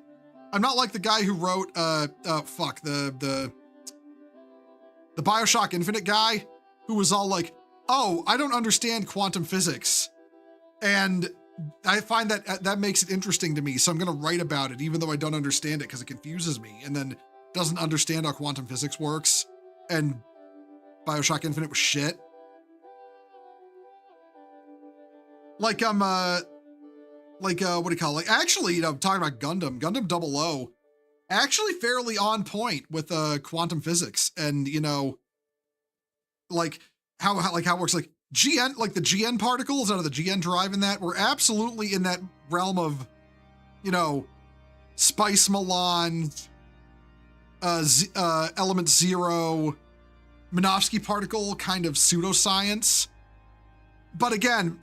I'm not like the guy who wrote, the BioShock Infinite guy, who was all like, oh, I don't understand quantum physics. And I find that makes it interesting to me, so I'm gonna write about it, even though I don't understand it, because it confuses me, and then doesn't understand how quantum physics works, and BioShock Infinite was shit. Like what do you call it? Like actually, talking about Gundam 00, actually fairly on point with quantum physics and like how it works. Like GN, like the GN particles out of the GN drive in that were absolutely in that realm of, Spice Milan, Element Zero, Minovsky particle kind of pseudoscience. But again,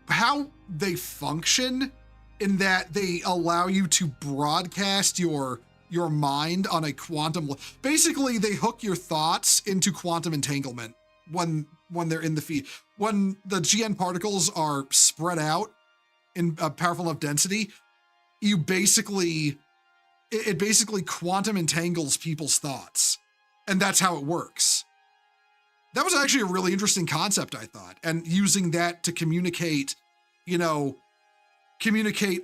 how they function in that they allow you to broadcast your mind on a quantum. Basically, they hook your thoughts into quantum entanglement when they're in the feed. When the GN particles are spread out in a powerful enough density, it basically quantum entangles people's thoughts, and that's how it works. That was actually a really interesting concept, I thought, and using that to communicate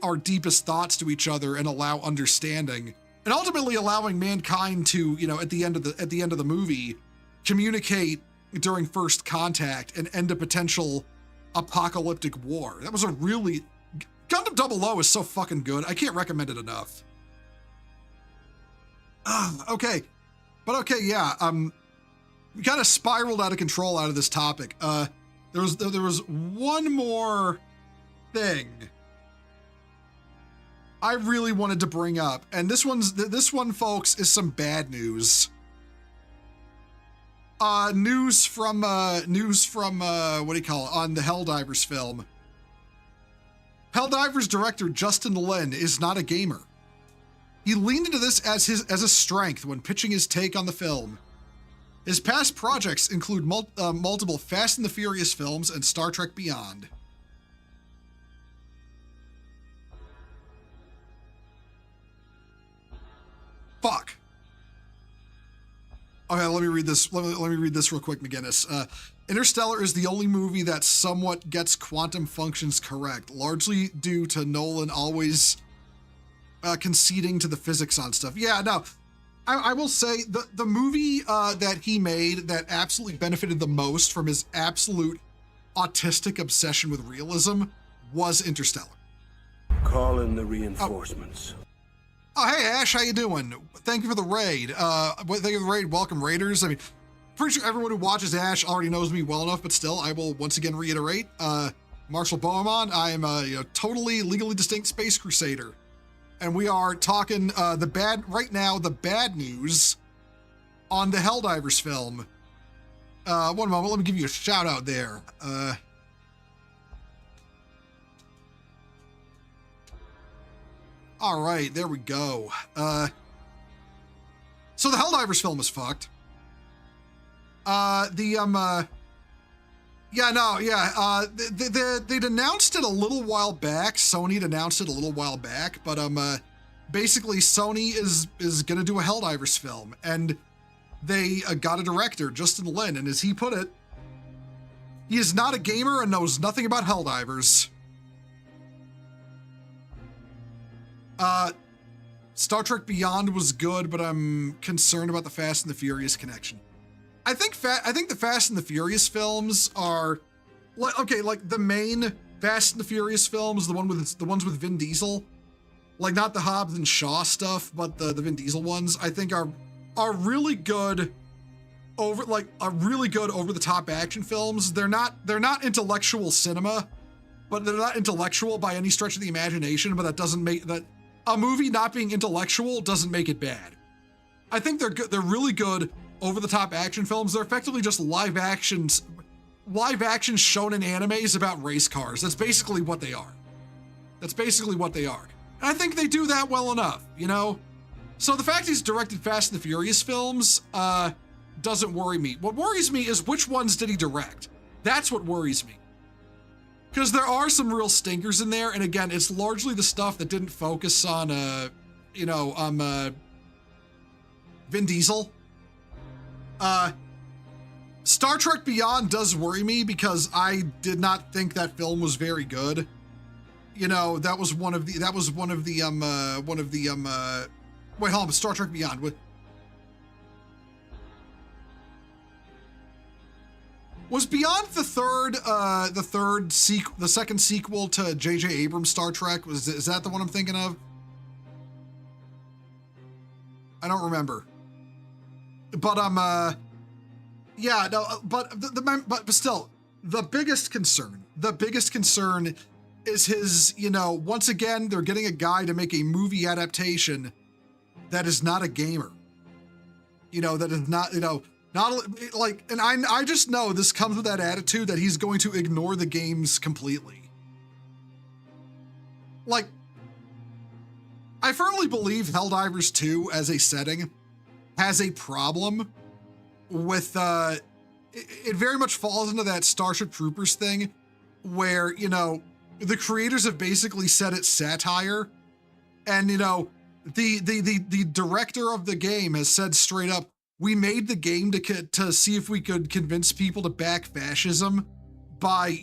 our deepest thoughts to each other and allow understanding, and ultimately allowing mankind to, at the end of the movie, communicate during first contact and end a potential apocalyptic war. That was a really Gundam 00 is so fucking good. I can't recommend it enough. Okay, yeah. We kind of spiraled out of control out of this topic. There was one more thing I really wanted to bring up, and this one, folks, is some bad news. News from what do you call it, on the Helldivers film. Helldivers director Justin Lin is not a gamer. He leaned into this as a strength when pitching his take on the film. His past projects include multiple Fast and the Furious films and Star Trek Beyond. Fuck. Okay, let me read this. Let me read this real quick, McGinnis. Interstellar is the only movie that somewhat gets quantum functions correct, largely due to Nolan always conceding to the physics on stuff. Yeah, no. I will say the movie that he made that absolutely benefited the most from his absolute autistic obsession with realism was Interstellar. Call in the reinforcements. Oh, hey, Ash, how you doing? Thank you for the raid. Thank you for the raid. Welcome, raiders. I mean, pretty sure everyone who watches Ash already knows me well enough, but still, I will once again reiterate. Marshall Bohemond, I am a totally legally distinct space crusader. And we are talking the bad news on the Helldivers film. One moment, let me give you a shout out there. All right, there we go. So the Helldivers film is fucked. They'd announced it a little while back. Sony had announced it a little while back, but basically Sony is gonna do a Helldivers film, and they got a director, Justin Lin, and as he put it, he is not a gamer and knows nothing about Helldivers. Star Trek Beyond was good, but I'm concerned about the Fast and the Furious connection. I think the Fast and the Furious films are like the main Fast and the Furious films, the ones with Vin Diesel, like not the Hobbs and Shaw stuff, but the Vin Diesel ones, I think are really good over the top action films. They're not intellectual cinema, but they're not intellectual by any stretch of the imagination, but that doesn't make that a movie not being intellectual doesn't make it bad. I think they're good. They're really good over-the-top action films. They're effectively just live action shonen animes about race cars. That's basically what they are. And I think they do that well enough, So the fact he's directed Fast and the Furious films doesn't worry me. What worries me is which ones did he direct? That's what worries me. Because there are some real stinkers in there, and again, it's largely the stuff that didn't focus on, Vin Diesel. Star Trek Beyond does worry me because I did not think that film was very good. That was one of the wait, hold on, Star Trek Beyond. Was Beyond the second sequel to J.J. Abrams' Star Trek? Is that the one I'm thinking of? I don't remember. But yeah, no, but but still, the biggest concern is his, once again, they're getting a guy to make a movie adaptation that is not a gamer. That is not, not like, and I just know this comes with that attitude that he's going to ignore the games completely. Like, I firmly believe Helldivers 2 as a setting has a problem with, it very much falls into that Starship Troopers thing where, the creators have basically said it's satire, and, the director of the game has said straight up, we made the game to see if we could convince people to back fascism by,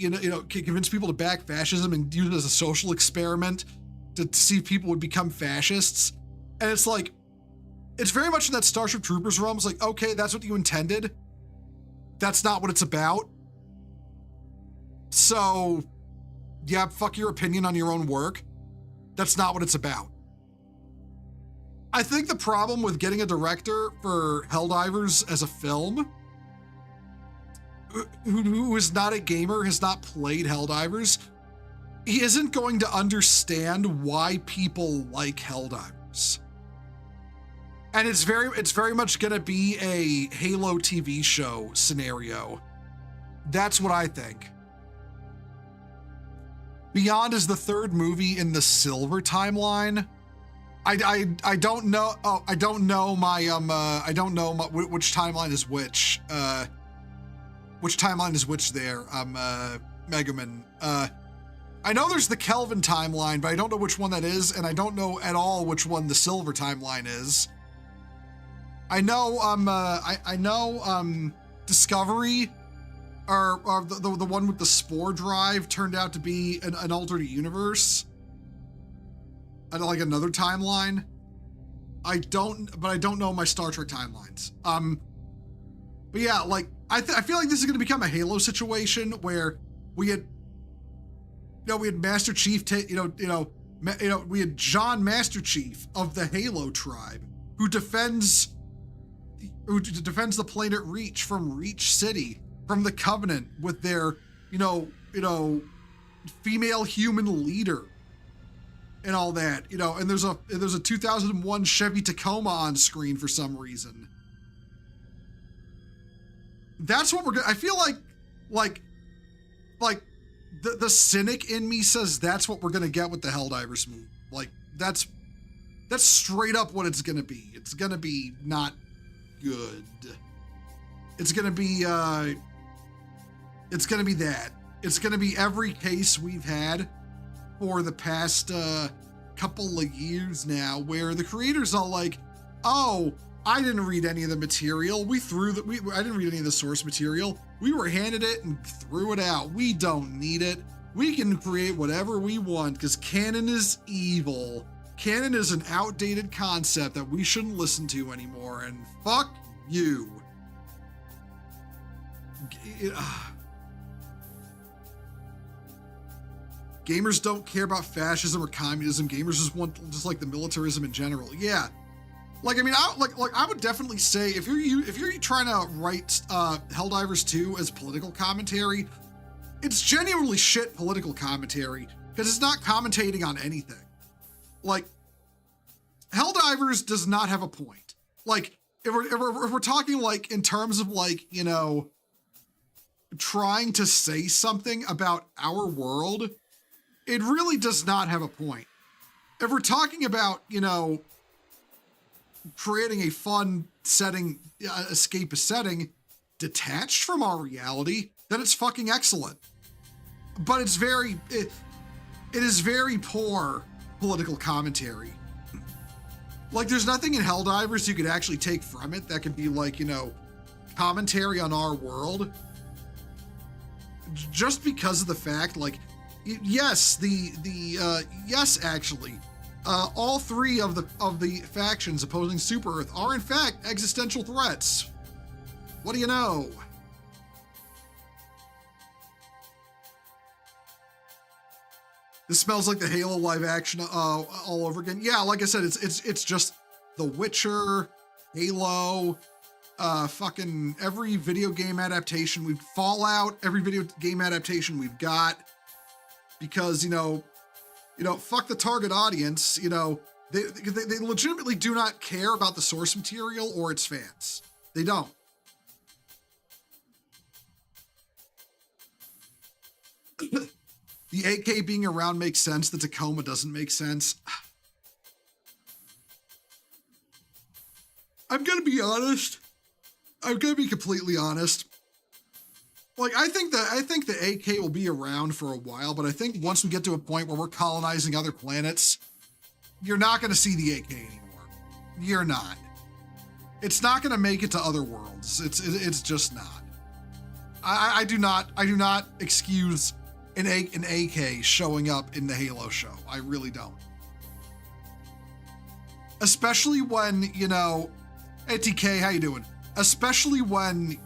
convince people to back fascism and use it as a social experiment to see if people would become fascists. And it's like, it's very much in that Starship Troopers realm. It's like, okay, that's what you intended. That's not what it's about. So, yeah, fuck your opinion on your own work. That's not what it's about. I think the problem with getting a director for Helldivers as a film who is not a gamer, has not played Helldivers, he isn't going to understand why people like Helldivers. And it's very much going to be a Halo TV show scenario. That's what I think. Beyond is the third movie in the Silver timeline. I don't know. Oh, I don't know my which timeline is which. Which timeline is which there? Megaman. I know there's the Kelvin timeline, but I don't know which one that is, and I don't know at all which one the Silver timeline is. I know Discovery, or the one with the spore drive turned out to be an alternate universe. Like another timeline. I don't know my Star Trek timelines. But yeah, like I feel like this is going to become a Halo situation where we had Master Chief, we had John Master Chief of the Halo tribe who defends the planet Reach from Reach City, from the Covenant with their, female human leader and all that, and there's a 2001 Chevy Tacoma on screen for some reason. That's what we're gonna, I feel like the cynic in me says that's what we're gonna get with the Helldivers movie. Like that's straight up what it's gonna be. It's gonna be not good. It's gonna be that. It's gonna be every case we've had for the past couple of years now, where the creators are like, oh, I didn't read any of the material. I didn't read any of the source material. We were handed it and threw it out. We don't need it. We can create whatever we want because canon is evil. Canon is an outdated concept that we shouldn't listen to anymore, and fuck you. Gamers don't care about fascism or communism. Gamers just want like the militarism in general. Yeah. Like, I mean, I would definitely say if you're trying to write Helldivers 2 as political commentary, it's genuinely shit political commentary because it's not commentating on anything. Like, Helldivers does not have a point. Like, if we're talking like in terms of like, trying to say something about our world, it really does not have a point. If we're talking about, creating a fun setting, escapist setting, detached from our reality, then it's fucking excellent. But it is very poor political commentary. Like, there's nothing in Helldivers you could actually take from it that could be like, commentary on our world. Just because of the fact, like, yes, yes, actually, all three of the factions opposing Super Earth are in fact existential threats. What do you know? This smells like the Halo live action all over again. Yeah, like I said, it's just The Witcher, Halo, fucking every video game adaptation Fallout, every video game adaptation we've got, because fuck the target audience. They legitimately do not care about the source material or its fans. They don't. The 8K being around makes sense. The Tacoma doesn't make sense. I'm gonna be honest. I'm gonna be completely honest. Like, I think the 8K will be around for a while, but I think once we get to a point where we're colonizing other planets, you're not gonna see the 8K anymore. You're not. It's not gonna make it to other worlds. It's just not. I do not excuse an AK showing up in the Halo show. I really don't. Especially when, hey TK, how you doing? Especially when,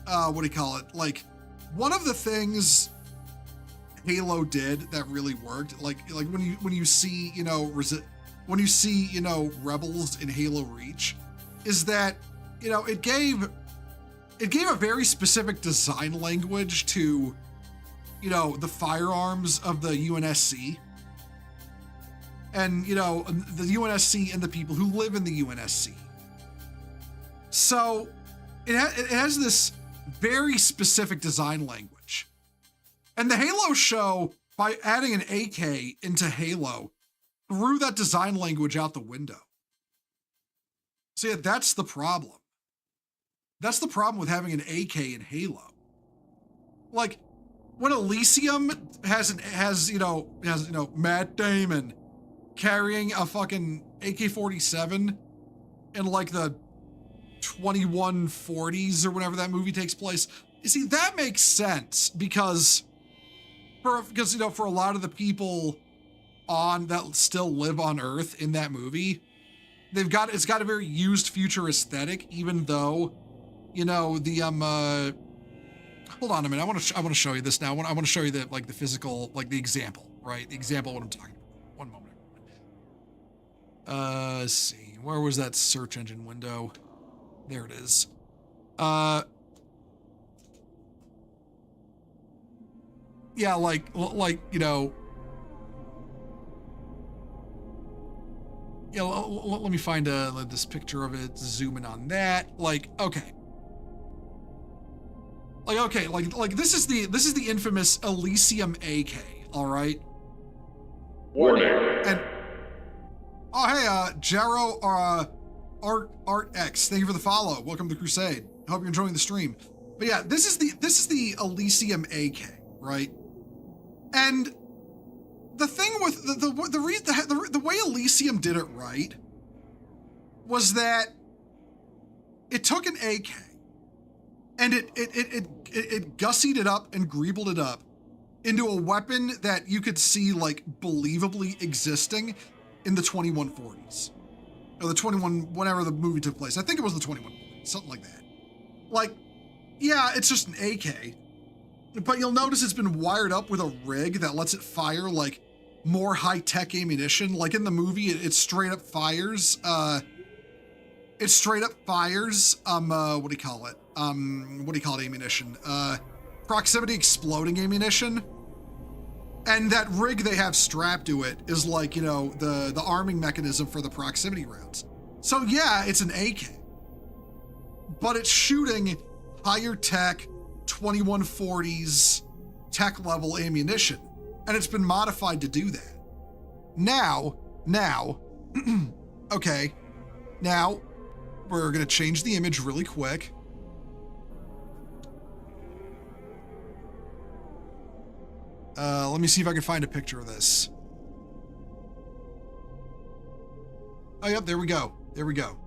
what do you call it? Like, one of the things Halo did that really worked, like when you see, when you see, Rebels in Halo Reach, is that, it gave a very specific design language to, the firearms of the UNSC. And, the UNSC and the people who live in the UNSC. So it has this very specific design language. And the Halo show, by adding an AK into Halo, threw that design language out the window. So yeah, that's the problem. That's the problem with having an AK in Halo. Like, when Elysium has Matt Damon carrying a fucking AK-47 in like the 2140s or whenever that movie takes place. You see, that makes sense because for a lot of the people that still live on Earth in that movie, it's got a very used future aesthetic, even though, hold on a minute. I want to show you this now. I want to show you the physical, the example, right? The example of what I'm talking about. One moment. Let's see. Where was that search engine window? There it is. Yeah, let me find this picture of it, zoom in on that. Okay. This is the infamous Elysium AK, all right? Warning. And oh, hey, Jero, Art X, thank you for the follow. Welcome to the Crusade. Hope you're enjoying the stream. But yeah, this is the Elysium AK, right? And the thing with the way Elysium did it right was that it took an AK and it gussied it up and greebled it up into a weapon that you could see believably existing in the 2140s. Or the 21, whenever the movie took place. I think it was the 2140s, something like that. Yeah, it's just an AK, but you'll notice it's been wired up with a rig that lets it fire more high-tech ammunition. Like in the movie, it straight up fires, what do you call it? Ammunition? Proximity exploding ammunition. And that rig they have strapped to it is the arming mechanism for the proximity rounds. So yeah, it's an AK, but it's shooting higher tech 2140s tech level ammunition. And it's been modified to do that. Now, okay, now we're gonna change the image really quick. Let me see if I can find a picture of this. Oh, yep, there we go. There we go.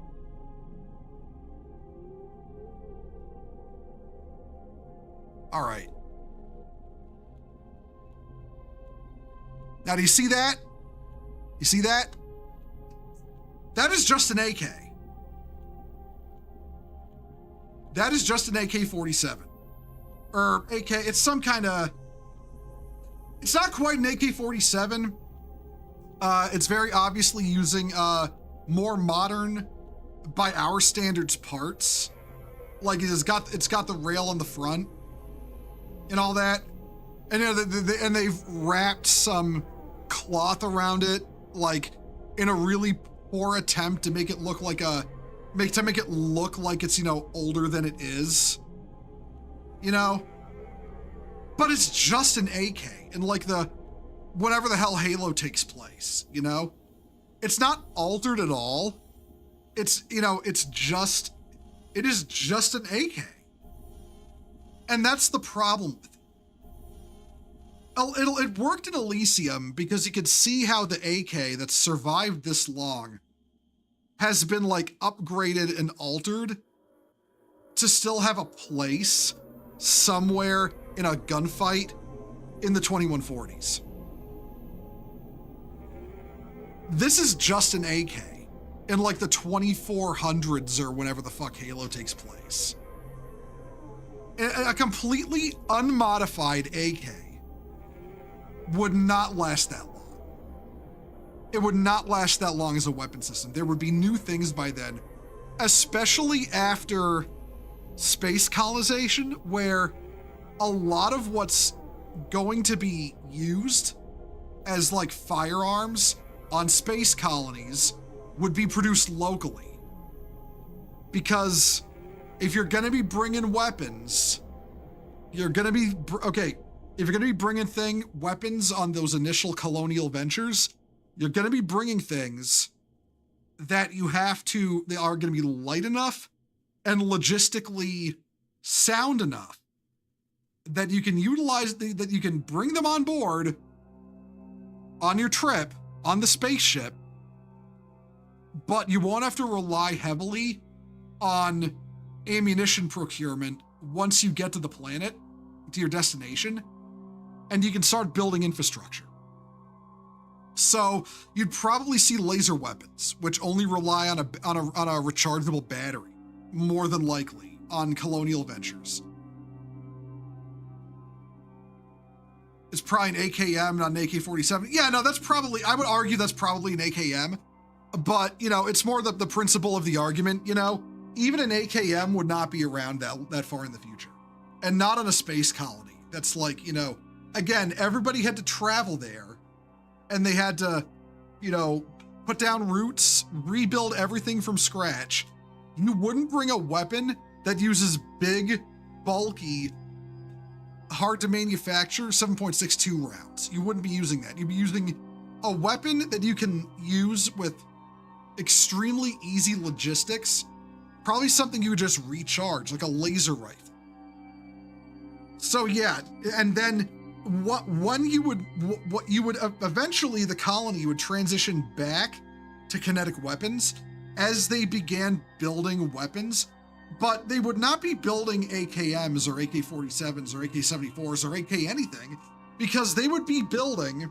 All right. Now, do you see that? You see that? That is just an AK. That is just an AK-47. Or AK, it's some kind of It's not quite an AK-47. It's very obviously using more modern, by our standards, parts. Like it's got the rail on the front and all that, and you know, and they've wrapped some cloth around it, like in a really poor attempt to make it look like make it look like it's, you know, older than it is, you know. But it's just an AK, and like whenever the hell Halo takes place, you know, it's not altered at all. It's, you know, it is just an AK. And that's the problem with it. It worked in Elysium because you could see how the AK that's survived this long has been like upgraded and altered to still have a place somewhere in a gunfight in the 2140s. This is just an AK in like the 2400s or whenever the fuck Halo takes place. A completely unmodified AK would not last that long. It would not last that long as a weapon system. There would be new things by then, especially after space colonization, where a lot of what's going to be used as like firearms on space colonies would be produced locally. Because if you're going to be bringing weapons, you're going to be, okay, if you're going to be bringing weapons on those initial colonial ventures, you're going to be bringing things that they are going to be light enough and logistically sound enough that you can utilize, that you can bring them on board on your trip, on the spaceship, but you won't have to rely heavily on ammunition procurement once you get to the planet, to your destination, and you can start building infrastructure. So you'd probably see laser weapons, which only rely on a rechargeable battery, more than likely, on colonial ventures. It's probably an AKM, not an AK-47. Yeah, no, I would argue that's probably an AKM, but, you know, it's more the principle of the argument, you know? Even an AKM would not be around that far in the future. And not on a space colony. That's like, you know, again, everybody had to travel there, and they had to, you know, put down roots, rebuild everything from scratch. You wouldn't bring a weapon that uses big, bulky, hard to manufacture 7.62 rounds. You wouldn't be using that. You'd be using a weapon that you can use with extremely easy logistics, probably something you would just recharge, like a laser rifle. So yeah, and then eventually the colony would transition back to kinetic weapons as they began building weapons, but they would not be building AKMs or AK-47s or AK-74s or AK anything, because they would be building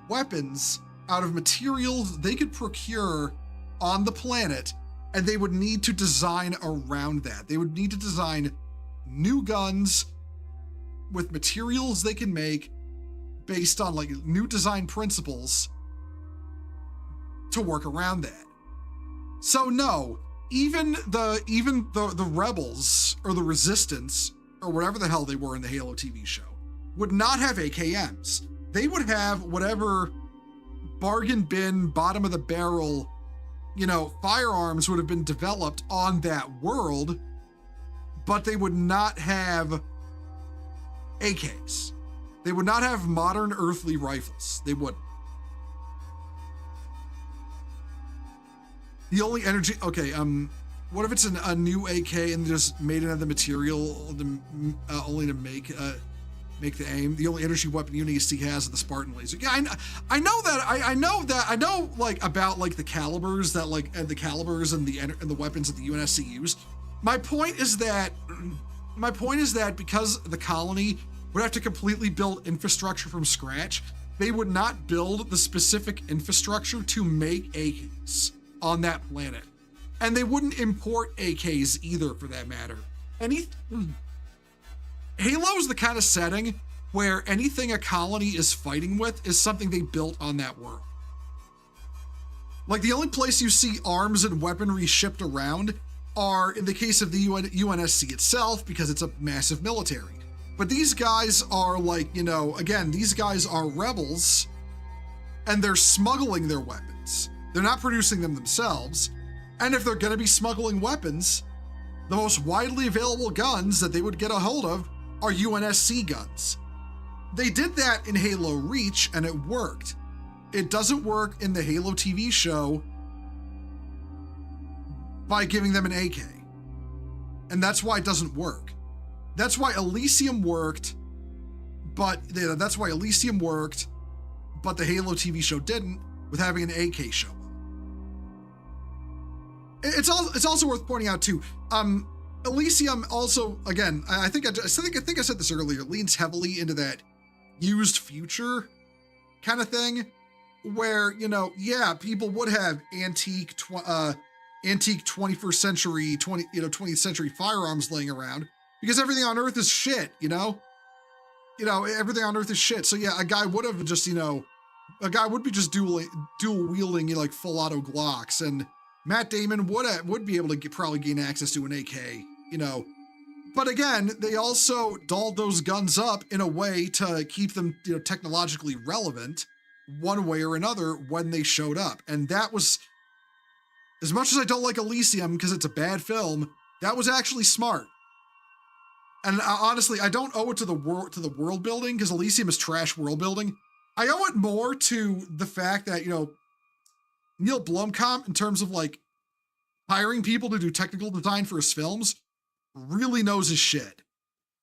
weapons out of materials they could procure on the planet, and they would need to design around that. They would need to design new guns with materials they can make based on like new design principles to work around that. So no, even the rebels or the resistance or whatever the hell they were in the Halo TV show would not have AKMs. They would have whatever bargain bin, bottom of the barrel, you know, firearms would have been developed on that world, but they would not have AKs. They would not have modern earthly rifles. They wouldn't. The only energy, okay, what if it's a new AK and just made another material only to make the aim? The only energy weapon UNSC has is the Spartan laser. Yeah, I know like about like the calibers that like, and the calibers and the weapons that the UNSC use. My point is that because the colony would have to completely build infrastructure from scratch, they would not build the specific infrastructure to make AKs on that planet. And they wouldn't import AKs either, for that matter. And Halo is the kind of setting where anything a colony is fighting with is something they built on that world. Like, the only place you see arms and weaponry shipped around are in the case of the UNSC itself, because it's a massive military. But these guys are like, you know, again, these guys are rebels, and they're smuggling their weapons. They're not producing them themselves. And if they're going to be smuggling weapons, the most widely available guns that they would get a hold of are UNSC guns. They did that in Halo Reach, and it worked. It doesn't work in the Halo TV show by giving them an AK. And that's why it doesn't work. That's why Elysium worked, but the Halo TV show didn't, with having an AK show up. It's also worth pointing out too. Elysium also, again, I think I said this earlier, leans heavily into that used future kind of thing, where, you know, yeah, people would have antique 21st century, 20th century firearms laying around, because everything on Earth is shit, you know, everything on Earth is shit. So yeah, a guy would have just, a guy would be just dual wielding, like full auto Glocks, and Matt Damon would be able to probably gain access to an AK, But again, they also dolled those guns up in a way to keep them, technologically relevant one way or another when they showed up. And that was, as much as I don't like Elysium because it's a bad film, that was actually smart. And honestly, I don't owe it to the world building, because Elysium is trash world building. I owe it more to the fact that, Neil Blomkamp, in terms of like hiring people to do technical design for his films, really knows his shit.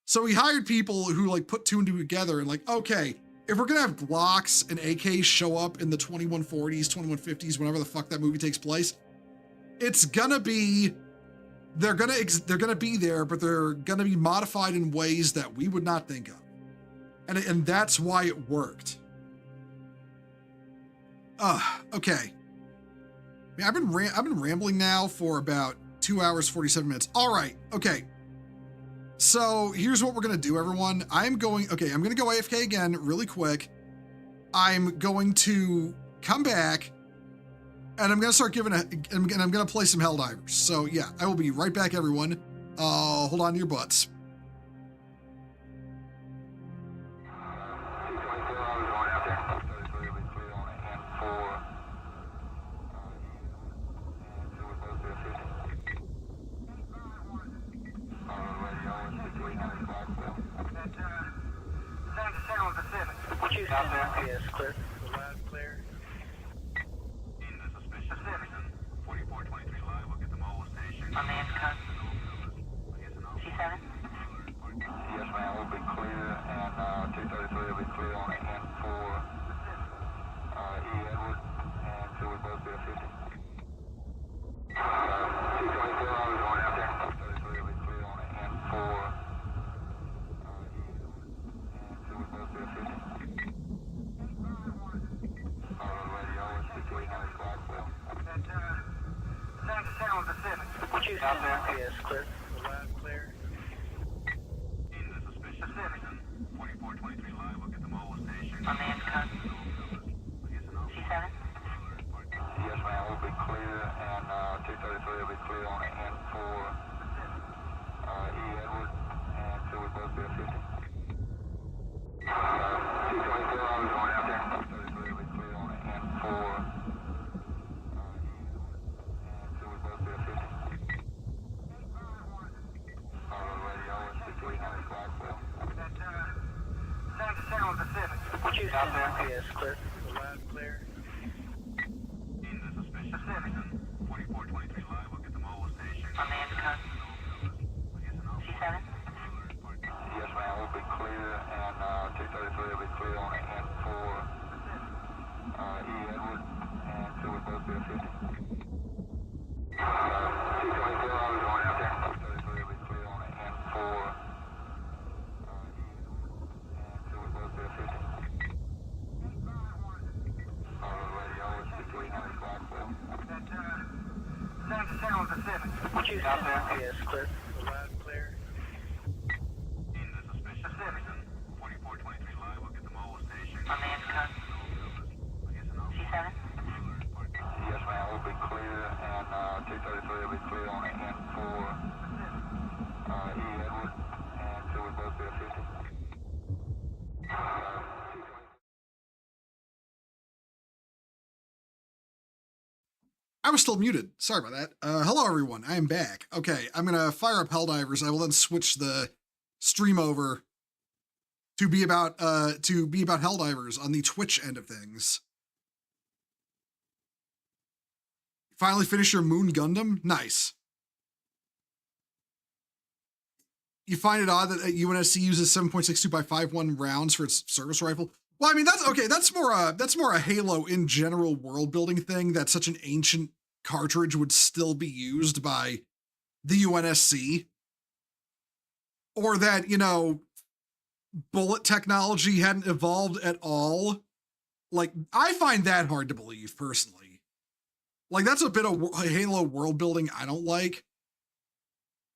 So he hired people who like put two and two together and like, okay, if we're gonna have Glocks and AKs show up in the 2140s, 2150s, whenever the fuck that movie takes place, it's gonna be, they're gonna be there, but they're gonna be modified in ways that we would not think of. And that's why it worked. Okay. I've been rambling now for about 2 hours, 47 minutes. All right. Okay. So here's what we're going to do, everyone. I'm going to go AFK again really quick. I'm going to come back and I'm going to start I'm going to play some Helldivers. So yeah, I will be right back, everyone. Hold on to your butts. Out there, yes, clear. Loud, clear. In the suspicious citizen, 4423 live, we'll get them all to station. On the cut. C7? Yes, ma'am, we'll be clear, and 233 will be clear on the N4, E. Edward, and so we'll both be a 50. 224, I was going out there. 233 will be clear on the N4, and so we'll both be a 50. Out there, yes, clear. Loud, clear. In the suspicious citizen, 4423 live, we'll get them all to station. On the cut. C7? Yes, ma'am, we'll be clear, and 233 will be clear on the N4, E. Edward, and so we'll both be a 50. 224, I was going out there. 233 will be clear on the N4, and so we'll both be a 50. Out there, yes, clear. Loud, clear. In the suspicious citizen, 4423 live, we'll get them all to station. On the cut. C7? Yes, ma'am, we'll be clear, and 233 will be clear on the N4, E. Edward, and so we'll both be a 50. 224, I was going out there. 233 will be clear on the N4, and so we'll both be a 50. Out there, yes, clear. Loud, clear. In the suspicious citizen, 4423 I was still muted. Sorry about that. Hello, everyone. I am back. Okay, I'm going to fire up Helldivers. I will then switch the stream over to be about Helldivers on the Twitch end of things. Finally finished your Moon Gundam? Nice. You find it odd that UNSC uses 7.62 by 5.1 rounds for its service rifle? Well, I mean, that's okay. That's more a Halo in general world building thing, that such an ancient cartridge would still be used by the UNSC. Or that, you know, bullet technology hadn't evolved at all. Like, I find that hard to believe, personally. Like, that's a bit of Halo world building I don't like.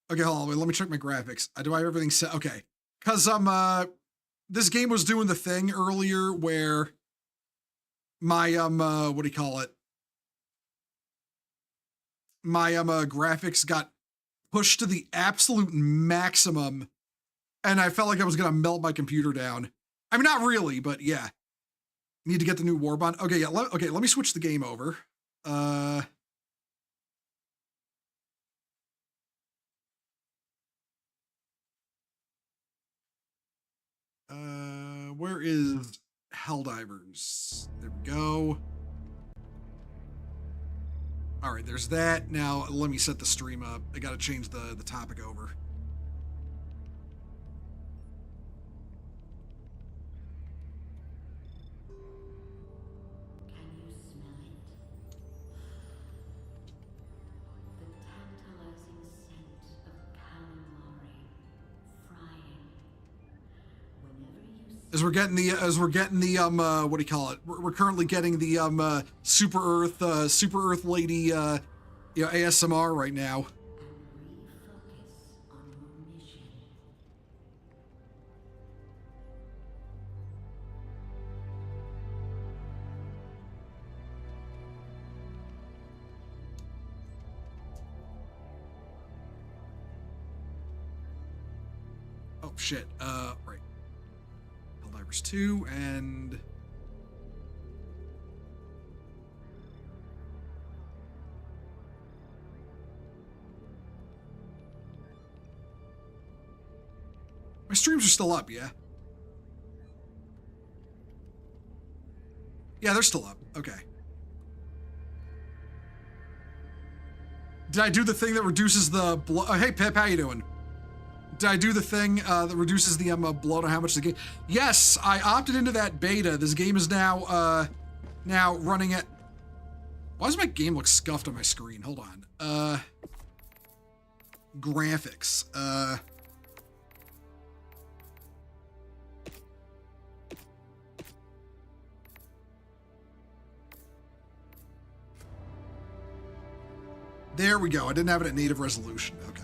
Okay, hold on, wait, let me check my graphics. Do I have everything set? Okay. Because this game was doing the thing earlier where my what do you call it? My graphics got pushed to the absolute maximum, and I felt like I was gonna melt my computer down. I mean, not really, but yeah. Need to get the new Warbond. Okay, yeah. Let me switch the game over. Where is Helldivers? There we go. All right, there's that. Now let me set the stream up. I gotta change the topic over. Can you smell it? The tantalizing scent of calamari frying. Whenever you As we're getting the what do you call it? We're currently getting the Super Earth lady you know, ASMR right now. and refocus on your mission. Oh shit. Right. Helldivers 2 and my streams are still up, yeah? Yeah, they're still up. Okay. Did I do the thing that reduces the blow? Hey, Pip, how you doing? Did I do the thing that reduces the blow to how much the game? Yes, I opted into that beta. This game is now running at. Why does my game look scuffed on my screen? Hold on. Graphics. There we go. I didn't have it at native resolution. Okay.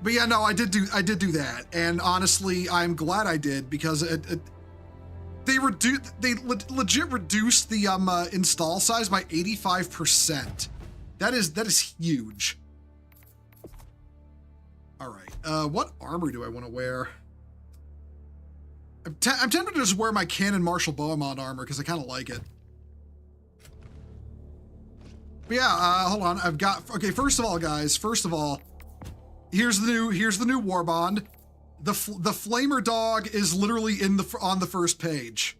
But yeah, no, I did do that, and honestly, I'm glad I did, because they legit reduced the install size by 85%. That is huge. All right, what armor do I want to wear? I'm tempted to just wear my Canon Marshall Beaumont armor because I kind of like it. But yeah, hold on. I've got, okay, first of all, guys, here's the new Warbond. The Flamer Dog is literally on the first page.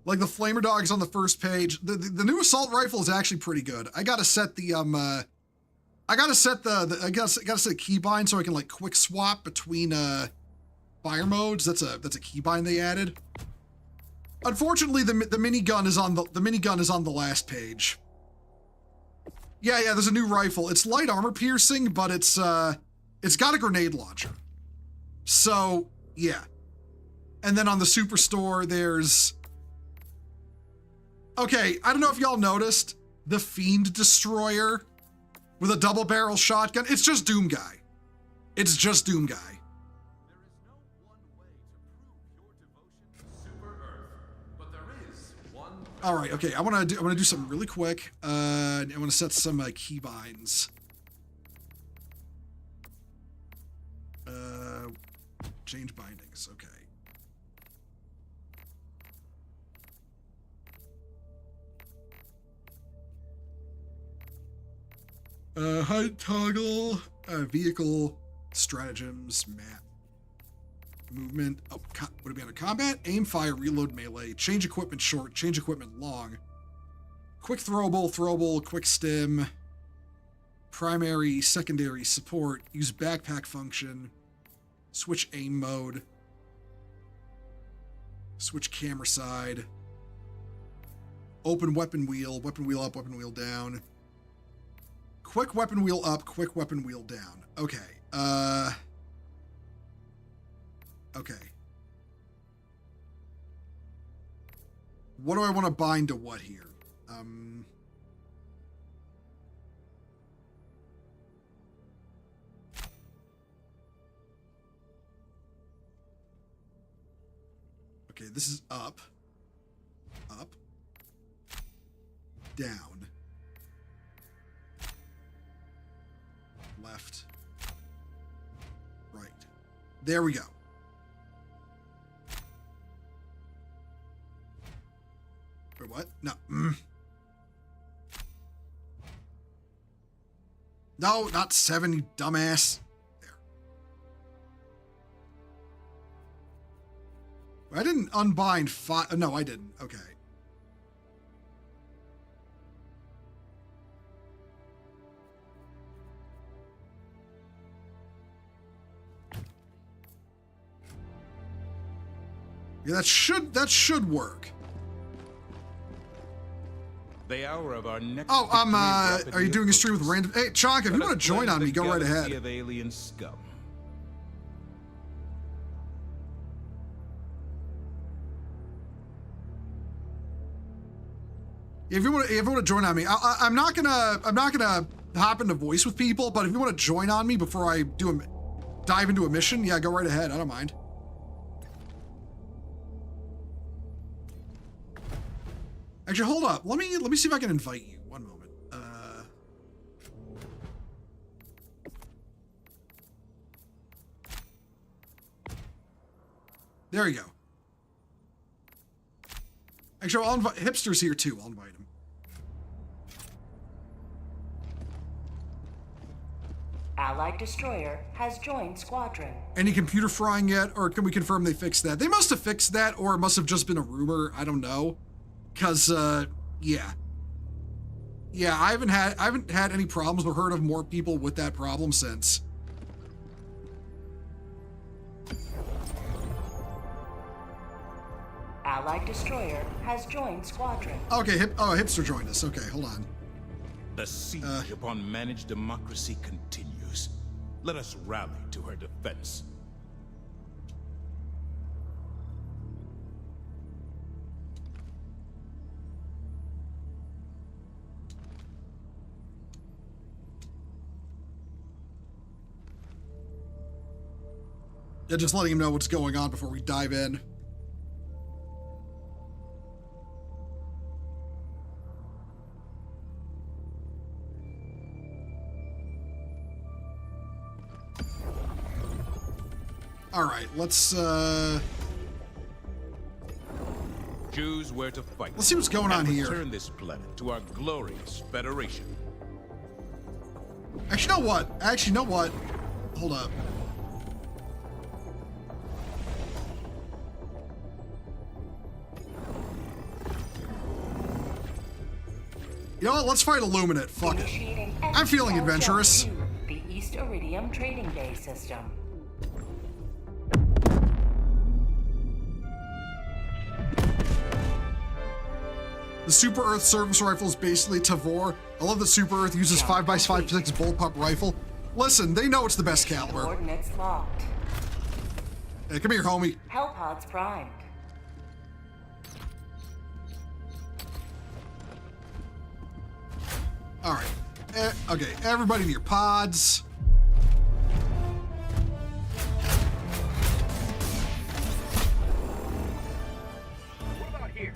Like, the Flamer Dog is on the first page. The new assault rifle is actually pretty good. I gotta set the keybind so I can like quick swap between fire modes. That's a keybind they added. Unfortunately, the minigun is on the last page. Yeah, there's a new rifle. It's light armor piercing, but it's got a grenade launcher. So, yeah. And then on the Superstore, there's... Okay, I don't know if y'all noticed the Fiend Destroyer with a double barrel shotgun. It's just Doom Guy. It's just Doom Guy. All right, okay, I want to do something really quick. I want to set some keybinds. Change bindings, okay. HUD toggle, vehicle, stratagems, map, movement. Oh, would it be under combat? Aim, fire, reload, melee, change equipment short, change equipment long, quick throwable, quick stim, primary, secondary, support, use backpack function, switch aim mode, switch camera side, open weapon wheel up, weapon wheel down, quick weapon wheel up, quick weapon wheel down. Okay. Okay. What do I want to bind to what here? Okay, this is up, down, left, right. There we go. Wait, what? No. No, not 7, you dumbass. There. I didn't unbind 5. No, I didn't. Okay. Yeah, that should work. The hour of our next Oh, are you doing a stream with random? Hey, Chonk, if you want to join on me, go right ahead. Of alien scum. If you want to join on me, I'm not gonna hop into voice with people, but if you want to join on me before I dive into a mission, yeah, go right ahead. I don't mind. Actually, hold up. Let me see if I can invite you. One moment. There you go. Actually, I'll invite Hipster's here too. I'll invite him. Allied destroyer has joined squadron. Any computer frying yet, or can we confirm they fixed that? They must have fixed that, or it must have just been a rumor. I don't know. Cause yeah, I haven't had any problems or heard of more people with that problem since. Allied destroyer has joined squadron. Okay, Hipster joined us. Okay, hold on. The siege upon managed democracy continues. Let us rally to her defense. Yeah, just letting him know what's going on before we dive in. All right, let's Choose where to fight. let's see what's going on and here. return this planet to our glorious Federation. Actually, you know what? Hold up. You know what? Let's fight Illuminate. Fuck it. Initiating I'm feeling NCL adventurous. Zone 2, the East Iridium Trading Bay system. The Super Earth service rifle is basically Tavor. I love that Super Earth uses 5x5.6 bullpup rifle. Listen, they know it's the best caliber. Coordinates locked. Hey, come here, homie. Hellpods primed. All right. Okay, everybody in your pods.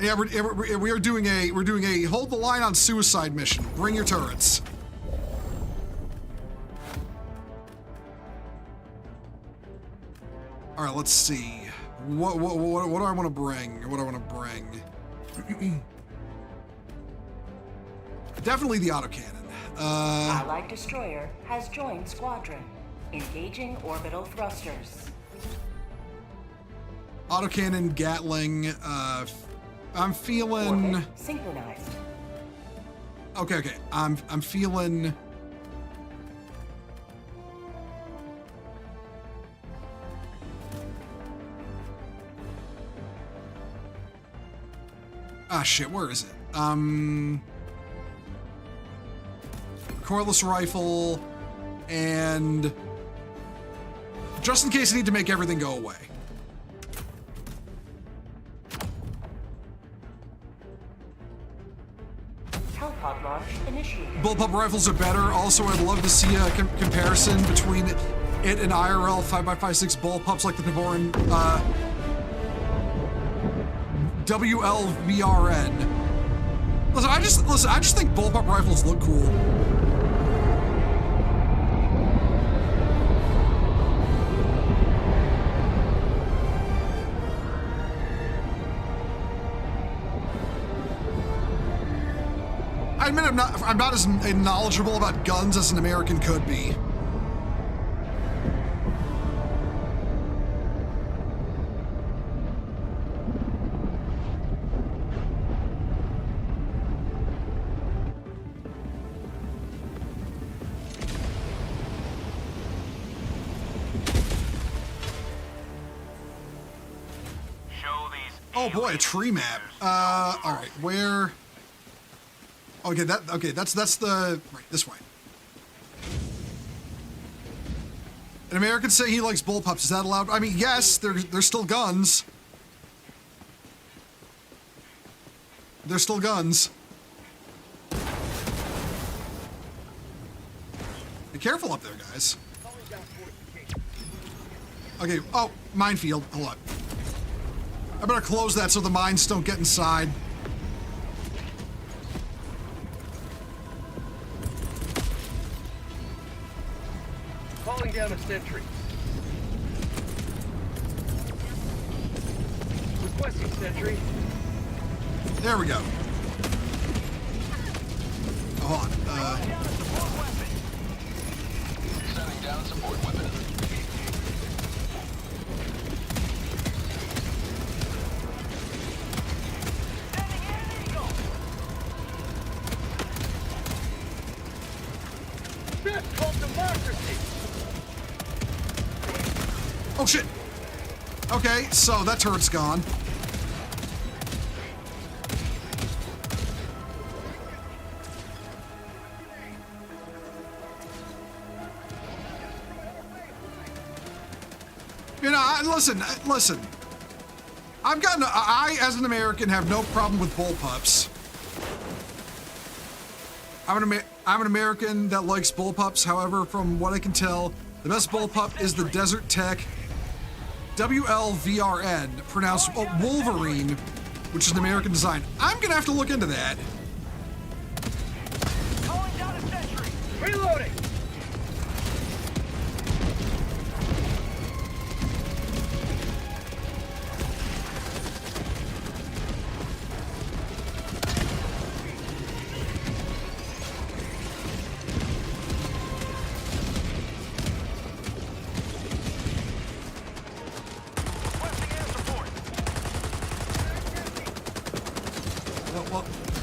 Yeah, we're doing a hold the line on suicide mission. Bring your turrets. All right, let's see. What do I want to bring? What do I want to bring? Definitely the autocannon. Allied destroyer has joined squadron. Engaging orbital thrusters. Autocannon, Gatling, I'm feeling... Orbit synchronized. Okay. I'm feeling... Ah, shit, where is it? Cordless rifle, and just in case I need to make everything go away. Helipod launch initiated. Bullpup rifles are better. Also, I'd love to see a comparison between it and IRL 5x56 bullpups like the Devoran WLVRN. Listen, I just think bullpup rifles look cool. I admit I'm not as knowledgeable about guns as an American could be. Oh boy, a tree map. All right, where? Okay, that's the right this way. An American say he likes bullpups. Is that allowed? I mean, yes, they're still guns. They're still guns. Be careful up there, guys. Okay. Oh, minefield. Hold on. I better close that so the mines don't get inside. Calling down a sentry. Requesting sentry. There we go. Hold on. Sending down support weapon. That's called democracy. Oh shit. Okay, so that turret's gone. You know, listen. I, as an American, have no problem with bullpups. I'm an American that likes bullpups. However, from what I can tell, the best bullpup is the Desert Tech WLVRN, pronounced Wolverine, which is an American design. I'm gonna have to look into that. Calling down a sentry. Reloading.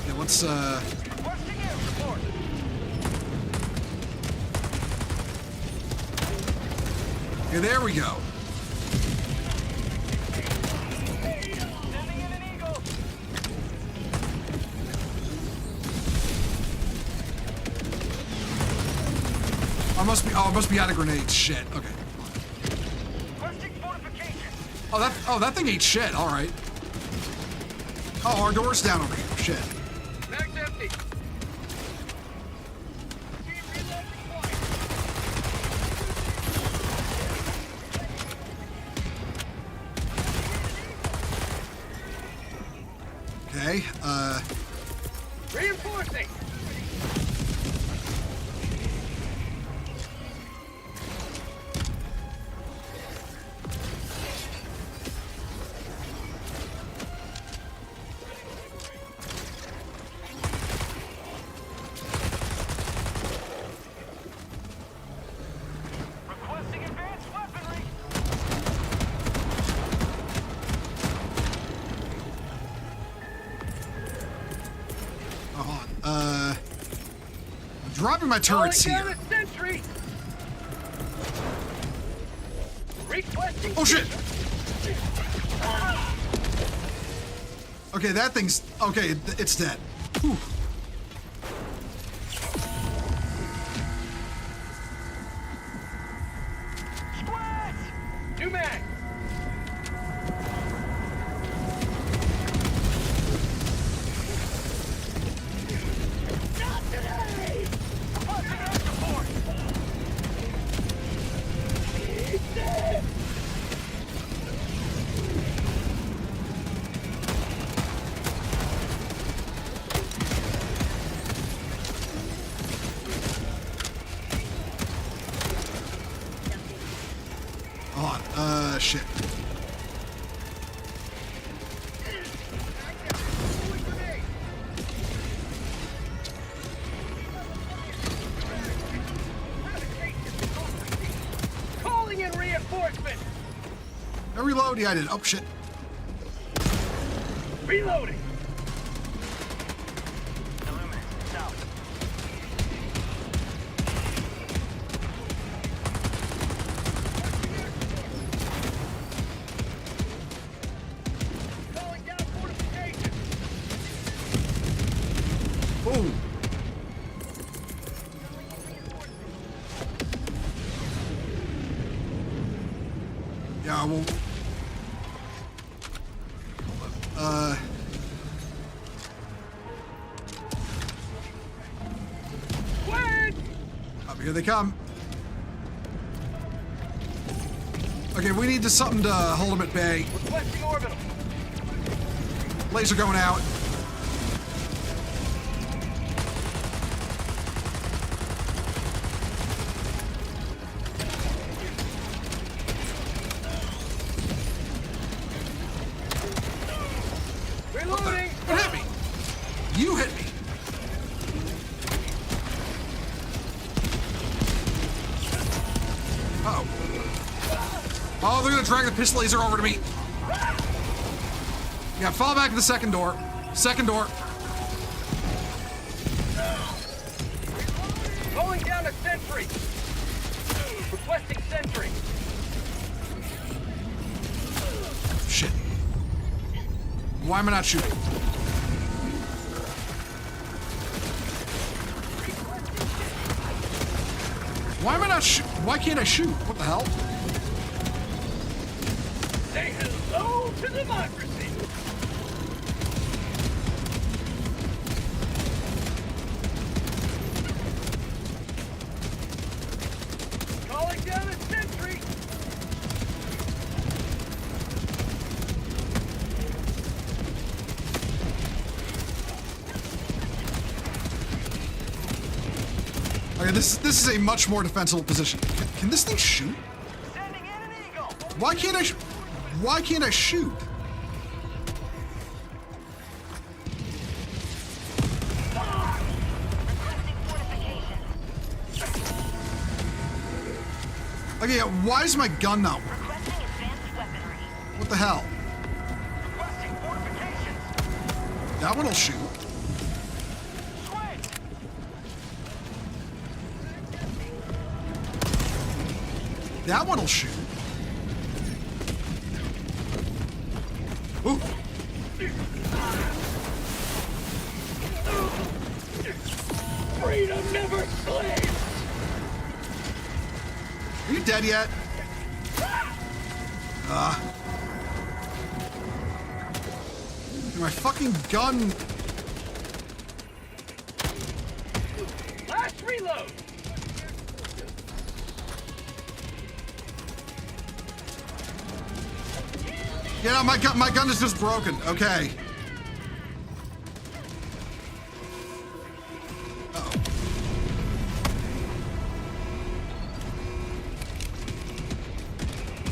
Okay, let's Requesting air support. Okay, there we go. Sending in an eagle. I must be out of grenades. Shit. Okay. Requesting fortification. Oh, that thing ain't shit. All right. Oh, our door's down over here. Shit. Mag's empty. Okay. Reinforcing. dropping my turrets Calling down here. a sentry. Requesting. Oh shit! Okay, that thing's okay. It's dead. Whew. Squad! New mag. Not today! Requesting air support! He's dead! Hold on. Shit. Calling in reinforcement! I reload. Yeah, I did. Oh shit. Reloading! Calling down fortification! Boom. Yeah, well. Squad! Up here they come. Okay, we need something to hold them at bay. Requesting orbital. Laser going out. Reloading! What hit me? You hit me. Uh-oh. Oh, they're gonna drag the pistol laser over to me. Yeah, fall back to the second door. Second door. Calling down a sentry. Requesting sentry. Shit. Why am I not shooting? Why am I not shoot? Why can't I shoot? What the hell? Say hello to democracy. Calling down a sentry. Okay, this is a much more defensible position. Can this thing shoot? Sending in an eagle. Why can't I? Why can't I shoot? Okay, yeah, why is my gun not working? Requesting advanced weaponry. What the hell? Requesting fortifications. That one'll shoot. Switch. That one'll shoot. Ooh. Freedom never sleeps. Are you dead yet? My fucking gun. Last reload. Yeah, no, my gun is just broken. Okay. Uh-oh.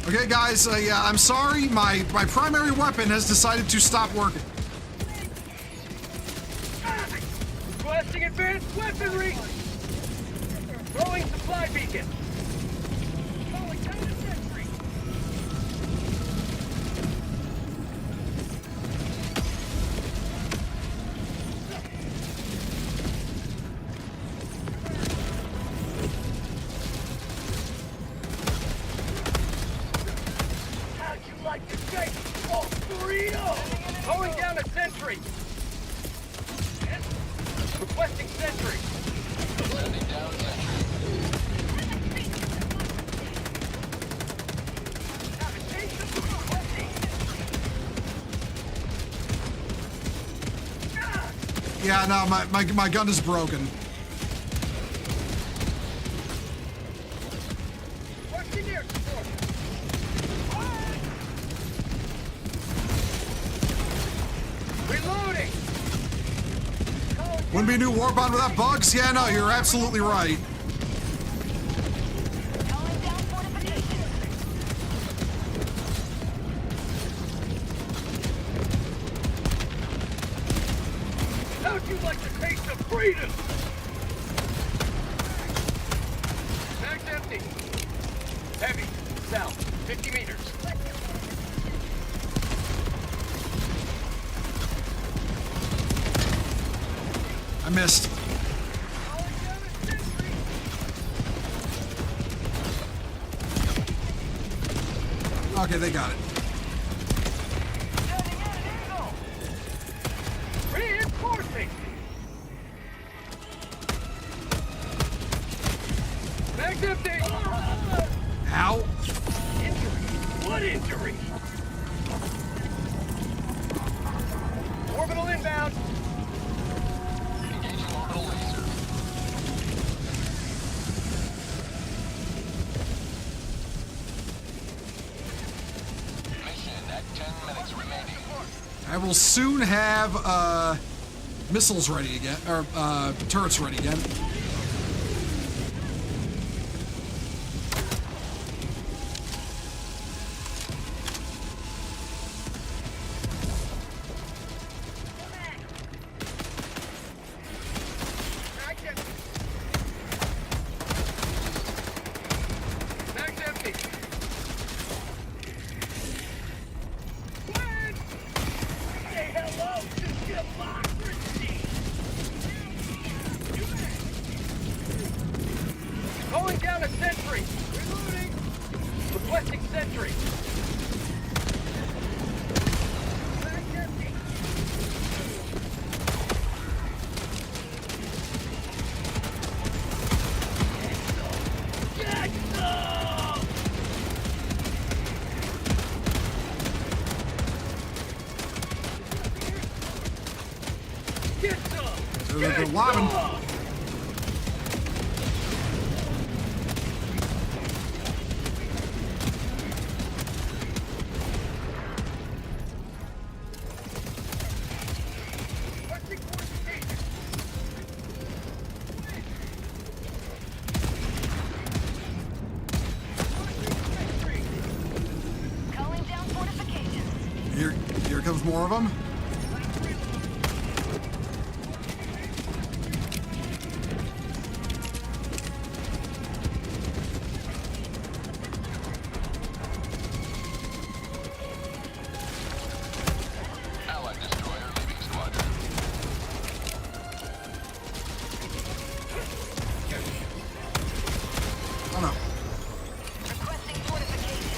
Okay, guys. Yeah, I'm sorry. My primary weapon has decided to stop working. Requesting advanced weaponry. Throwing supply beacon. Calling down a sentry. Yeah, no, my gun is broken. Reloading! Wouldn't be a new war bond without bugs? Yeah, no, you're absolutely right. How'd you like the taste of freedom? Bag's empty. Heavy. South. 50 meters. I missed. Okay, they got it. Reinforcing. Bag's empty. Ow. Injury. What injury? Orbital inbound. Engaging orbital laser. Mission at 10 minutes remaining. I will soon have missiles ready again, or turrets ready again. Bag's empty. Say hello to democracy. Calling down a sentry. Reloading. Requesting sentry. Bag's empty. Get some! Get some! They're lobbing. Calling down fortifications. Here comes more of them. Allied destroyer leaving squadron. Oh no. Requesting fortifications.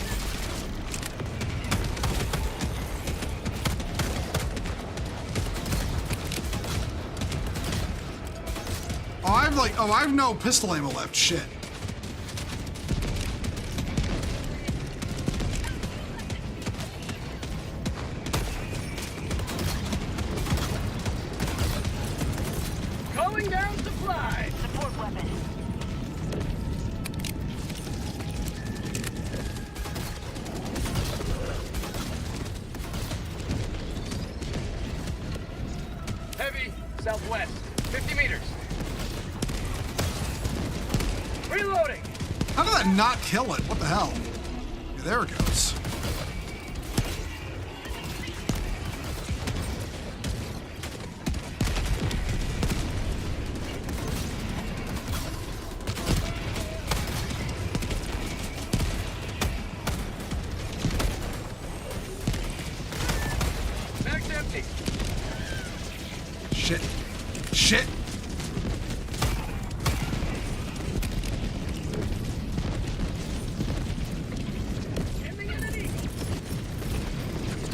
I have no pistol ammo left. Shit. Calling down supplies. Support weapon. Heavy, southwest, 50 meters. Reloading. How did that not kill it? What the hell? Yeah, there it goes. Bag's empty. Shit. Shit. In the enemy.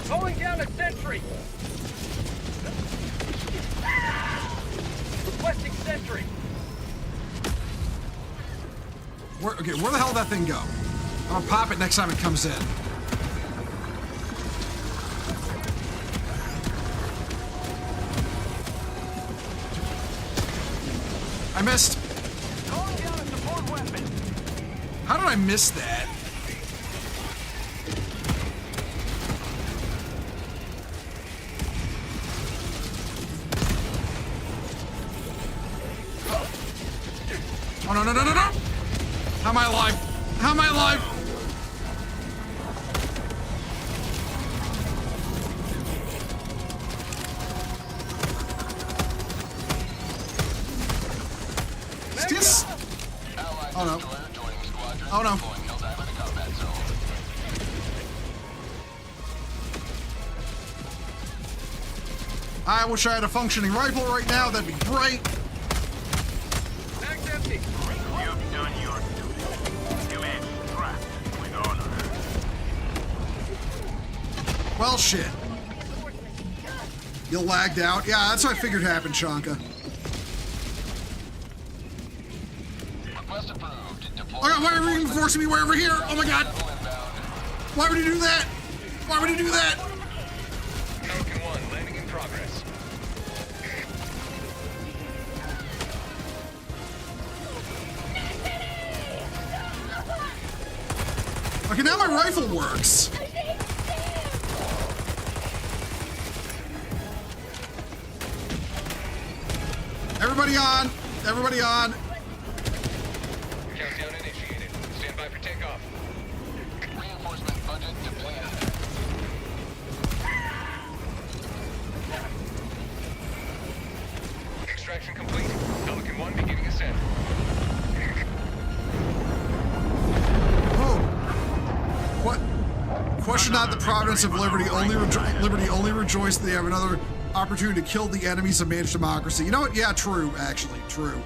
Calling down a sentry. Requesting sentry. Where the hell did that thing go? I'm gonna pop it next time it comes in. I missed. Calling down a support weapon. How did I miss that? Oh, no, no, no, no, no! How am I alive? How am I alive? This? Oh, no. Oh, no. I wish I had a functioning rifle right now. That'd be great. Mag's empty. You've done your duty. You made trapped with honor. Well, shit. You lagged out. Yeah, that's what I figured happened, Shanka. Request approved. Deploy. Oh, God, why are you reinforcing me? We're over here. Oh, my God. Why would you do that? Why would you do that? Falcon 1, landing in progress. Okay, now my rifle works. Everybody on. Everybody on. Countdown initiated. Stand by for takeoff. Reinforcement budget depleted. Extraction complete. Pelican 1 beginning ascent. Oh. What? Question not the providence of liberty. Liberty only rejoice that they have another opportunity to kill the enemies of managed democracy. You know what? Yeah, true. Actually, true.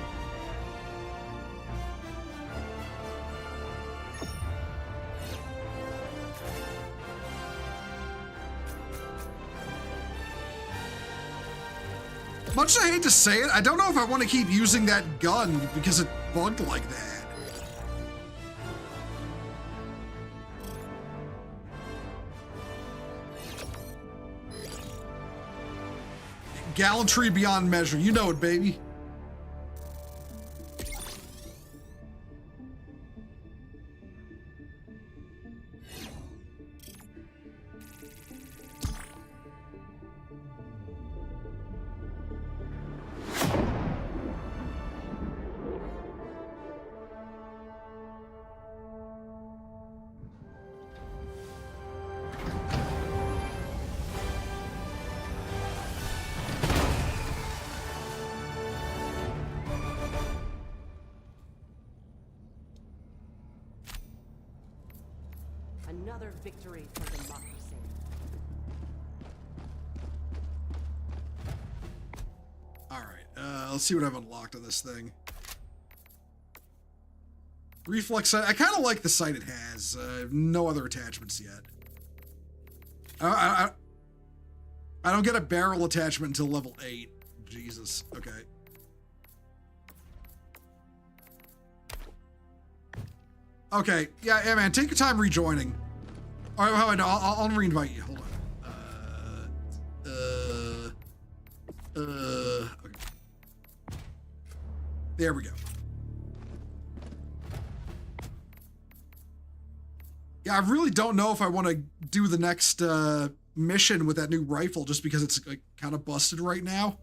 Much as I hate to say it, I don't know if I want to keep using that gun because it bugged like that. Gallantry beyond measure. You know it, baby. Another victory for democracy. All right, let's see what I've unlocked on this thing. Reflex sight. I kind of like the sight it has. No other attachments yet. I don't get a barrel attachment until level 8. Jesus. Okay. Okay. Yeah, man. Take your time rejoining. All right. How I know? I'll re-invite you. Hold on. Okay. There we go. Yeah, I really don't know if I want to do the next mission with that new rifle just because it's like kind of busted right now.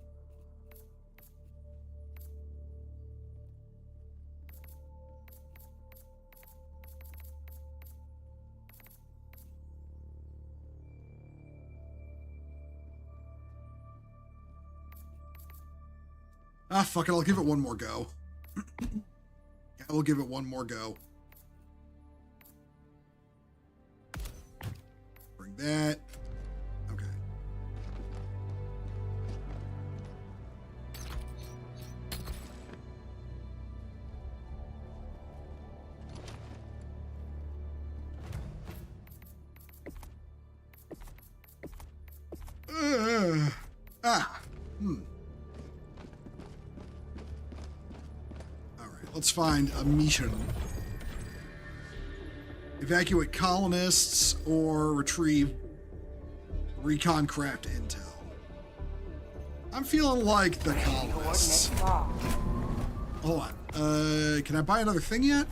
Ah, fuck it, I'll give it one more go. Yeah, we'll give it one more go. Bring that. Okay. Let's find a mission. Evacuate colonists or retrieve recon craft intel. I'm feeling like the colonists. Coordinates locked. hold on. Can I buy another thing yet?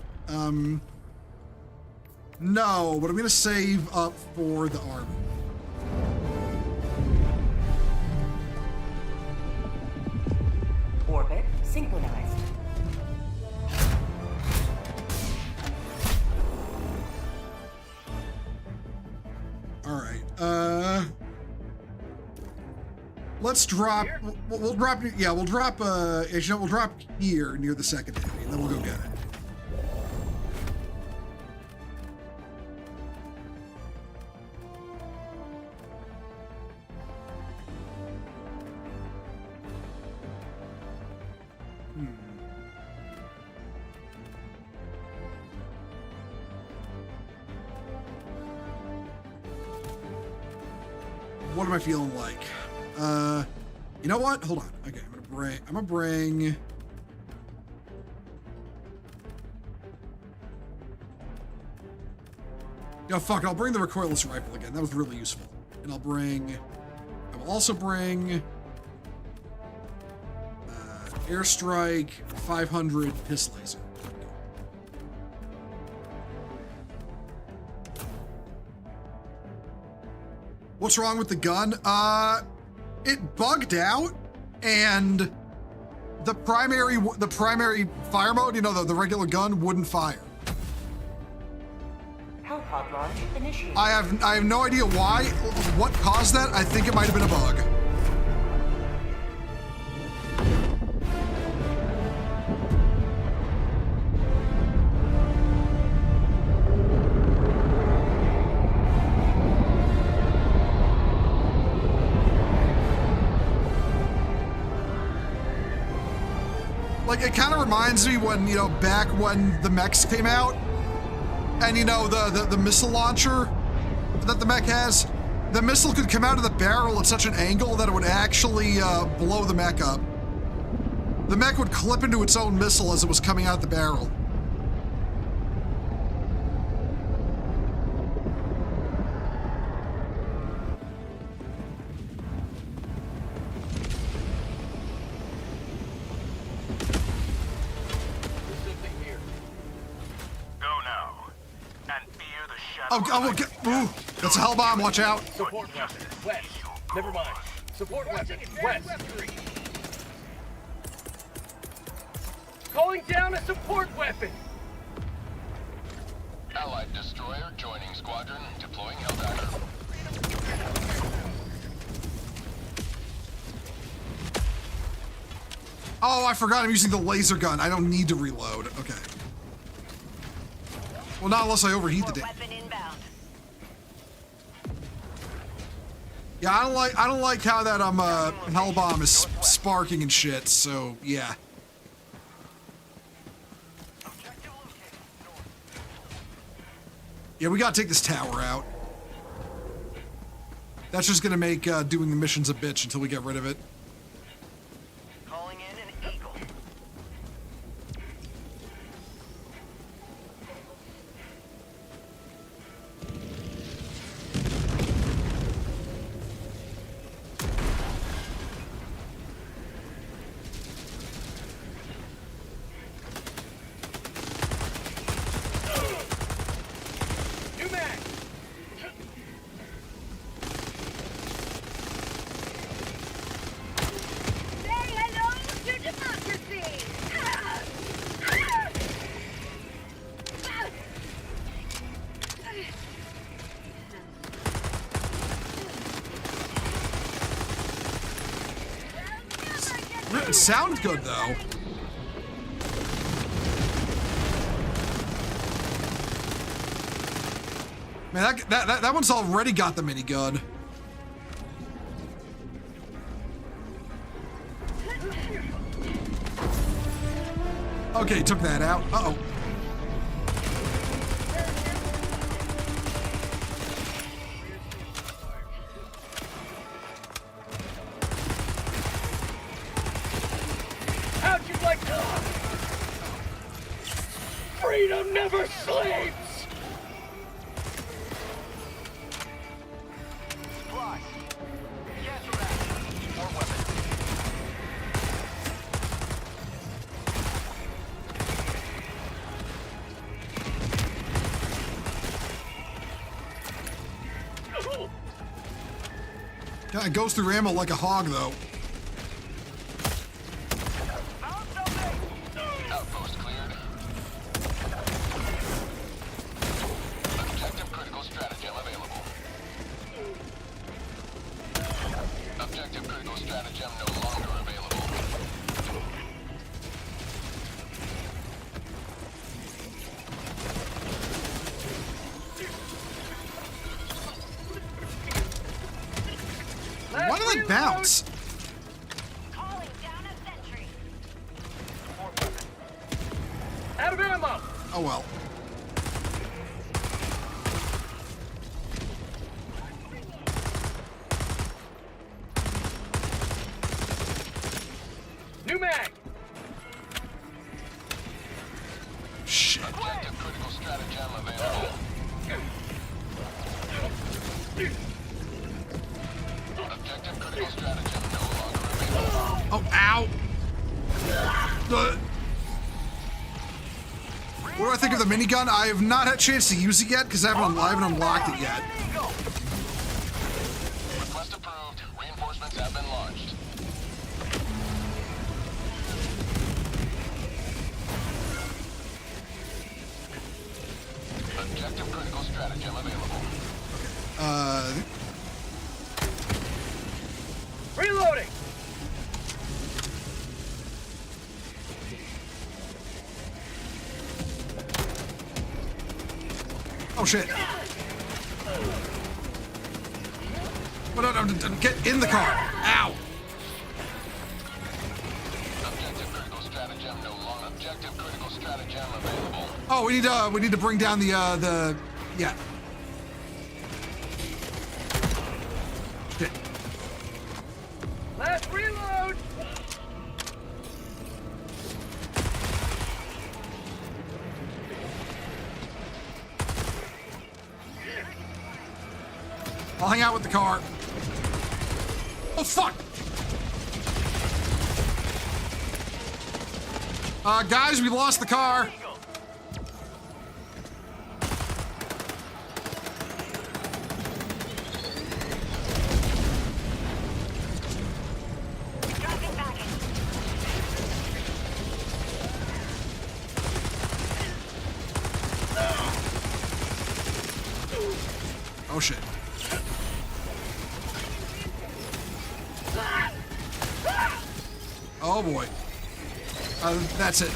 No, but I'm gonna save up for the armor. Orbit synchronized. All right. Let's drop. We'll drop. Yeah, we'll drop. Actually, no, we'll drop here near the secondary, and then we'll go get it. What am I feeling like? You know what? Hold on. Okay, I'm gonna bring. Yeah, fuck it. I'll bring the recoilless rifle again. That was really useful. And I will also bring airstrike 500 pistol laser. What's wrong with the gun? It bugged out, and the primary fire mode, you know, the regular gun wouldn't fire. Hellpod launch initiated. I have no idea why. What caused that? I think it might have been a bug. Like, it kind of reminds me when, you know, back when the mechs came out, and, you know, the missile launcher that the mech has, the missile could come out of the barrel at such an angle that it would actually blow the mech up. The mech would clip into its own missile as it was coming out the barrel. Ooh, that's a hell bomb, watch out. Support weapon, west. Never mind. Support weapon, west. Calling down a support weapon. Allied destroyer joining squadron, deploying Helldiver. Oh, I forgot I'm using the laser gun. I don't need to reload. Okay. Well, not unless I overheat the damn. Yeah, I don't like how that hell bomb is sparking and shit. So yeah. Yeah, we gotta take this tower out. That's just gonna make doing the missions a bitch until we get rid of it. Calling in an Eagle. New man. Say hello to democracy! It sounds good though. Man, that one's already got the minigun. Okay, took that out. Uh-oh. How'd you like to? Freedom never sleeps. Supplies. Cancel that. More weapons. Kind of goes through ammo like a hog, though. Outpost cleared. Objective critical stratagem available. Objective critical stratagem no longer available. Why do they bounce? Calling down a sentry. Out of ammo! Oh well. New mag! Shit. Objective critical stratagem available. Objective critical stratagem no longer available. Oh, ow. What do I think of the minigun? I have not had a chance to use it yet because I haven't unlocked it yet. Request approved. Reinforcements have been launched. Objective critical stratagem available. Reloading! Oh shit. Get in the car. Ow. Objective critical stratagem no longer. Objective critical stratagem available. Oh, we need to bring down the yeah. Shit. Last reload! I'll hang out with the car. Oh fuck! Guys, we lost the car. Dropping baggage. Oh shit. Oh boy. That's it.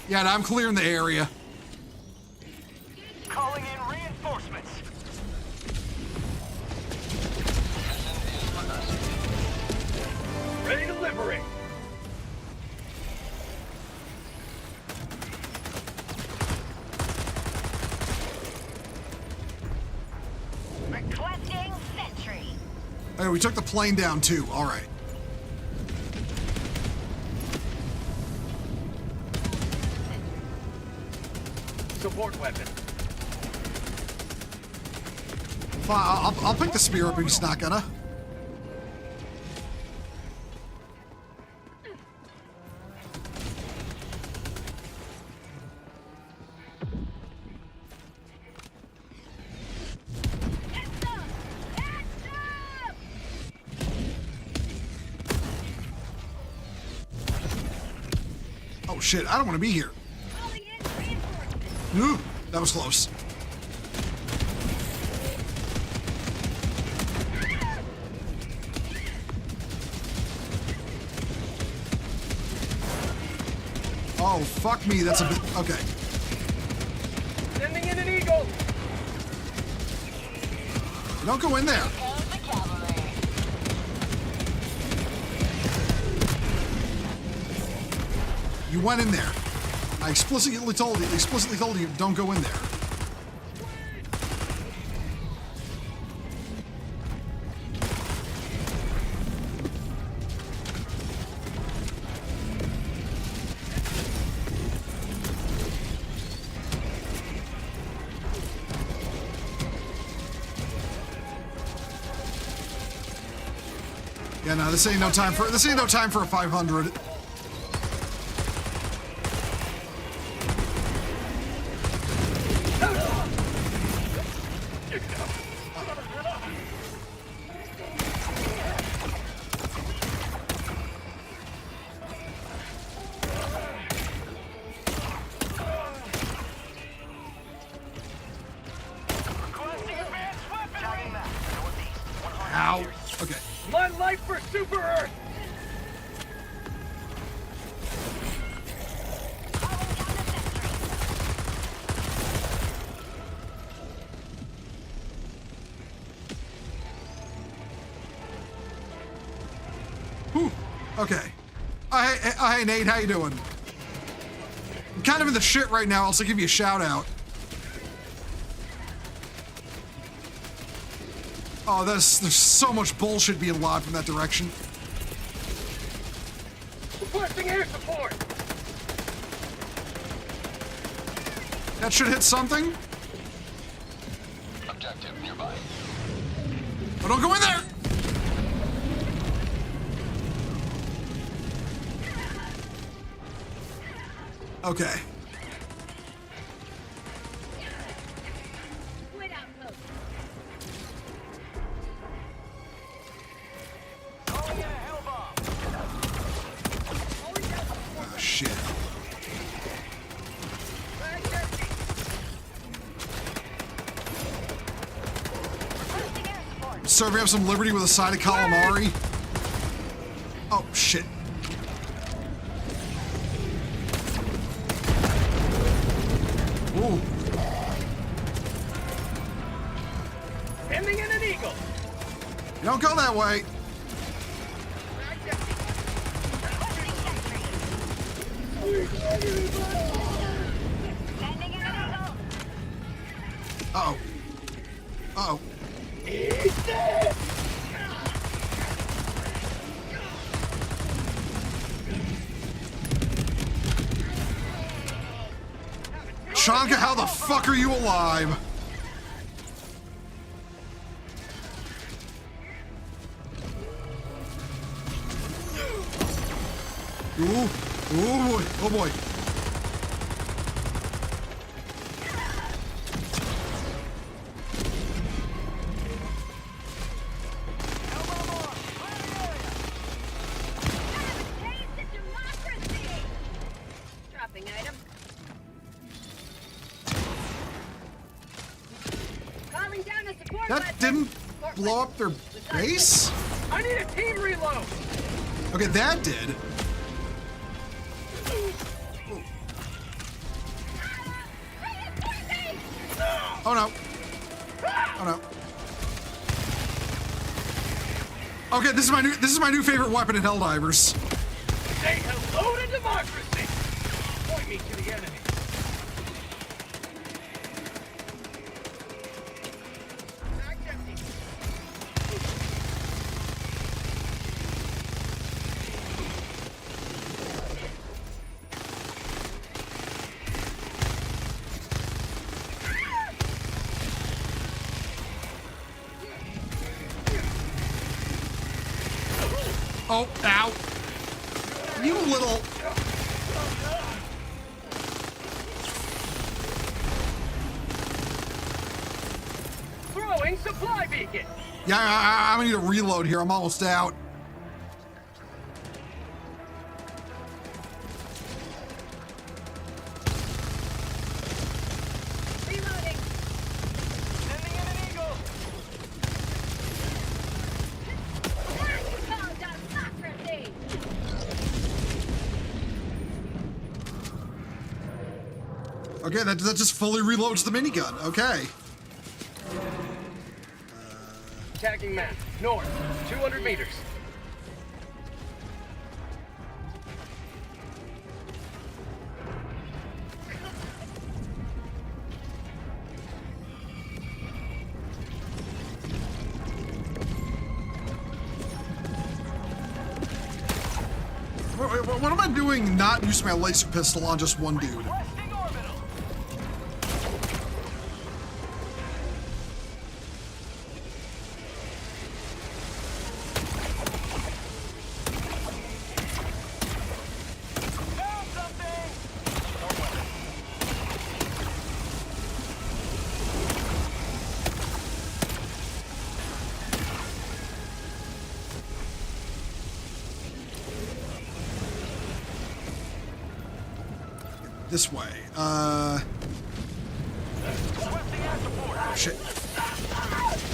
Yeah, and I'm clearing the area. Calling in reinforcements. Ready to liberate. Requesting sentry. Okay, we took the plane down too. All right. Support weapon. Fine, I'll pick the spear up if he's not gonna. Oh shit, I don't want to be here. Calling in reinforcements. Ooh, that was close. Oh, fuck me, that's a bit... Okay. Sending in an eagle. Don't go in there. Comes the cavalry. You went in there. I explicitly told you, don't go in there. Yeah, no, this ain't no time for a 500. Ow. Okay. My life for Super Earth! Whew. Okay. Hey, Nate, how you doing? I'm kind of in the shit right now, so I'll give you a shout out. Oh, there's so much bullshit being lobbed from that direction. Requesting air support! That should hit something. Objective nearby. Oh, don't go in there! Okay. Oh, shit. Serving up some liberty with a side of calamari. Oh, shit. Ooh. Ending in an eagle! You don't go that way. Uh-oh. Uh-oh. Chanka, how the fuck are you alive? Ooh. Oh boy. Oh boy. Dropping item. Calling down a support That weapon. didn't blow up their base? I need a team reload! Okay, that did. Oh no. Oh no. Okay, this is my new favorite weapon in Helldivers. Say hello to democracy! Point me to the enemy. Mag's empty. Oh, ow. You little... Throwing supply beacon! Yeah, I'm gonna need a reload here. I'm almost out. Reloading. Ending in an eagle! Call democracy. Okay, that just fully reloads the minigun. Okay. Tagging map. North. 200 meters. What am I doing not using my laser pistol on just one dude? Requesting orbital! Found something! More weapons. This way. Requesting air support. Shit.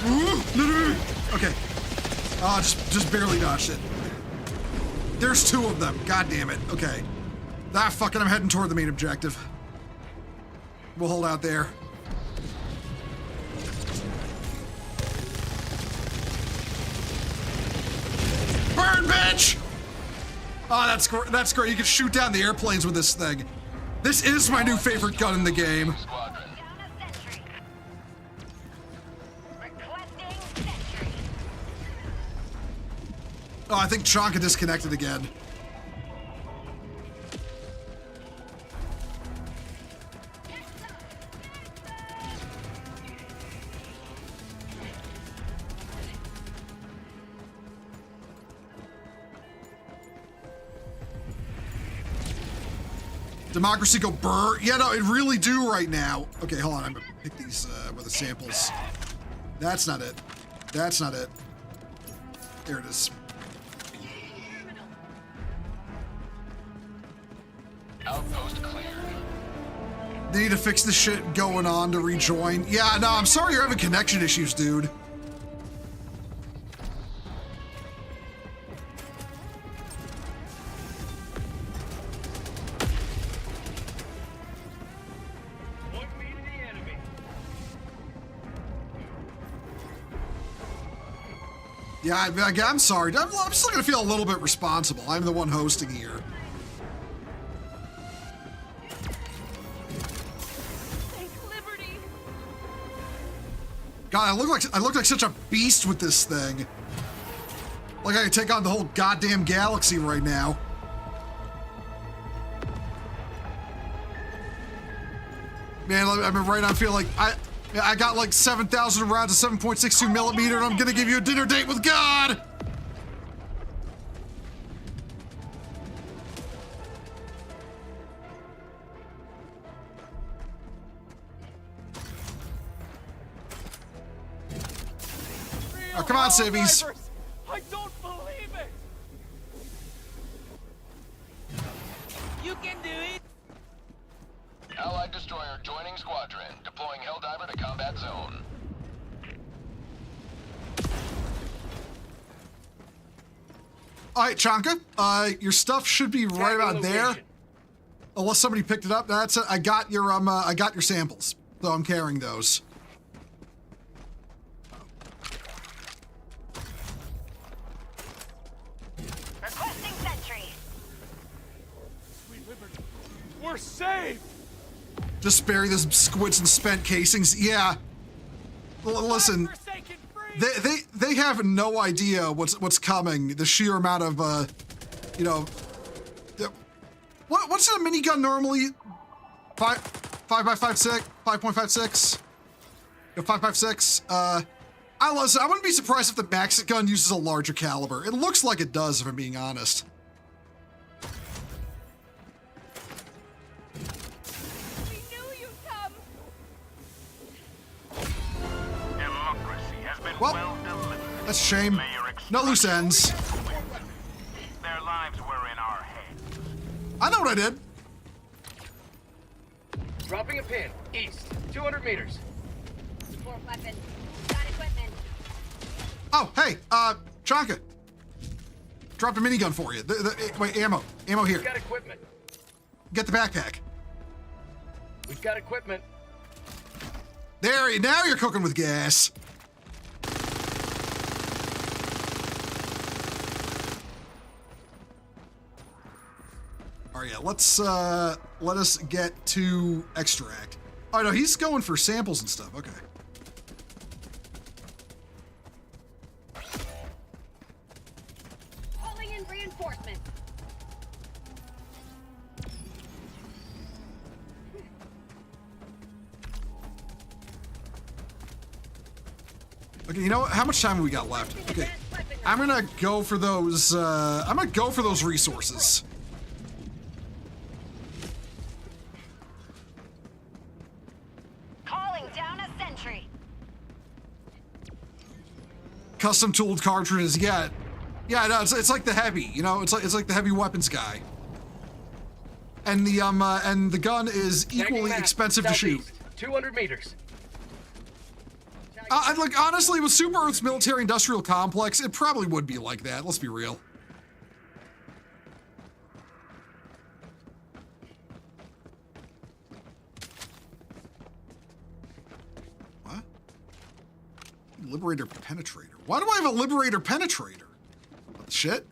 Ooh, no. Okay. Oh, just barely dodged it. There's 2 of them. God damn it. Okay. Ah, fuck it. I'm heading toward the main objective. We'll hold out there. Burn, bitch! Oh, that's great. You can shoot down the airplanes with this thing. This is my new favorite gun in the game. Oh, I think Chonka disconnected again. Democracy go brr. Yeah, no, it really do right now. Okay, hold on. I'm gonna pick these with the samples. That's not it. That's not it. There it is. Outpost cleared. They need to fix the shit going on to rejoin. Yeah, no, I'm sorry you're having connection issues, dude. Yeah, I'm sorry. I'm still gonna feel a little bit responsible. I'm the one hosting here. God, I look like such a beast with this thing. Like I could take on the whole goddamn galaxy right now. Man, I mean, right now I feel like I got like 7,000 rounds of 7.62 millimeter, and I'm gonna give you a dinner date with God. Oh, come on, civvies. I don't believe it! You can do it! Allied destroyer joining squadron. Deploying Helldiver to combat zone. All right, Chonka, your stuff should be right about there. Unless somebody picked it up. That's it. I got your samples, so I'm carrying those. Requesting sentry. We're saved! Just bury the squids and spent casings. Yeah. Listen, they have no idea what's coming. The sheer amount of you know, what's a minigun normally? 5.56. 5.56. I wouldn't be surprised if the max gun uses a larger caliber. It looks like it does, if I'm being honest. We knew you'd come. Democracy has been Well, well delivered. That's a shame. No loose ends. Their lives were in our hands. I know what I did. Dropping a pin. East. 200 meters. Support weapon. Got equipment. Oh, hey, Chonka. Dropped a minigun for you. Wait, ammo. Ammo here. We've got equipment. Get the backpack. We've got equipment. There, now you're cooking with gas. All right, yeah, let us get to extract. Oh no, he's going for samples and stuff. Okay. Calling in reinforcements. Okay, you know what? How much time have we got left? Okay, I'm gonna go for those. I'm gonna go for those resources. Calling down a sentry. Custom tooled cartridges. Yeah, no, it's like the heavy. You know, it's like the heavy weapons guy. And the gun is equally expensive to shoot. 200 meters. Like, honestly, with Super Earth's military-industrial complex, it probably would be like that. Let's be real. What? Liberator Penetrator. Why do I have a Liberator Penetrator? What the shit?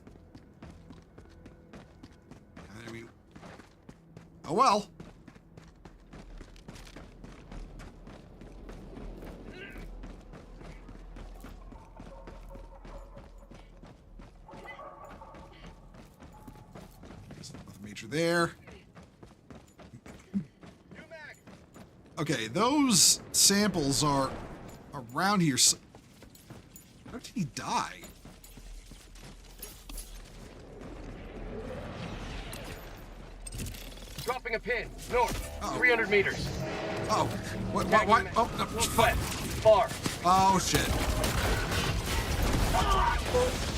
I mean... Oh well. Major there. Okay, those samples are around here. How did he die? Dropping a pin. North. 300 meters. Oh. What? Oh, no. Northwest. Far. Oh, shit.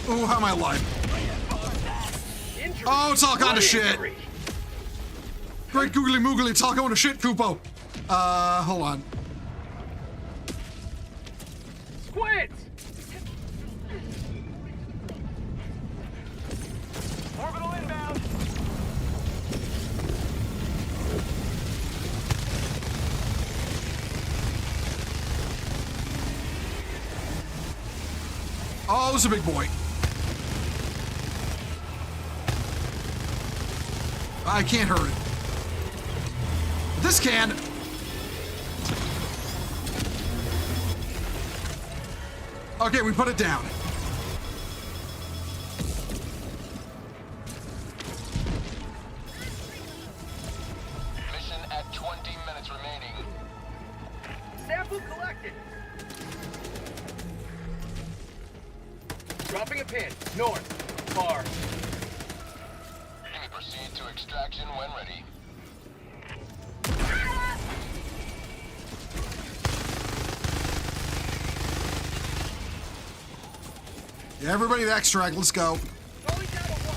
Oh, how am I alive? Injury. Oh, it's all kind of shit. Injury. Great googly moogly, it's all going to shit, Kupo. Hold on. Squids. Orbital inbound. Oh, it was a big boy. I can't hurt it. This can. Okay, we put it down. Mission at 20 minutes remaining. Sample collected. Dropping a pin. North. Far. You may proceed to extraction when ready. Yeah, everybody to extract, let's go. Going down a one.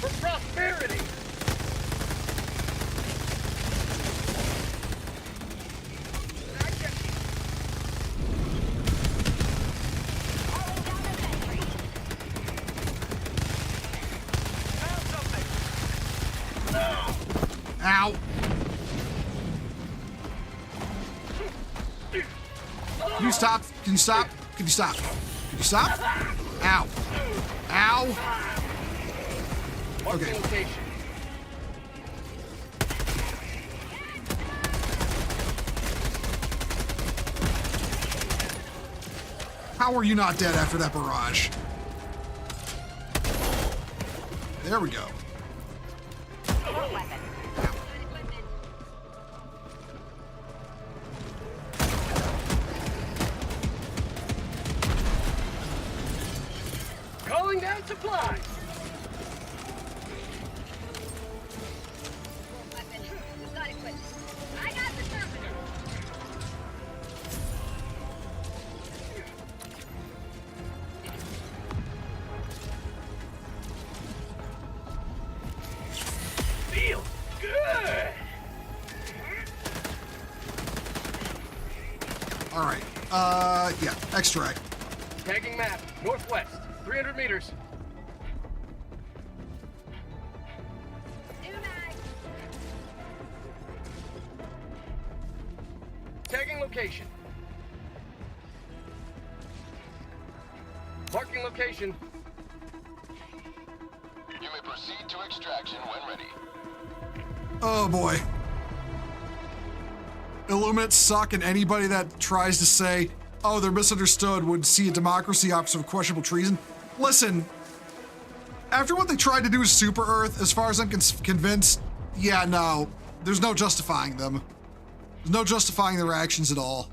For prosperity. Ow. Can you stop? Can you stop? Can you stop? Can you stop? Ow. Ow. Okay. Location. How are you not dead after that barrage? There we go. Calling down supplies. We've got equipment. I got the terminal. Feel good. All right. Yeah, extract. Tagging map. Northwest. 300 meters. New mag. Tagging location. Marking location. You may proceed to extraction when ready. Oh boy. Illuminates suck, and anybody that tries to say, oh, they're misunderstood would see a democracy opposite of questionable treason. Listen, after what they tried to do with Super Earth, as far as I'm convinced, yeah, no, there's no justifying them. There's no justifying their actions at all.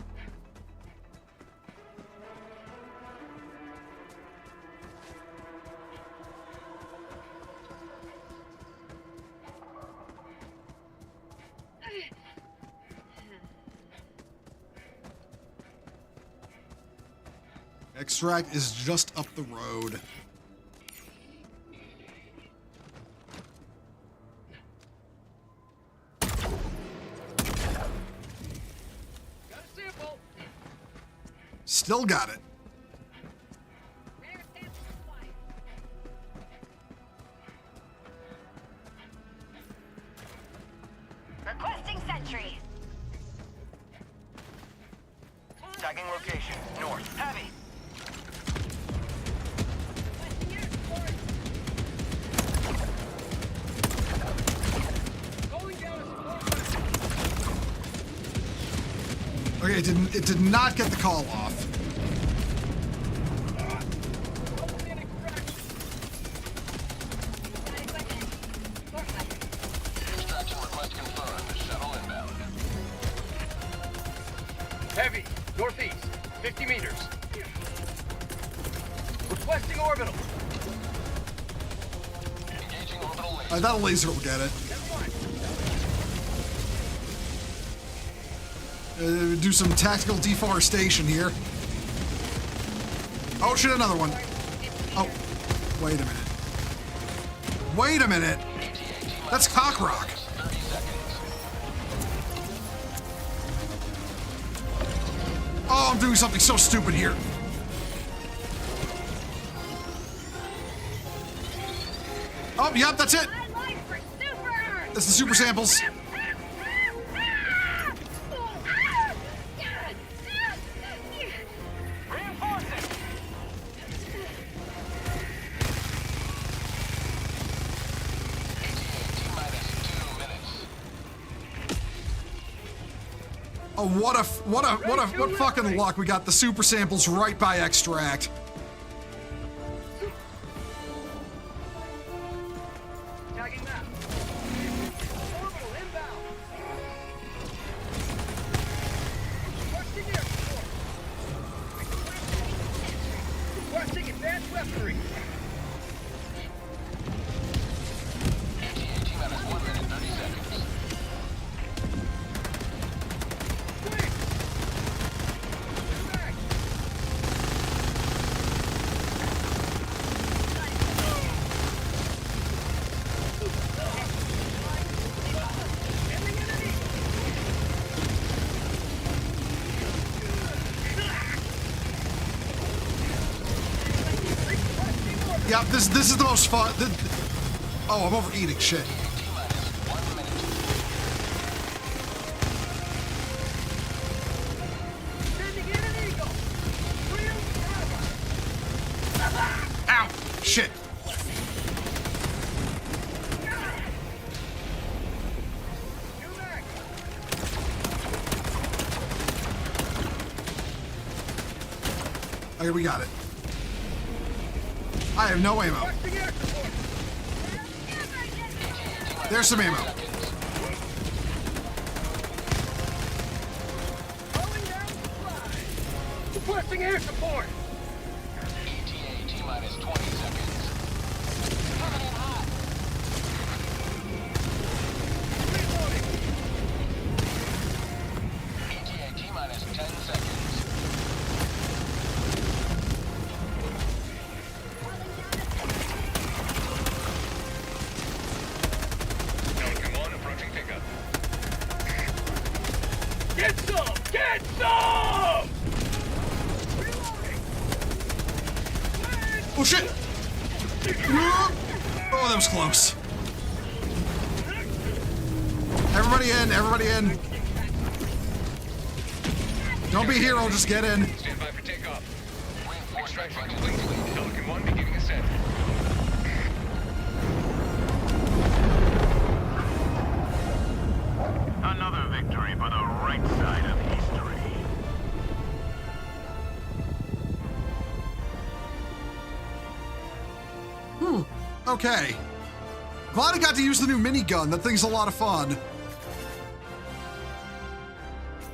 Extract is just up the road. Got a sample. Still got it. Requesting sentry. Tagging location. North. Heavy. Okay, it did not get the call off. Extraction request confirmed. Shuttle inbound. Heavy, northeast, 50 meters. Requesting orbital. Engaging orbital laser. That laser will get it. Do some tactical deforestation here. Oh shit, another one. Oh, wait a minute. Wait a minute. That's Cockrock. 30 seconds. Oh, I'm doing something so stupid here. Oh, yep, that's it. That's the super samples. Oh, what fucking luck. We got the super samples right by extract. Tagging map. Orbital inbound. Requesting air support. Requesting advanced weaponry. AT-AT minus 1 minute 30 seconds. Yeah, this is the most fun. Oh, I'm overeating shit. Ow! Shit. Okay, we got it. I have no ammo. There's some ammo. Requesting air support. AT-AT minus 20 seconds. Coming in hot. Reloading. AT-AT minus 10 seconds. Get some! Get some! Reloading. Oh shit! Oh, that was close. Everybody in, everybody in. Don't be a hero, just get in. Stand by for takeoff. Extraction complete. Pelican 1 beginning ascent. Another victory for the right side of history. Okay. Glad I got to use the new minigun. That thing's a lot of fun.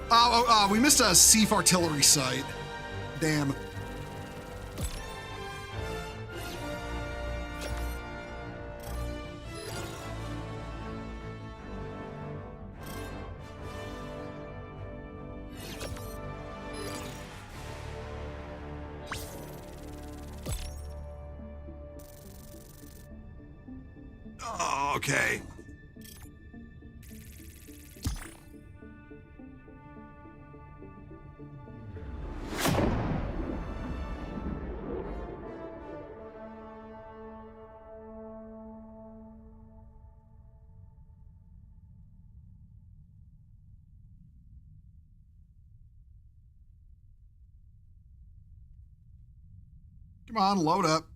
Oh, we missed a Sief artillery site. Damn. Oh, okay. Come on, load up.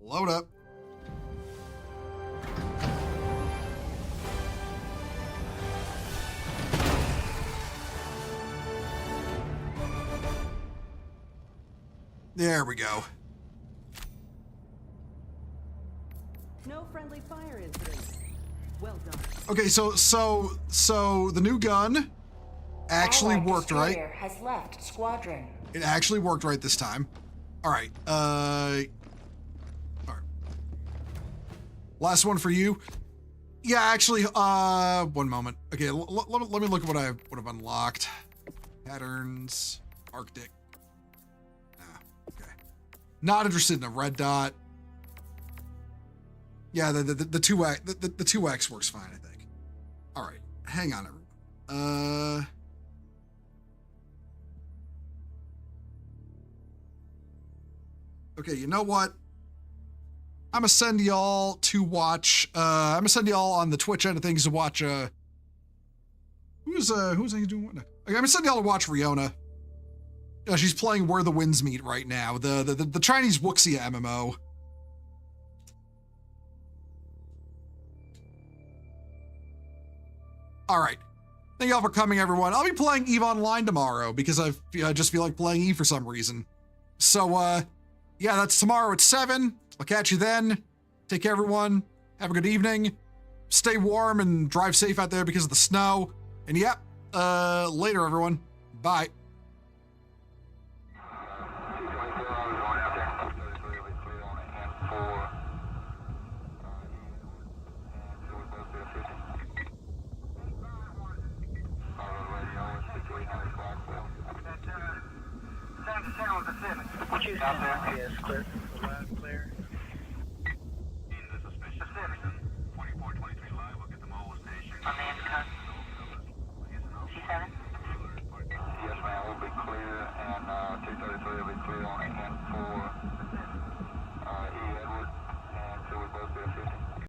Load up. There we go. No friendly fire incidents. Well done. Okay, so the new gun actually Allied worked, right? destroyer has left squadron. It actually worked right this time. All right. All right. Last one for you. Yeah, actually, one moment. Okay, let me look at what I would have unlocked. Patterns, Arctic. Okay. Not interested in a red dot. Yeah, the 2x the 2x works fine, I think. All right, hang on, everyone. Okay, you know what? I'm gonna send y'all to watch. I'm gonna send y'all on the Twitch end of things to watch. Who's he doing what now? Okay, I'm gonna send y'all to watch Riona. She's playing Where the Winds Meet right now. The Chinese Wuxia MMO. All right. Thank y'all for coming, everyone. I'll be playing EVE Online tomorrow because I just feel like playing EVE for some reason. So, yeah, that's tomorrow at 7. I'll catch you then. Take care, everyone. Have a good evening. Stay warm and drive safe out there because of the snow. And yep, later, everyone. Bye. What you out there? Yes, clear. Loud, clear. In the suspicious citizen. 2423 live. We'll get them all to station. Command cut. C7? Yes, ma'am. We'll be clear, and 233 will be clear on 8 and 4.